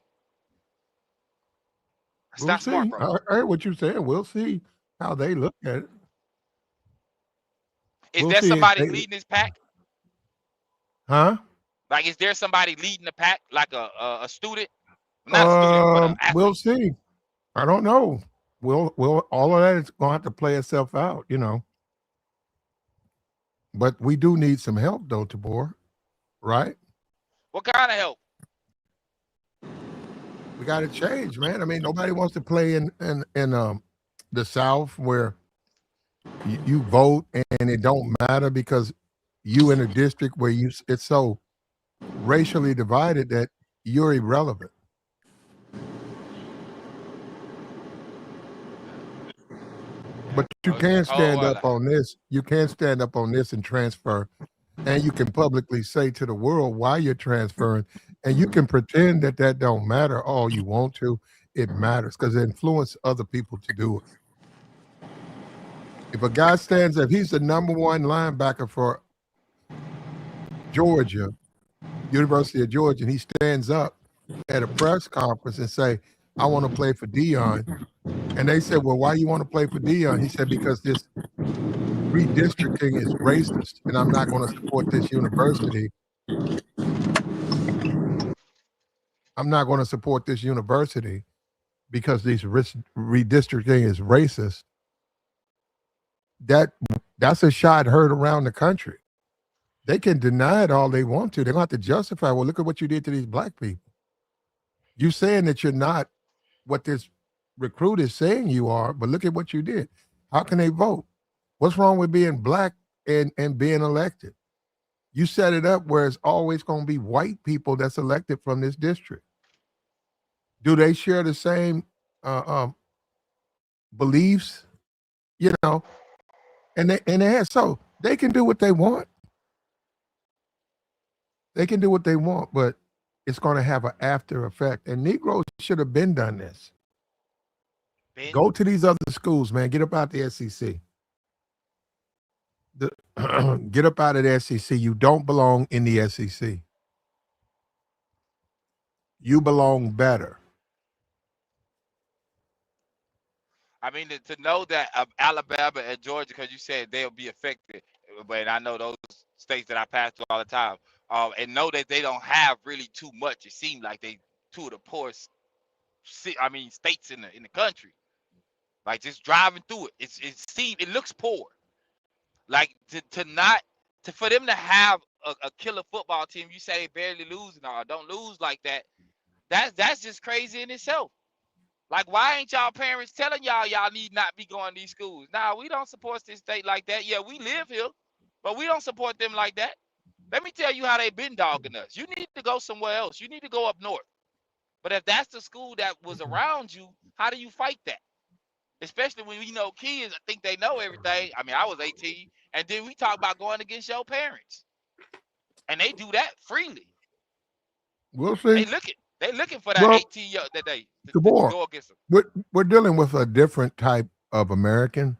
That's not smart, bro. I heard what you're saying. We'll see how they look at it. Is there somebody leading this pack? Huh? Like, is there somebody leading the pack, like a student? Not a student, but an athlete. We'll see. I don't know. We'll all of that is going to have to play itself out, But we do need some help, though, Tabor, right? What kind of help? We got to change, man. I mean, nobody wants to play in the South where you vote and it don't matter because you in a district where it's so racially divided that you're irrelevant. But you can stand up on this. You can stand up on this and transfer. And you can publicly say to the world why you're transferring. And you can pretend that don't matter all you want to. It matters because it influences other people to do it. If a guy stands up, he's the #1 linebacker for Georgia, University of Georgia, and he stands up at a press conference and say, I want to play for Dion. And they said, well, why you want to play for Dion? He said, because this redistricting is racist, and I'm not going to support this university. I'm not going to support this university because this redistricting is racist. That's a shot heard around the country. They can deny it all they want to. They don't have to justify, well, look at what you did to these black people. You saying that you're not what this recruit is saying you are, but look at what you did. How can they vote? What's wrong with being black and being elected? You set it up where it's always going to be white people that's elected from this district. Do they share the same beliefs? And so they can do what they want. They can do what they want, but it's going to have an after effect. And Negroes should have been done this. Go to these other schools, man. Get up out the SEC. Get up out of the SEC. You don't belong in the SEC. You belong better. I mean, to know that Alabama and Georgia, because you said they'll be affected, but I know those states that I pass through all the time, and know that they don't have really too much. It seems like they two of the poorest, states in the country. Like just driving through it, it looks poor. Like for them to have a killer football team, you say they barely lose and all, don't lose like that. That's just crazy in itself. Like, why ain't y'all parents telling y'all need not be going to these schools? Nah, we don't support this state like that. Yeah, we live here, but we don't support them like that. Let me tell you how they been dogging us. You need to go somewhere else. You need to go up north. But if that's the school that was around you, how do you fight that? Especially when kids think they know everything. I mean, I was 18, and then we talk about going against your parents, and they do that freely. We'll see. They looking for that 18 year that they to go against them. We're dealing with a different type of American.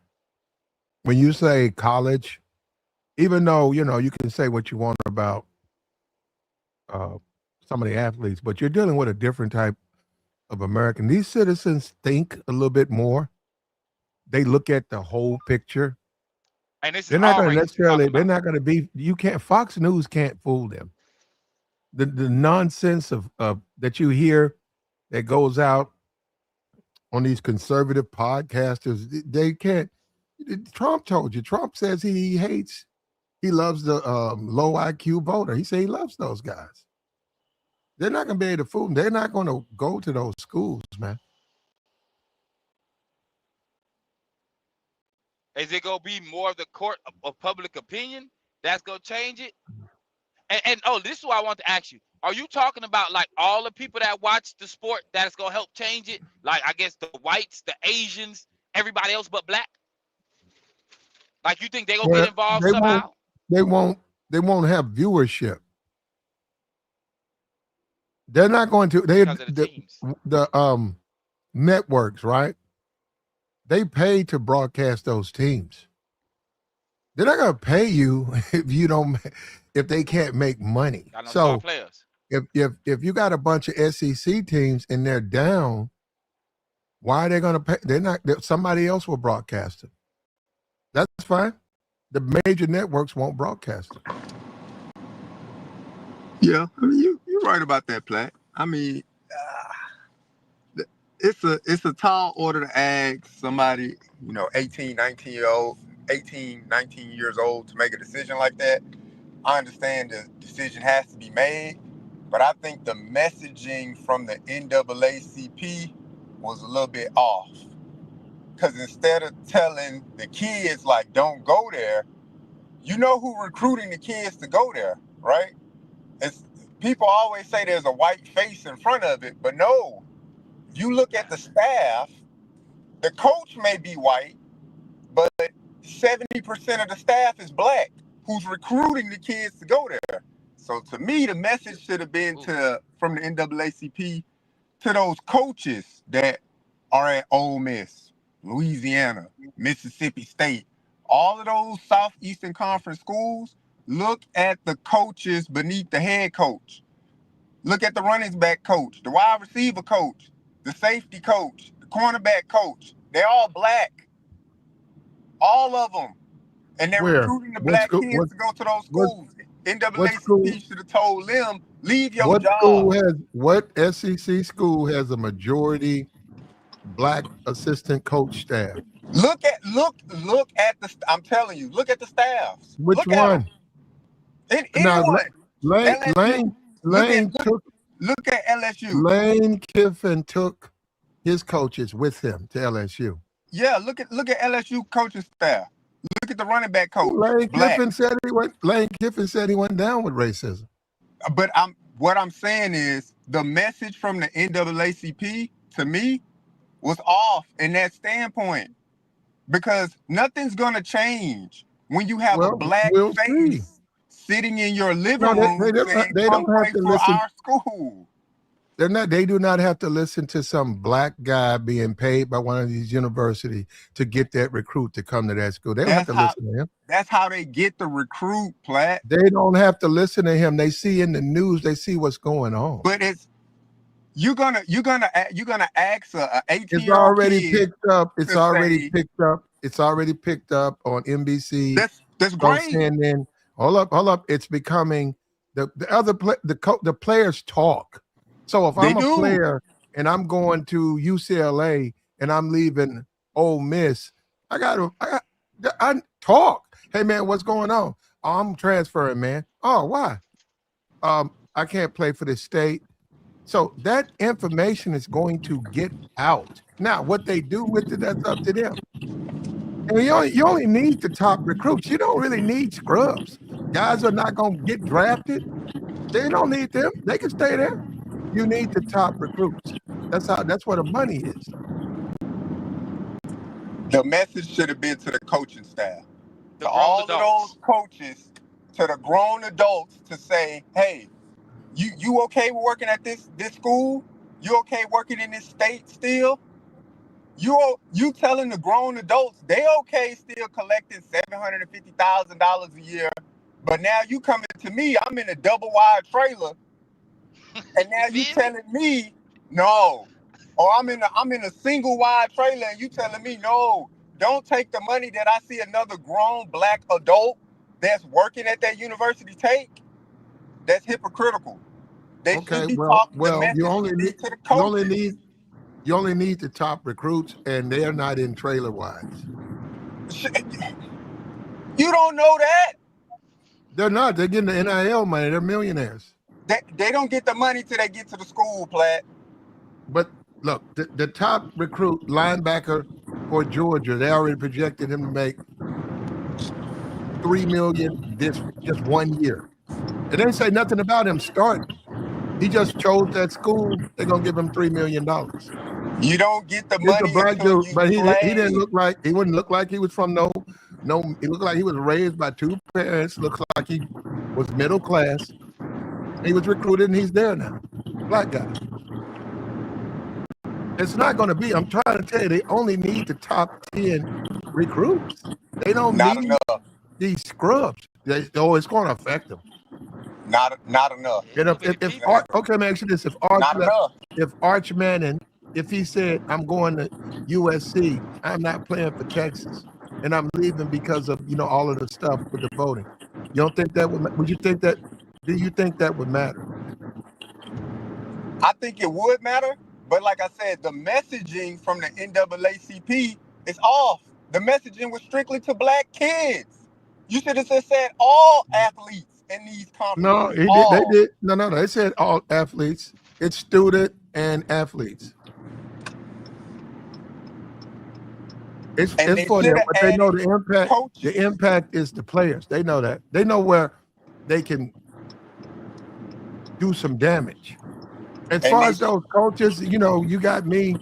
When you say college, even though you can say what you want about some of the athletes, but you're dealing with a different type of American. These citizens think a little bit more. They look at the whole picture. And this they're not going to necessarily. They're not going to be. You can't. Fox News can't fool them. The nonsense of that you hear that goes out on these conservative podcasters, they can't. Trump told you. Trump says he loves the low IQ voter. He said he loves those guys. They're not going to be able to fool them. They're not going to go to those schools, man. Is it going to be more of the court of public opinion that's going to change it? And this is what I want to ask you. Are you talking about like all the people that watch the sport that's going to help change it? Like, I guess the whites, the Asians, everybody else but black? Like, you think they're going to get involved somehow? They won't have viewership. They're not going to. The networks, right? They pay to broadcast those teams. They're not going to pay you if they can't make money. So if you got a bunch of SEC teams and they're down, why are they going to pay? They're not. Somebody else will broadcast it. That's fine. The major networks won't broadcast it. Yeah, I mean you're right about that, Platt. I mean, it's a tall order to ask somebody 18, 19 years old to make a decision like that. I understand the decision has to be made, but I think the messaging from the NAACP was a little bit off. Because instead of telling the kids, like, don't go there, who recruiting the kids to go there, right? People always say there's a white face in front of it, but no. If you look at the staff, the coach may be white, but 70% of the staff is black who's recruiting the kids to go there. So to me, the message should have been from the NAACP to those coaches that are at Ole Miss, Louisiana, Mississippi State, all of those Southeastern Conference schools. Look at the coaches beneath the head coach. Look at the running back coach, the wide receiver coach, the safety coach, the cornerback coach. They're all black. All of them. And they're recruiting the black kids to go to those schools. NAACP should have told them, leave your job. What SEC school has a majority black assistant coach staff? Look at the. I'm telling you, look at the staffs. Which one? Anyone. Lane took. Look at LSU. Lane Kiffin took his coaches with him to LSU. Yeah, look at LSU coaching staff. Look at the running back coach. Lane Kiffin said he went down with racism. But what I'm saying is the message from the NAACP to me was off in that standpoint, because nothing's gonna change when you have a black face sitting in your living room saying, "Come play for our school." They do not have to listen to some black guy being paid by one of these universities to get that recruit to come to that school. They don't have to listen to him. That's how they get the recruit, Platt. They don't have to listen to him. They see in the news, they see what's going on. But you're gonna ask a 18-year-old It's already kid picked up. It's already say, picked up. It's already picked up on NBC. That's on great. CNN. Hold up. It's becoming the players talk. So if I'm a player and I'm going to UCLA and I'm leaving Ole Miss, I talk. Hey man, what's going on? Oh, I'm transferring, man. Oh, why? I can't play for this state. So that information is going to get out. Now, what they do with it, that's up to them. And you only need the top recruits. You don't really need scrubs. Guys are not going to get drafted. They don't need them. They can stay there. You need the top recruits. That's where the money is. The message should have been to the coaching staff. The To all of adults. those coaches, to the grown adults, to say, hey, you okay with working at this school? You okay working in this state still? You telling the grown adults they okay still collecting $750,000 a year, but now you coming to me, I'm in a double wide trailer, and now you telling me no, or I'm in a single wide trailer, and you telling me no, don't take the money that I see another grown black adult that's working at that university take. That's hypocritical. They should be talking the message you only to the coaches. You only need the top recruits, and they're not in trailer wides. You don't know that. They're not. They're getting the NIL money. They're millionaires. They don't get the money till they get to the school, Platt. But look, the top recruit linebacker for Georgia, they already projected him to make $3 million this just 1 year. They didn't say nothing about him starting. He just chose that school. They're gonna give him $3 million. You don't get the It's money a black until dude, you but he play. wouldn't look like he was from no. He looked like he was raised by two parents. Looks like he was middle class. He was recruited, and he's there now. Black guy. It's not going to be. I'm trying to tell you, they only need the top 10 recruits. They don't need these scrubs. It's going to affect them. Not enough. And okay, man, actually, this: if Arch Manning, if he said, "I'm going to USC, I'm not playing for Texas, and I'm leaving because of all of the stuff with the voting," you don't think that would you think that? Do you think that would matter? I think it would matter, but like I said, the messaging from the NAACP is off. The messaging was strictly to black kids. You should have just said all athletes in these conferences. No, they did. No. They said all athletes. It's student and athletes. It's for them, but they know the impact. Coaches. The impact is the players. They know that. They know where they can do some damage. As far as those coaches, you got me.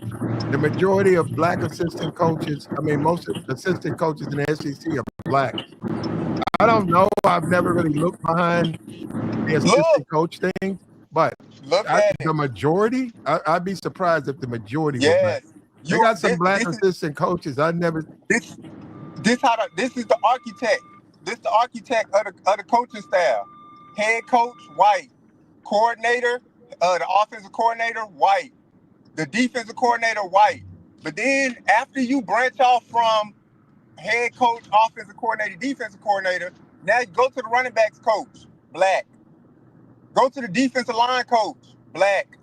The majority of black assistant coaches, most of the assistant coaches in the SEC are black. I don't know. I've never really looked behind the assistant coach thing, but the majority, I'd be surprised if the majority was black. They got some black assistant coaches. This is the architect. This is the architect of the coaching staff. Head coach, white. Coordinator, the offensive coordinator, white. The defensive coordinator, white. But then after you branch off from head coach, offensive coordinator, defensive coordinator, now you go to the running backs coach, black. Go to the defensive line coach, black.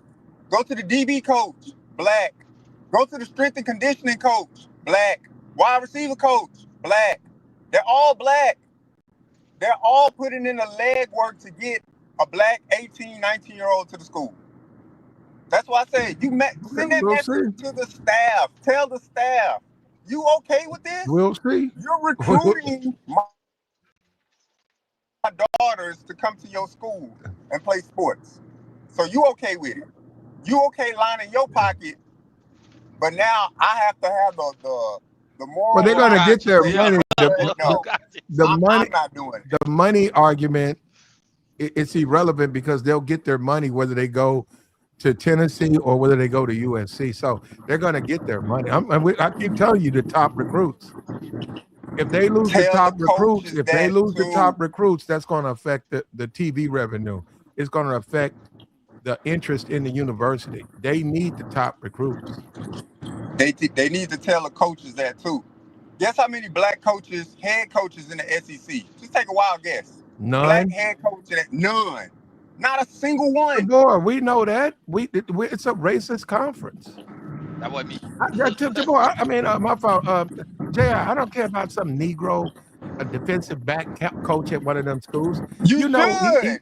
Go to the DB coach, black. Go to the strength and conditioning coach, black. Wide receiver coach, black. They're all black. They're all putting in the legwork to get a black 18, 19-year-old to the school. That's why I say send that message to the staff. Tell the staff, you okay with this? We'll see. You're recruiting my daughters to come to your school and play sports. So you okay with it? You okay lining your pocket? But now I have to have the moral. But they're going to get their money. I'm not doing it. The money argument, it's irrelevant because they'll get their money whether they go to Tennessee or whether they go to USC. So they're going to get their money. I keep telling you the top recruits. If they lose the Tell the top recruits, coaches that too. that's going to affect the TV revenue. It's going to affect the interest in the university. They need the top recruits. They need to tell the coaches that too. Guess how many black coaches, head coaches in the SEC? Just take a wild guess. Black None. head coach, none. Not a single one. Boy, we know that. It's a racist conference. That wasn't me. I mean, my fault. JR, I don't care about some Negro, a defensive back coach at one of them schools. You know, should.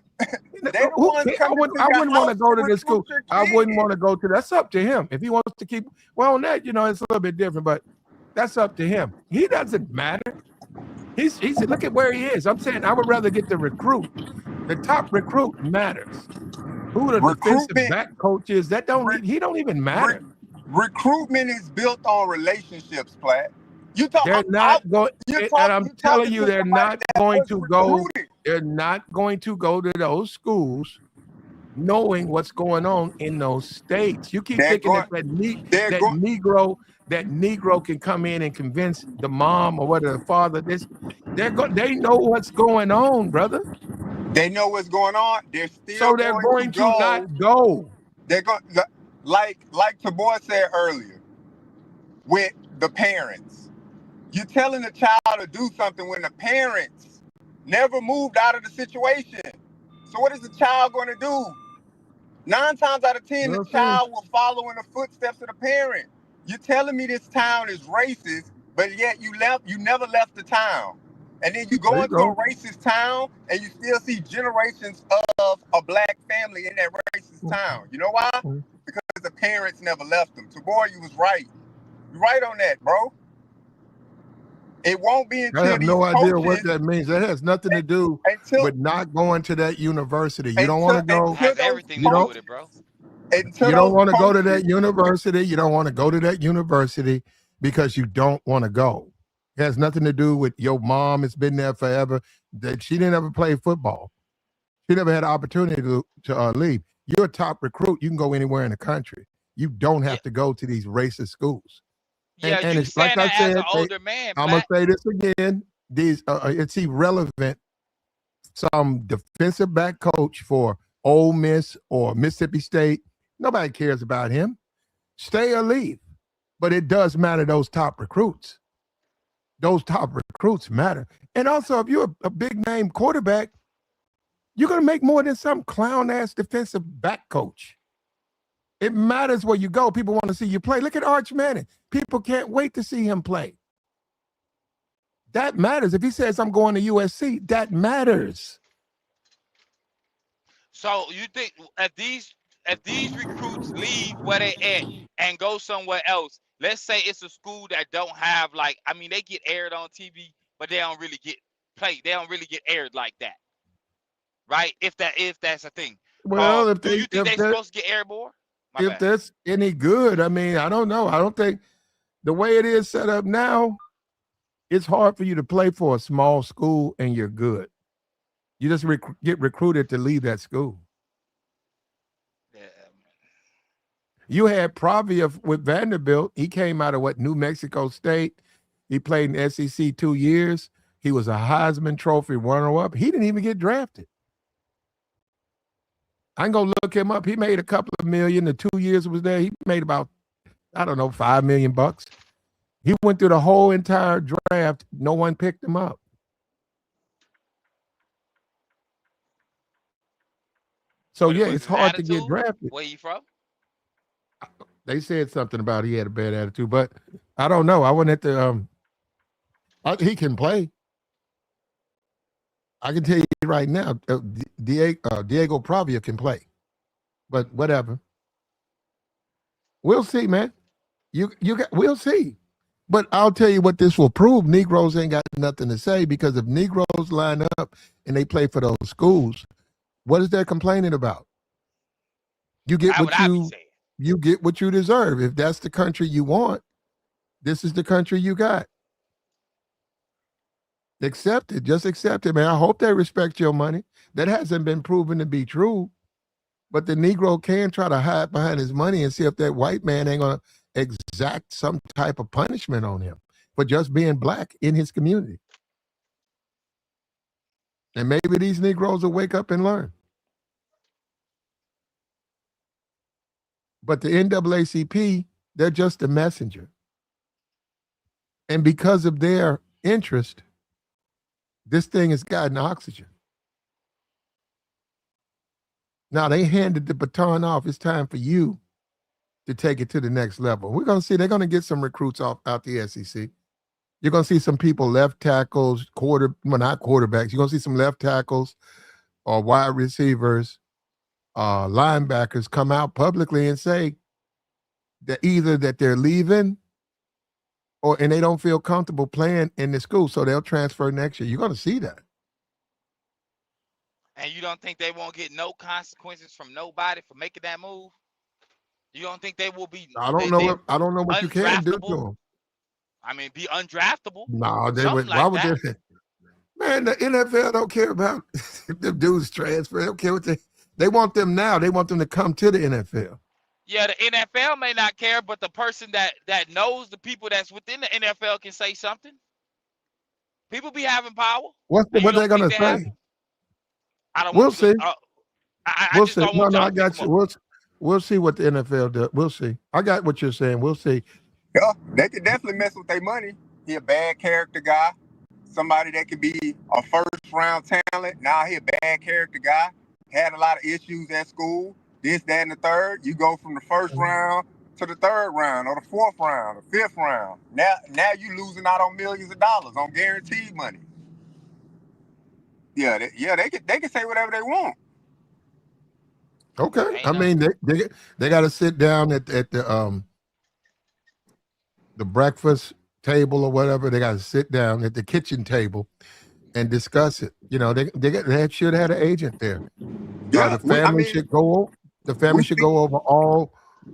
They the ones I wouldn't want to go to this school. I wouldn't want to go to. That's up to him. If he wants to keep, well, on that, it's a little bit different, but that's up to him. He doesn't matter. He's look at where he is. I'm saying I would rather get the recruit. The top recruit matters. Who the defensive back coach is, he don't even matter. Recruitment is built on relationships, Platt. They're not going, and I'm telling you, they're not going to go. They're not going to go to those schools knowing what's going on in those states. You keep thinking that Negro can come in and convince the mom or whether the father this. They know what's going on, brother. They know what's going on. They're going to not go. They're going like Taboy said earlier with the parents. You're telling the child to do something when the parents never moved out of the situation. So what is the child going to do? 9 times out of 10, the child will follow in the footsteps of the parent. You're telling me this town is racist, but yet you never left the town. And then you go into a racist town and you still see generations of a black family in that racist town. You know why? Because the parents never left them. Taboy, you was right. You're right on that, bro. It won't be until I have no idea what that means. That has nothing to do with not going to that university. You don't want to go. It has everything to do with it, bro. You don't want to go to that university. You don't want to go to that university because you don't want to go. It has nothing to do with your mom has been there forever. That she didn't ever play football. She never had an opportunity to leave. You're a top recruit. You can go anywhere in the country. You don't have to go to these racist schools. And it's like I said, I'm gonna say this again. It's irrelevant. Some defensive back coach for Ole Miss or Mississippi State, nobody cares about him. Stay or leave. But it does matter, those top recruits. Those top recruits matter. And also, if you're a big name quarterback, you're gonna make more than some clown ass defensive back coach. It matters where you go. People want to see you play. Look at Arch Manning. People can't wait to see him play. That matters. If he says, I'm going to USC, that matters. So you think if these recruits leave where they at and go somewhere else, let's say it's a school that don't have they get aired on TV, but they don't really get played. They don't really get aired like that. Right? If that's a thing. Well, do you think they're supposed to get aired more? If that's any good, I mean, I don't know. I don't think the way it is set up now, it's hard for you to play for a small school and you're good. You just get recruited to leave that school. Yeah. You had Pravia with Vanderbilt. He came out of New Mexico State. He played in SEC 2 years. He was a Heisman Trophy runner-up. He didn't even get drafted. I can go look him up. He made a couple of million. The 2 years he was there, he made about, $5 million. He went through the whole entire draft. No one picked him up. So yeah, it's hard to get drafted. Where you from? They said something about he had a bad attitude, but I don't know. I went at the he can play. I can tell you right now, Diego Pravia can play, but whatever. We'll see, man. We'll see. But I'll tell you what this will prove. Negroes ain't got nothing to say, because if Negroes line up and they play for those schools, what is they complaining about? You get you get what you deserve. If that's the country you want, this is the country you got. Accept it. Just accept it, man. I hope they respect your money. That hasn't been proven to be true. But the Negro can try to hide behind his money and see if that white man ain't gonna exact some type of punishment on him for just being black in his community. And maybe these Negroes will wake up and learn. But the NAACP, they're just a messenger. And because of their interest, this thing has gotten oxygen. Now they handed the baton off. It's time for you to take it to the next level. We're going to see they're going to get some recruits out the SEC. You're going to see some people, left tackles, not quarterbacks. You're going to see some left tackles or wide receivers, linebackers come out publicly and say that either that they're leaving and they don't feel comfortable playing in the school, so they'll transfer next year. You're going to see that. And you don't think they won't get no consequences from nobody for making that move? You don't think they will be? I don't know what you can do to them. I mean, be undraftable. No, they would. Like why would they? Man, the NFL don't care about if the dudes transfer. They don't care what they want them now. They want them to come to the NFL. Yeah, the NFL may not care, but the person that knows the people that's within the NFL can say something. People be having power. What they gonna say? I don't. We'll see. We'll see. No, I got you. We'll see what the NFL does. We'll see. I got what you're saying. We'll see. Yeah, they could definitely mess with their money. He a bad character guy. Somebody that could be a first-round talent. Now he a bad character guy. Had a lot of issues at school. This, that, and the third. You go from the first round to the third round, or the fourth round, or fifth round. Now you losing out on millions of dollars on guaranteed money. Yeah, they can say whatever they want. Okay, I mean they got to sit down at the breakfast table or whatever. They got to sit down at the kitchen table and discuss it. You know, they should have had an agent there. Yeah, the family should go. The family should go over all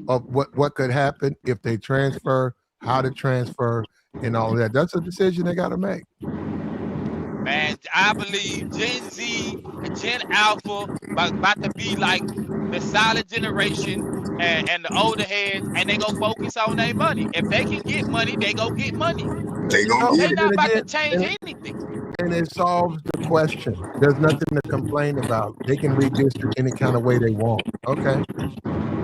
of what could happen if they transfer, how to transfer, and all of that. That's a decision they got to make. Man, I believe Gen Z and Gen Alpha about to be like the silent generation and the older heads, and they go focus on their money. If they can get money, they go get money. They're not about to change anything. And it solves the question. There's nothing to complain about. They can redistrict any kind of way they want. Okay.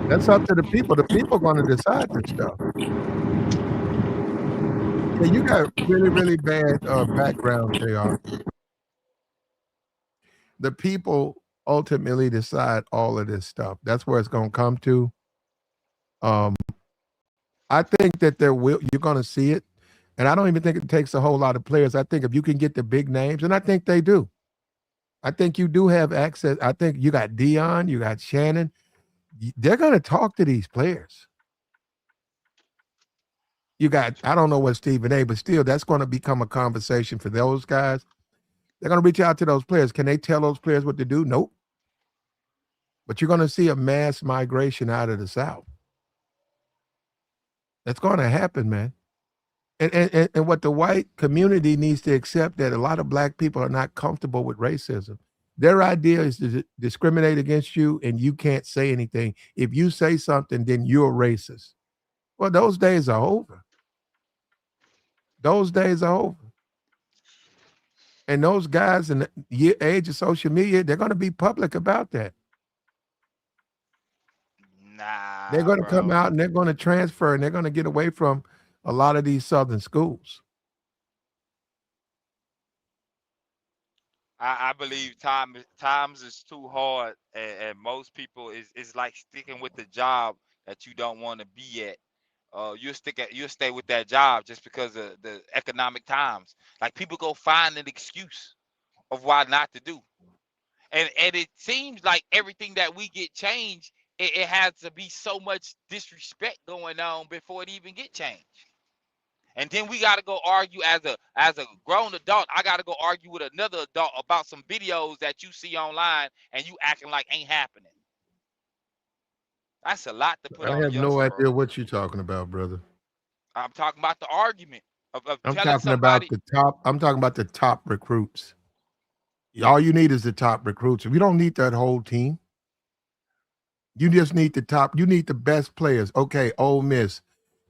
That's up to the people. The people are going to decide this stuff. Yeah, you got really, really bad background, JR. The people ultimately decide all of this stuff. That's where it's going to come to. I think that you're going to see it. And I don't even think it takes a whole lot of players. I think if you can get the big names, and I think they do. I think you do have access. I think you got Dion, you got Shannon. They're going to talk to these players. You got, I don't know what Stephen A, but still, that's going to become a conversation for those guys. They're going to reach out to those players. Can they tell those players what to do? Nope. But you're going to see a mass migration out of the South. That's going to happen, man. And what the white community needs to accept that a lot of black people are not comfortable with racism. Their idea is to discriminate against you and you can't say anything. If you say something, then you're racist. Well, those days are over. Those days are over. And those guys in the age of social media, they're going to be public about that. Nah, they're going to come out and they're going to transfer and they're going to get away from a lot of these Southern schools. I believe times is too hard, and most people is like sticking with the job that you don't want to be at. You'll stay with that job just because of the economic times. Like people go find an excuse of why not to do, and it seems like everything that we get changed, it has to be so much disrespect going on before it even get changed. And then we got to go argue as a grown adult. I got to go argue with another adult about some videos that you see online and you acting like ain't happening. That's a lot to put on. I have no idea what you're talking about, brother. I'm talking about the argument of I'm telling talking about somebody. I'm talking about the top recruits. All you need is the top recruits. We don't need that whole team. You just need you need the best players. Okay, Ole Miss,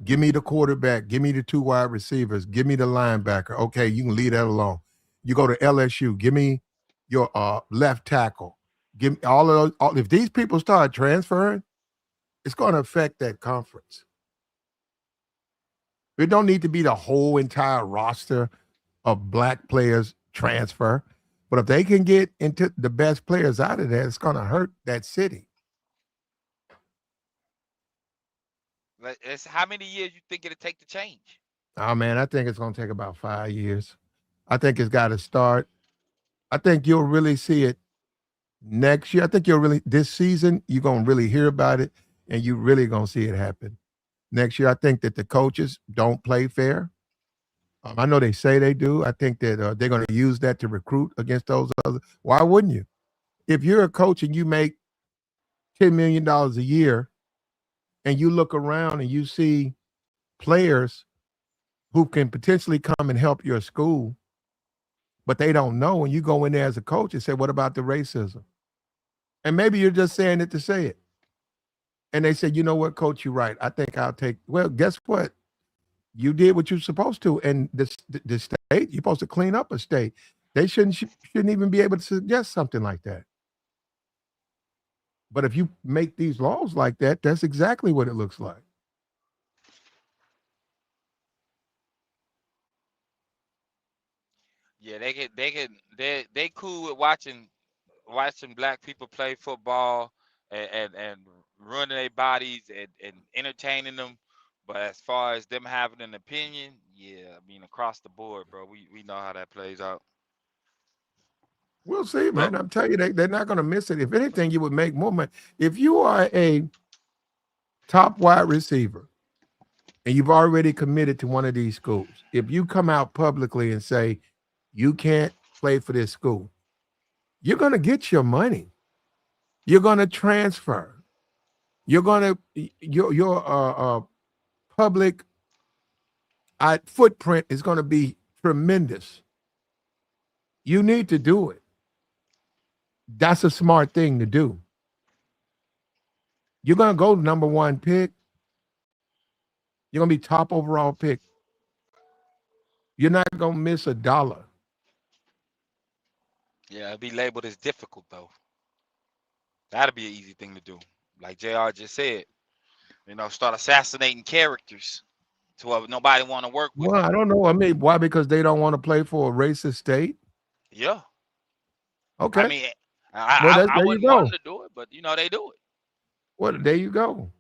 give me the quarterback, give me the 2 wide receivers, give me the linebacker. Okay, you can leave that alone. You go to LSU, give me your left tackle. Give me all of those. If these people start transferring, it's going to affect that conference. It don't need to be the whole entire roster of black players transfer. But if they can get into the best players out of there, it's going to hurt that city. It's how many years you think it'll take to change? Oh, man, I think it's going to take about 5 years. I think it's got to start. I think you'll really see it next year. I think this season, you're going to really hear about it, and you really going to see it happen. Next year, I think that the coaches don't play fair. I know they say they do. I think that they're going to use that to recruit against those others. Why wouldn't you? If you're a coach and you make $10 million a year and you look around and you see players who can potentially come and help your school, but they don't know, and you go in there as a coach and say, what about the racism? And maybe you're just saying it to say it. And they say, you know what, coach, you're right. I think I'll take, well, guess what? You did what you're supposed to. And the state, you're supposed to clean up a state. They shouldn't even be able to suggest something like that. But if you make these laws like that, that's exactly what it looks like. Yeah, they cool with watching black people play football and running their bodies and entertaining them. But as far as them having an opinion, yeah, I mean across the board, bro, we know how that plays out. We'll see, But man. I'm telling you, they're not going to miss it. If anything, you would make more money. If you are a top wide receiver and you've already committed to one of these schools, if you come out publicly and say you can't play for this school, you're going to get your money. You're going to transfer. You're going to your public footprint is going to be tremendous. You need to do it. That's a smart thing to do. You're going to go number 1 pick. You're going to be top overall pick. You're not going to miss a dollar. yeah, it'd be labeled as difficult though. That'd be an easy thing to do. Like JR just said, start assassinating characters to where nobody want to work with. Well, I don't know. I mean, why? Because they don't want to play for a racist state? Yeah. Okay. I mean, Well, I there you wouldn't want go. them to do it, but they do it. Well, there you go.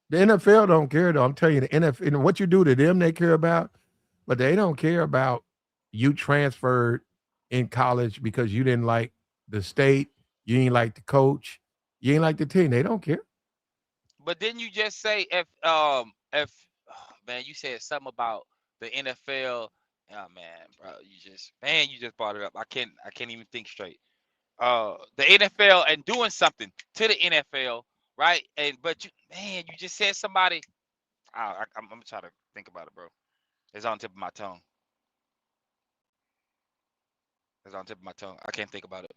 The NFL don't care, though. I'm telling you, the NFL, what you do to them, they care about, but they don't care about you transferred in college because you didn't like the state, you ain't like the coach, you ain't like the team. They don't care. But didn't you just say if man, you said something about the NFL? Oh man, bro, you just brought it up. I can't even think straight. The NFL and doing something to the NFL, right? But you just said somebody. I'm gonna try to think about it, bro. It's on the tip of my tongue. It's on the tip of my tongue. I can't think about it.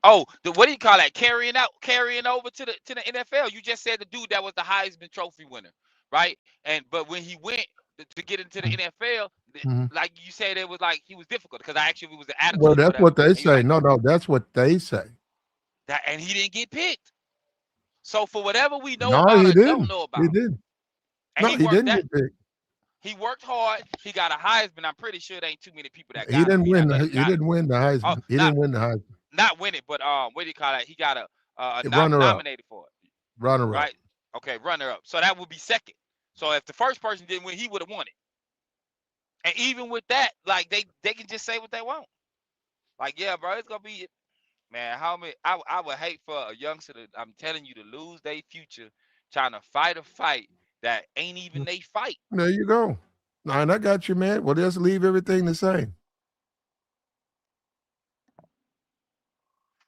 Oh, what do you call that? Carrying over to the NFL. You just said the dude that was the Heisman Trophy winner, right? But when he went to get into the NFL, Mhm. like you said, it was like he was difficult because actually it was an attitude Well, or that's whatever. what they And you say. like No, that's what they say. that, and he didn't get picked. So for whatever we know No, about he or don't didn't. know He about, didn't. and No, he he worked didn't that. get picked. He worked hard. He got a Heisman. I'm pretty sure there ain't too many people that He got it. didn't He not win. gonna He got it. didn't win the Oh, Heisman. He didn't win the Heisman. not win it, but what do you call that? He got Runner up. nominated for it. Runner up. Right? Okay, runner up. So that would be second. So if the first person didn't win, he would have won it. And even with that, like they can just say what they want. Like, yeah, bro, it's gonna be, man. How many? I would hate for a youngster to, I'm telling you, to lose their future trying to fight a fight that ain't even they fight. There you go. And I got you, man. Well, just leave everything the same.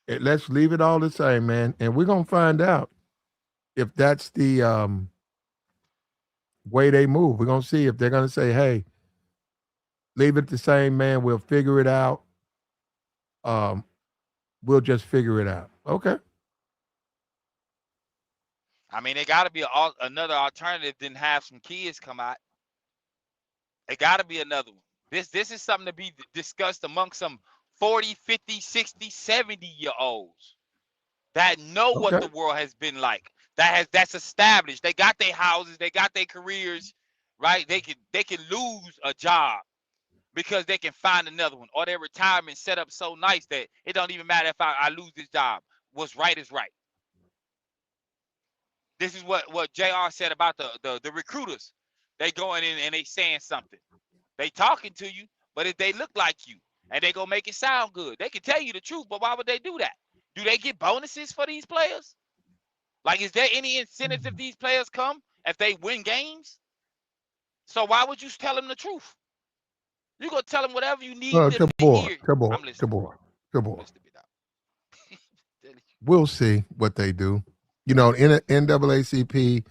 Let's leave it all the same, man. And we're gonna find out if that's the way they move. We're gonna see if they're gonna say, "Hey, leave it the same, man. We'll figure it out. Um, we'll just figure it out." Okay. I mean, it got to be another alternative than have some kids come out. It got to be another one. This is something to be discussed among some 40, 50, 60, 70-year-olds that know what Okay. the world has been like. That's established. They got their houses, they got their careers, right? They can lose a job because they can find another one, or their retirement set up so nice that it don't even matter if I lose this job. What's right is right. This is what JR said about the recruiters. They going in and they saying something. They talking to you, but if they look like you and they gonna make it sound good, they can tell you the truth, but why would they do that? Do they get bonuses for these players? Like, is there any incentives if these players come, if they win games? So why would you tell them the truth? You gonna tell them whatever you need them to hear. I'm listening. Tabor. Mr. Bidot. We'll see what they do. You know, NAACP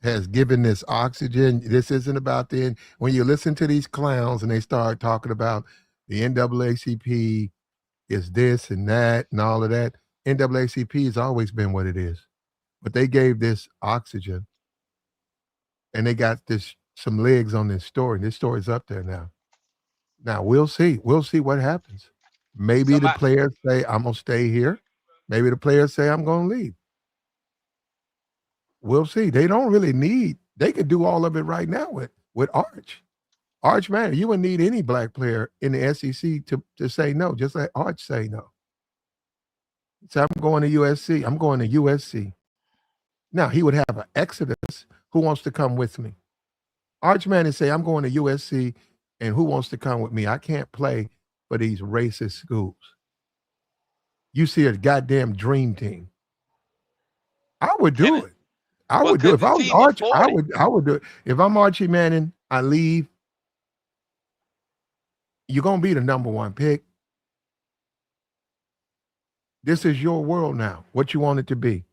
has given this oxygen. This isn't about the end. When you listen to these clowns and they start talking about the NAACP is this and that and all of that, NAACP has always been what it is. But they gave this oxygen and they got some legs on this story. This story's up there now. Now we'll see. We'll see what happens. Maybe the players say, I'm gonna stay here. Maybe the players say I'm gonna leave. We'll see. They don't really need, they could do all of it right now with Arch. Arch, man, you wouldn't need any black player in the SEC to say no. Just let Arch say no. So I'm going to USC. I'm going to USC. Now he would have an exodus. Who wants to come with me? Arch man and say, I'm going to USC, and who wants to come with me? I can't play for these racist schools. You see a goddamn dream team. I would do it. I would do it. If I was Arch, I would do it. If I'm Archie Manning, I leave. You're gonna be the number one pick. This is your world now. What you want it to be.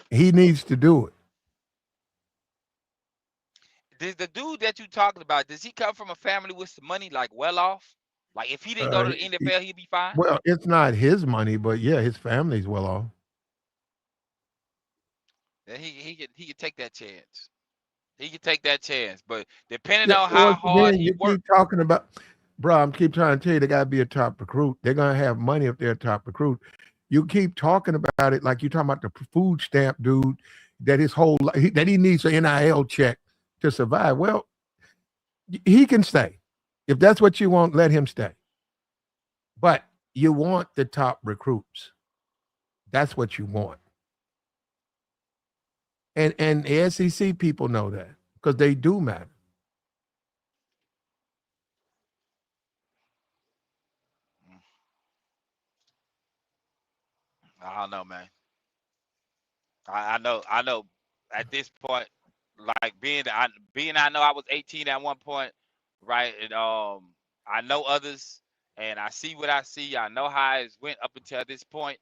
He needs to do it. The dude that you talking about, does he come from a family with some money, like well off? Like if he didn't go to the NFL, he'd be fine? Well, it's not his money, but yeah, his family's well off. Then he could take that chance. He could take that chance, but depending on how hard he works. Keep talking about, bro, I'm keep trying to tell you, they got to be a top recruit. They're going to have money if they're a top recruit. You keep talking about it like you're talking about the food stamp dude that his whole life, that he needs an NIL check to survive. Well, he can stay. If that's what you want, let him stay. But you want the top recruits. That's what you want. And the SEC people know that because they do matter. I don't know, man. I know. At this point, like I know I was 18 at one point, right? And I know others, and I see what I see. I know how it went up until this point.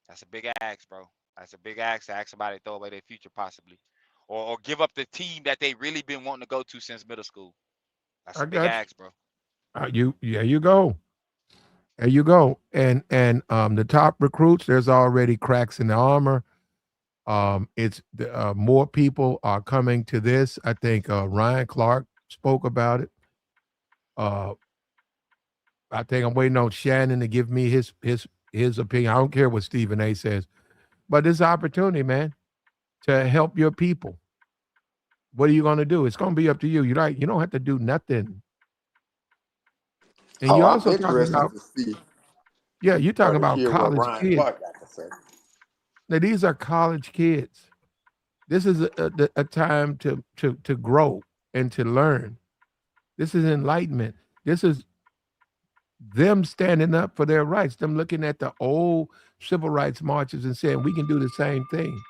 That's a big ask, bro. That's a big ask to ask somebody to throw away their future, possibly, or give up the team that they really been wanting to go to since middle school. That's a big ask, bro. You go. There you go. And the top recruits, there's already cracks in the armor. It's more people are coming to this. I think Ryan Clark spoke about it. I think I'm waiting on Shannon to give me his opinion. I don't care what Stephen A says, but this opportunity, man, to help your people. What are you going to do? It's going to be up to you. You don't have to do nothing. And you also talking about, you're talking about college kids. Now, these are college kids. This is a time to grow and to learn. This is enlightenment. This is them standing up for their rights, them looking at the old civil rights marches and saying, we can do the same thing.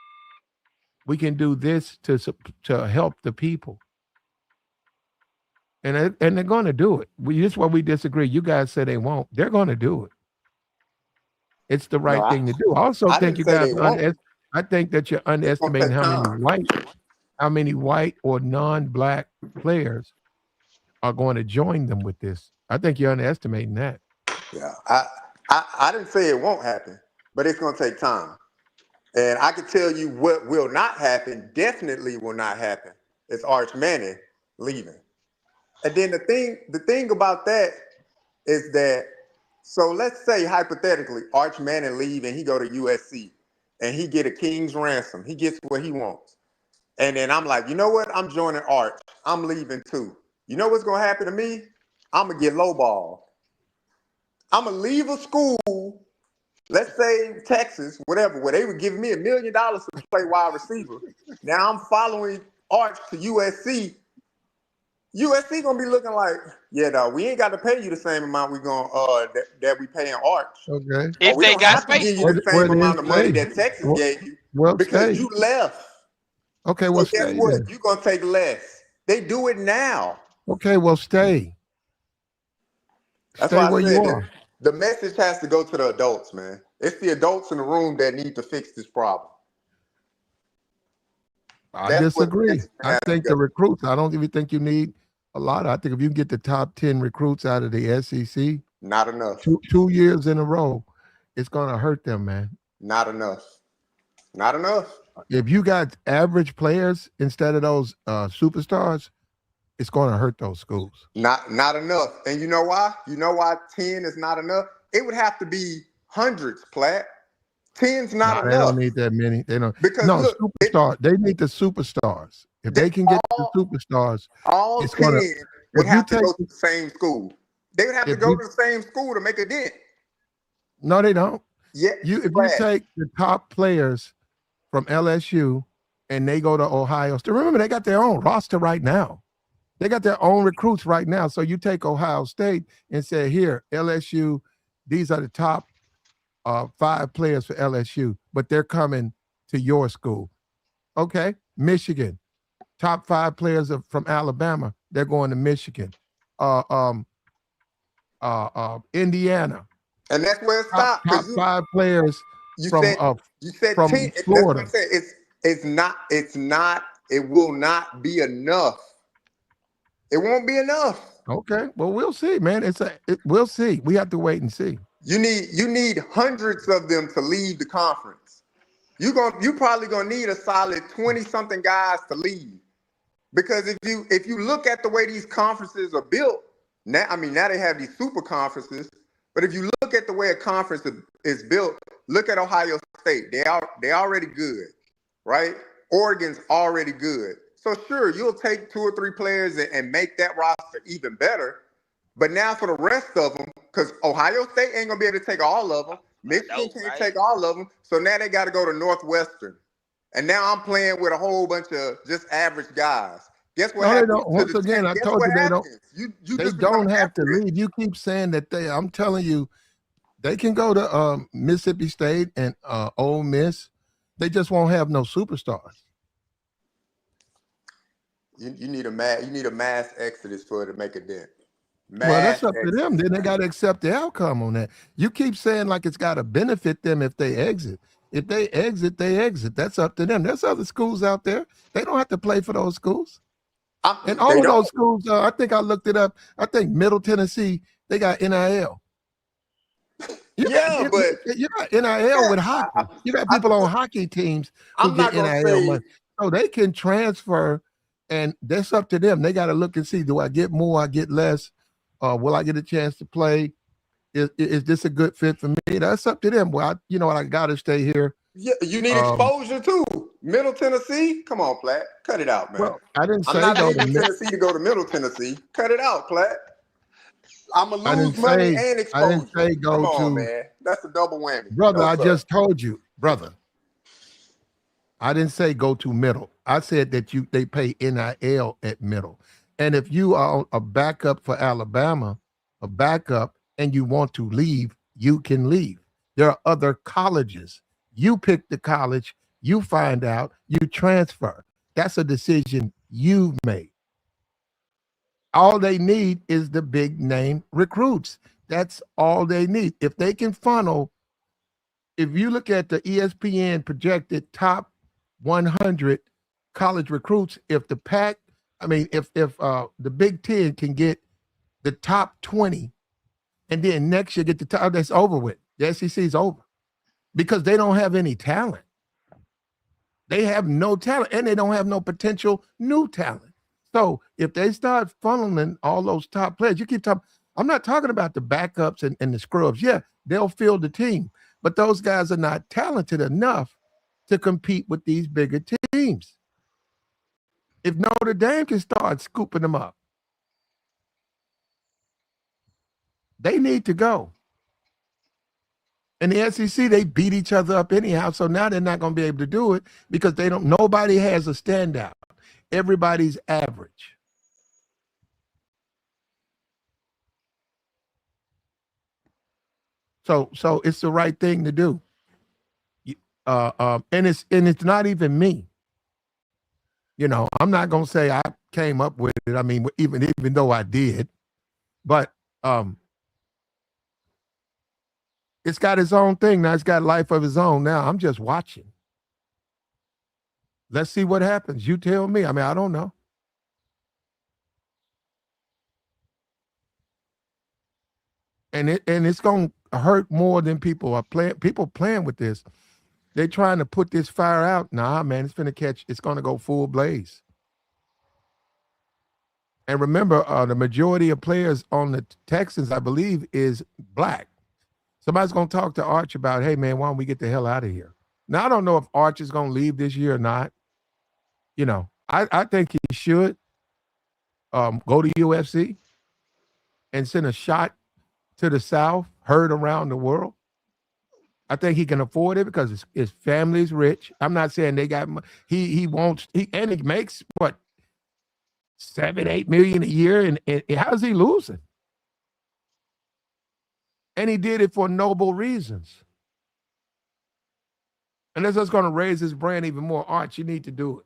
We can do this to help the people. And they're going to do it. This is where we disagree. You guys say they won't. They're going to do it. It's the right thing to do. I also think you guys, I think that you're underestimating how many white or non-black players are going to join them with this. I think you're underestimating that. Yeah, I didn't say it won't happen, but it's going to take time. And I can tell you what will not happen, definitely will not happen, is Arch Manning leaving. And then the thing about that is that, so let's say hypothetically, Arch Manning leave and he go to USC and he get a king's ransom. He gets what he wants. And then I'm like, you know what? I'm joining Arch. I'm leaving too. You know what's going to happen to me? I'm going to get lowballed. I'm going to leave a school, let's say Texas, whatever, where they were giving me $1 million to play wide receiver. Now I'm following Arch to USC. USC gonna be looking like, yeah, dog, we ain't got to pay you the same amount that we paying Arch. Okay. If Or we they don't got have to space give you for the it. Well, same then amount of money stay. that Texas Well, gave you well, because stay. you left. Okay, So well, guess stay what? then. You're gonna take less. They do it now. Okay, well, stay. That's Stay why I where you said are. the message has to go to the adults, man. It's the adults in the room that need to fix this problem. I That's what the disagree. message I has to think go. the recruits, I don't even think you need a lot. I think if you can get the top 10 recruits out of the SEC Not enough. two years in a row, it's going to hurt them, man. Not enough. Not enough. If you got average players instead of those superstars, it's going to hurt those schools. Not enough. And you know why? You know why 10 is not enough? It would have to be hundreds, Platt. 10's not No, they enough. don't need that many. They don't. Because No, look, superstar. They need the superstars. If they can get the superstars, all it's 10 going to. would If you have to take, go to the same school. They would have to if go you, to the same school to make a dent. no, they don't. Yeah, If you Platt. take the top players from LSU and they go to Ohio State, remember they got their own roster right now. They got their own recruits right now. So you take Ohio State and say, here, LSU, these are the top 5 players for LSU, but they're coming to your school. Okay. Michigan, top 5 players from Alabama, they're going to Michigan. Indiana. And that's where it stopped. Top 5 players you from said from 10. That's Florida. what I'm saying. It will not be enough. It won't be enough. Okay. Well, we'll see, man. We'll see. We have to wait and see. You need hundreds of them to leave the conference. You probably gonna need a solid 20-something guys to leave. Because if you look at the way these conferences are built, now they have these super conferences, but if you look at the way a conference is built, look at Ohio State. They already good, right? Oregon's already good. So sure, you'll take 2 or 3 players and make that roster even better. But now for the rest of them, because Ohio State ain't gonna be able to take all of them, Michigan can't take all of them. So now they got to go to Northwestern, and now I'm playing with a whole bunch of just average guys. Guess what? No, they happens don't. Once again, I told you they don't. They don't have to leave. You keep saying that I'm telling you, they can go to Mississippi State and Ole Miss. They just won't have no superstars. You need a mass exodus for it to make a dent. Well, that's up to them. Then they got to accept the outcome on that. You keep saying like it's got to benefit them if they exit. If they exit, they exit. That's up to them. There's other schools out there. They don't have to play for those schools. And all of those schools, I think I looked it up. I think Middle Tennessee, they got NIL. You got NIL with hockey. You got people on hockey teams who get NIL money. So they can transfer, and that's up to them. They got to look and see, do I get more, I get less? Will I get a chance to play? Is this a good fit for me? That's up to them. Well, I got to stay here. Yeah, you need exposure too. Middle Tennessee, come on, Platt, cut it out, man. Well, I didn't say I'm not go leaving to Tennessee to go to Middle Tennessee. Cut it out, Platt. I'm gonna lose money and exposure. I didn't say go come to. on, man. That's a double whammy, brother. No, I sir. just told you, brother. I didn't say go to Middle. I said that they pay NIL at Middle, and if you are a backup for Alabama, a backup, and you want to leave, you can leave. There are other colleges. You pick the college, you find out, you transfer. That's a decision you've made. All they need is the big name recruits. That's all they need. If they can funnel, if you look at the ESPN projected top 100 college recruits, if the Pac, if the Big Ten can get the top 20, and then next year get the top. That's over with. The SEC is over because they don't have any talent. They have no talent, and they don't have no potential new talent. So if they start funneling all those top players, you keep talking. I'm not talking about the backups and the scrubs. Yeah, they'll field the team, but those guys are not talented enough to compete with these bigger teams. If Notre Dame can start scooping them up, they need to go. In the SEC, they beat each other up anyhow, so now they're not going to be able to do it because nobody has a standout. Everybody's average. So it's the right thing to do. And it's not even me. You know, I'm not going to say I came up with it. I mean, even though I did, but it's got its own thing now. It's got life of its own now. I'm just watching. Let's see what happens. You tell me. I mean, I don't know. And it's going to hurt more than people are playing. People playing with this. They're trying to put this fire out. Nah, man, it's going to go full blaze. And remember, the majority of players on the Texans, I believe, is black. Somebody's going to talk to Arch about, hey, man, why don't we get the hell out of here? Now, I don't know if Arch is going to leave this year or not. You know, I think he should go to UFC and send a shot to the South, heard around the world. I think he can afford it because his family's rich. I'm not saying they got money. He makes what, 7-8 million a year, and how's he losing? And he did it for noble reasons. And that's just going to raise his brand even more. Arch, you need to do it.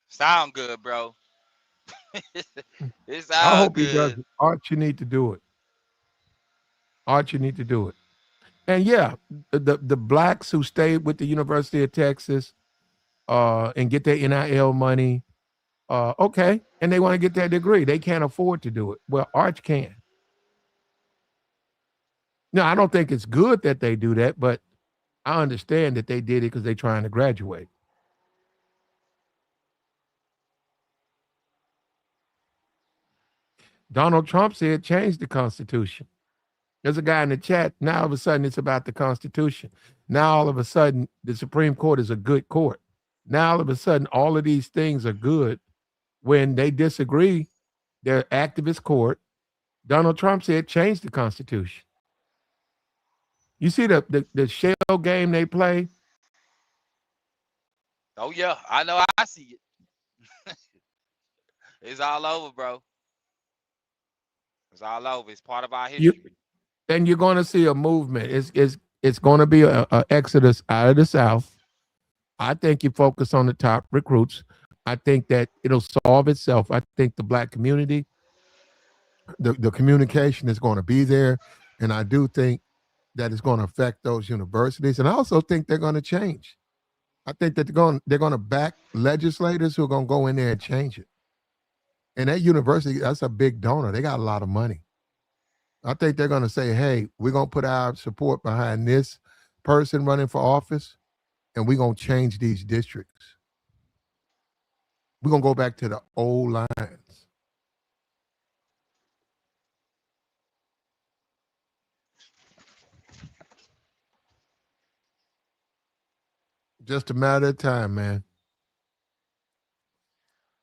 Sound good, bro. It's I all hope good. he does it. Arch, you need to do it. Arch, you need to do it. And yeah, the blacks who stayed with the University of Texas and get their NIL money, okay, and they want to get their degree. They can't afford to do it. Well, Arch can. No, I don't think it's good that they do that, but I understand that they did it because they're trying to graduate. Donald Trump said change the Constitution. There's a guy in the chat. Now all of a sudden it's about the Constitution. Now all of a sudden the Supreme Court is a good court. Now all of a sudden all of these things are good when they disagree. They're activist court. Donald Trump said change the Constitution. You see the shell game they play? Oh yeah, I know. I see it. It's all over, bro. It's all over. It's part of our history. Then you're going to see a movement. It's going to be a exodus out of the South. I think you focus on the top recruits. I think that it'll solve itself. I think the black community, the communication is going to be there, and I do think that it's going to affect those universities. And I also think they're going to change. I think that they're going to back legislators who are going to go in there and change it. And that university, that's a big donor. They got a lot of money. I think they're going to say, hey, we're going to put our support behind this person running for office, and we're going to change these districts. We're going to go back to the old lines. Just a matter of time, man.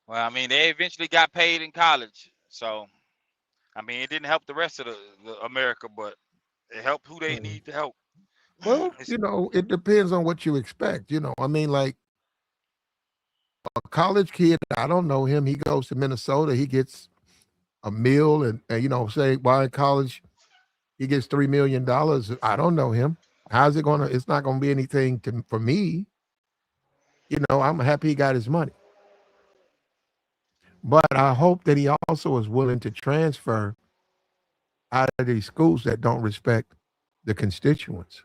Well, I mean, they eventually got paid in college. So, I mean, it didn't help the rest of the America, but it helped who they need to help. Well, you know, it depends on what you expect. You know, I mean, like a college kid, I don't know him. He goes to Minnesota. He gets a meal and you know, say, while in college, he gets $3 million. I don't know him. How's it going to, it's not going to be anything for me. You know, I'm happy he got his money. But I hope that he also is willing to transfer out of these schools that don't respect the constituents.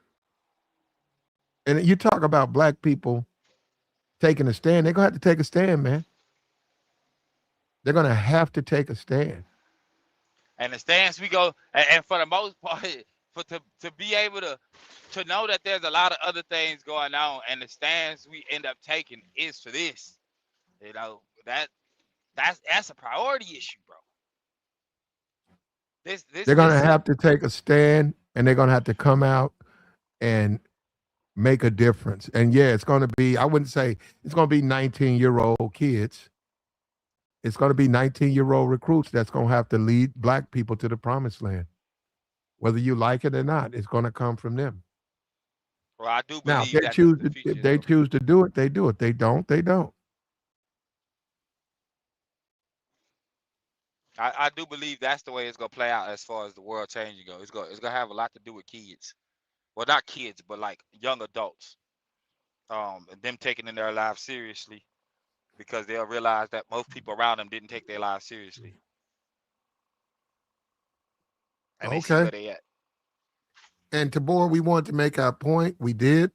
And you talk about black people taking a stand, they're going to have to take a stand, man. They're going to have to take a stand. And the stance we go, and for the most part, to be able to know that there's a lot of other things going on, and the stance we end up taking is for this. You know, that's a priority issue, bro. They're going to have to take a stand, and they're going to have to come out and make a difference. And yeah, it's going to be, I wouldn't say it's going to be 19-year-old kids. It's going to be 19-year-old recruits that's going to have to lead black people to the promised land. Whether you like it or not, it's going to come from them. Well, I do Now, if believe they that choose the to, future if is they gonna- choose to do it, they do it. They don't, they don't. I do believe that's the way it's gonna play out as far as the world changing goes. It's gonna have a lot to do with kids. Well, not kids, but like young adults. And them taking in their lives seriously because they'll realize that most people around them didn't take their lives seriously. And they see Okay. where they at. And Tabor, we wanted to make our point. We did.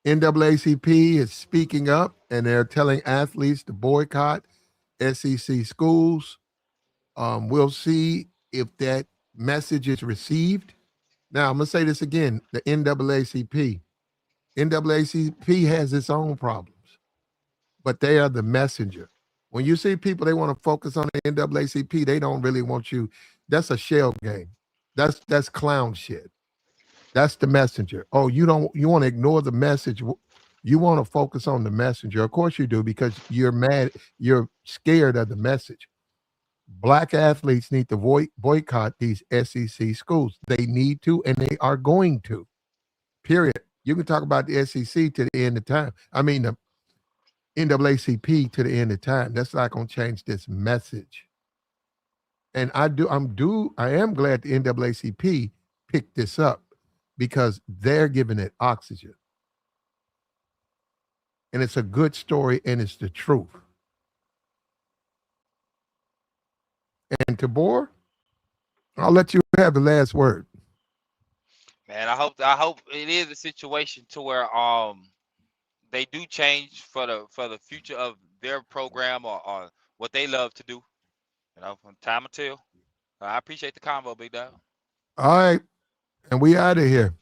NAACP is speaking up, and they're telling athletes to boycott SEC schools. We'll see if that message is received. Now, I'm going to say this again, the NAACP. NAACP has its own problems, but they are the messenger. When you see people, they want to focus on the NAACP, they don't really want you. That's a shell game. That's clown shit. That's the messenger. Oh, you want to ignore the message. You want to focus on the messenger. Of course you do, because you're mad, you're scared of the message. Black athletes need to boycott these SEC schools. They need to, and they are going to. Period. You can talk about the SEC to the end of time. I mean, the NAACP to the end of time. That's not going to change this message. And I am glad the NAACP picked this up, because they're giving it oxygen. And it's a good story, and it's the truth. And Tabor, I'll let you have the last word. Man, I hope it is a situation to where they do change for the future of their program or what they love to do. You know, from time will tell. I appreciate the convo, big dog. All right. And we out of here.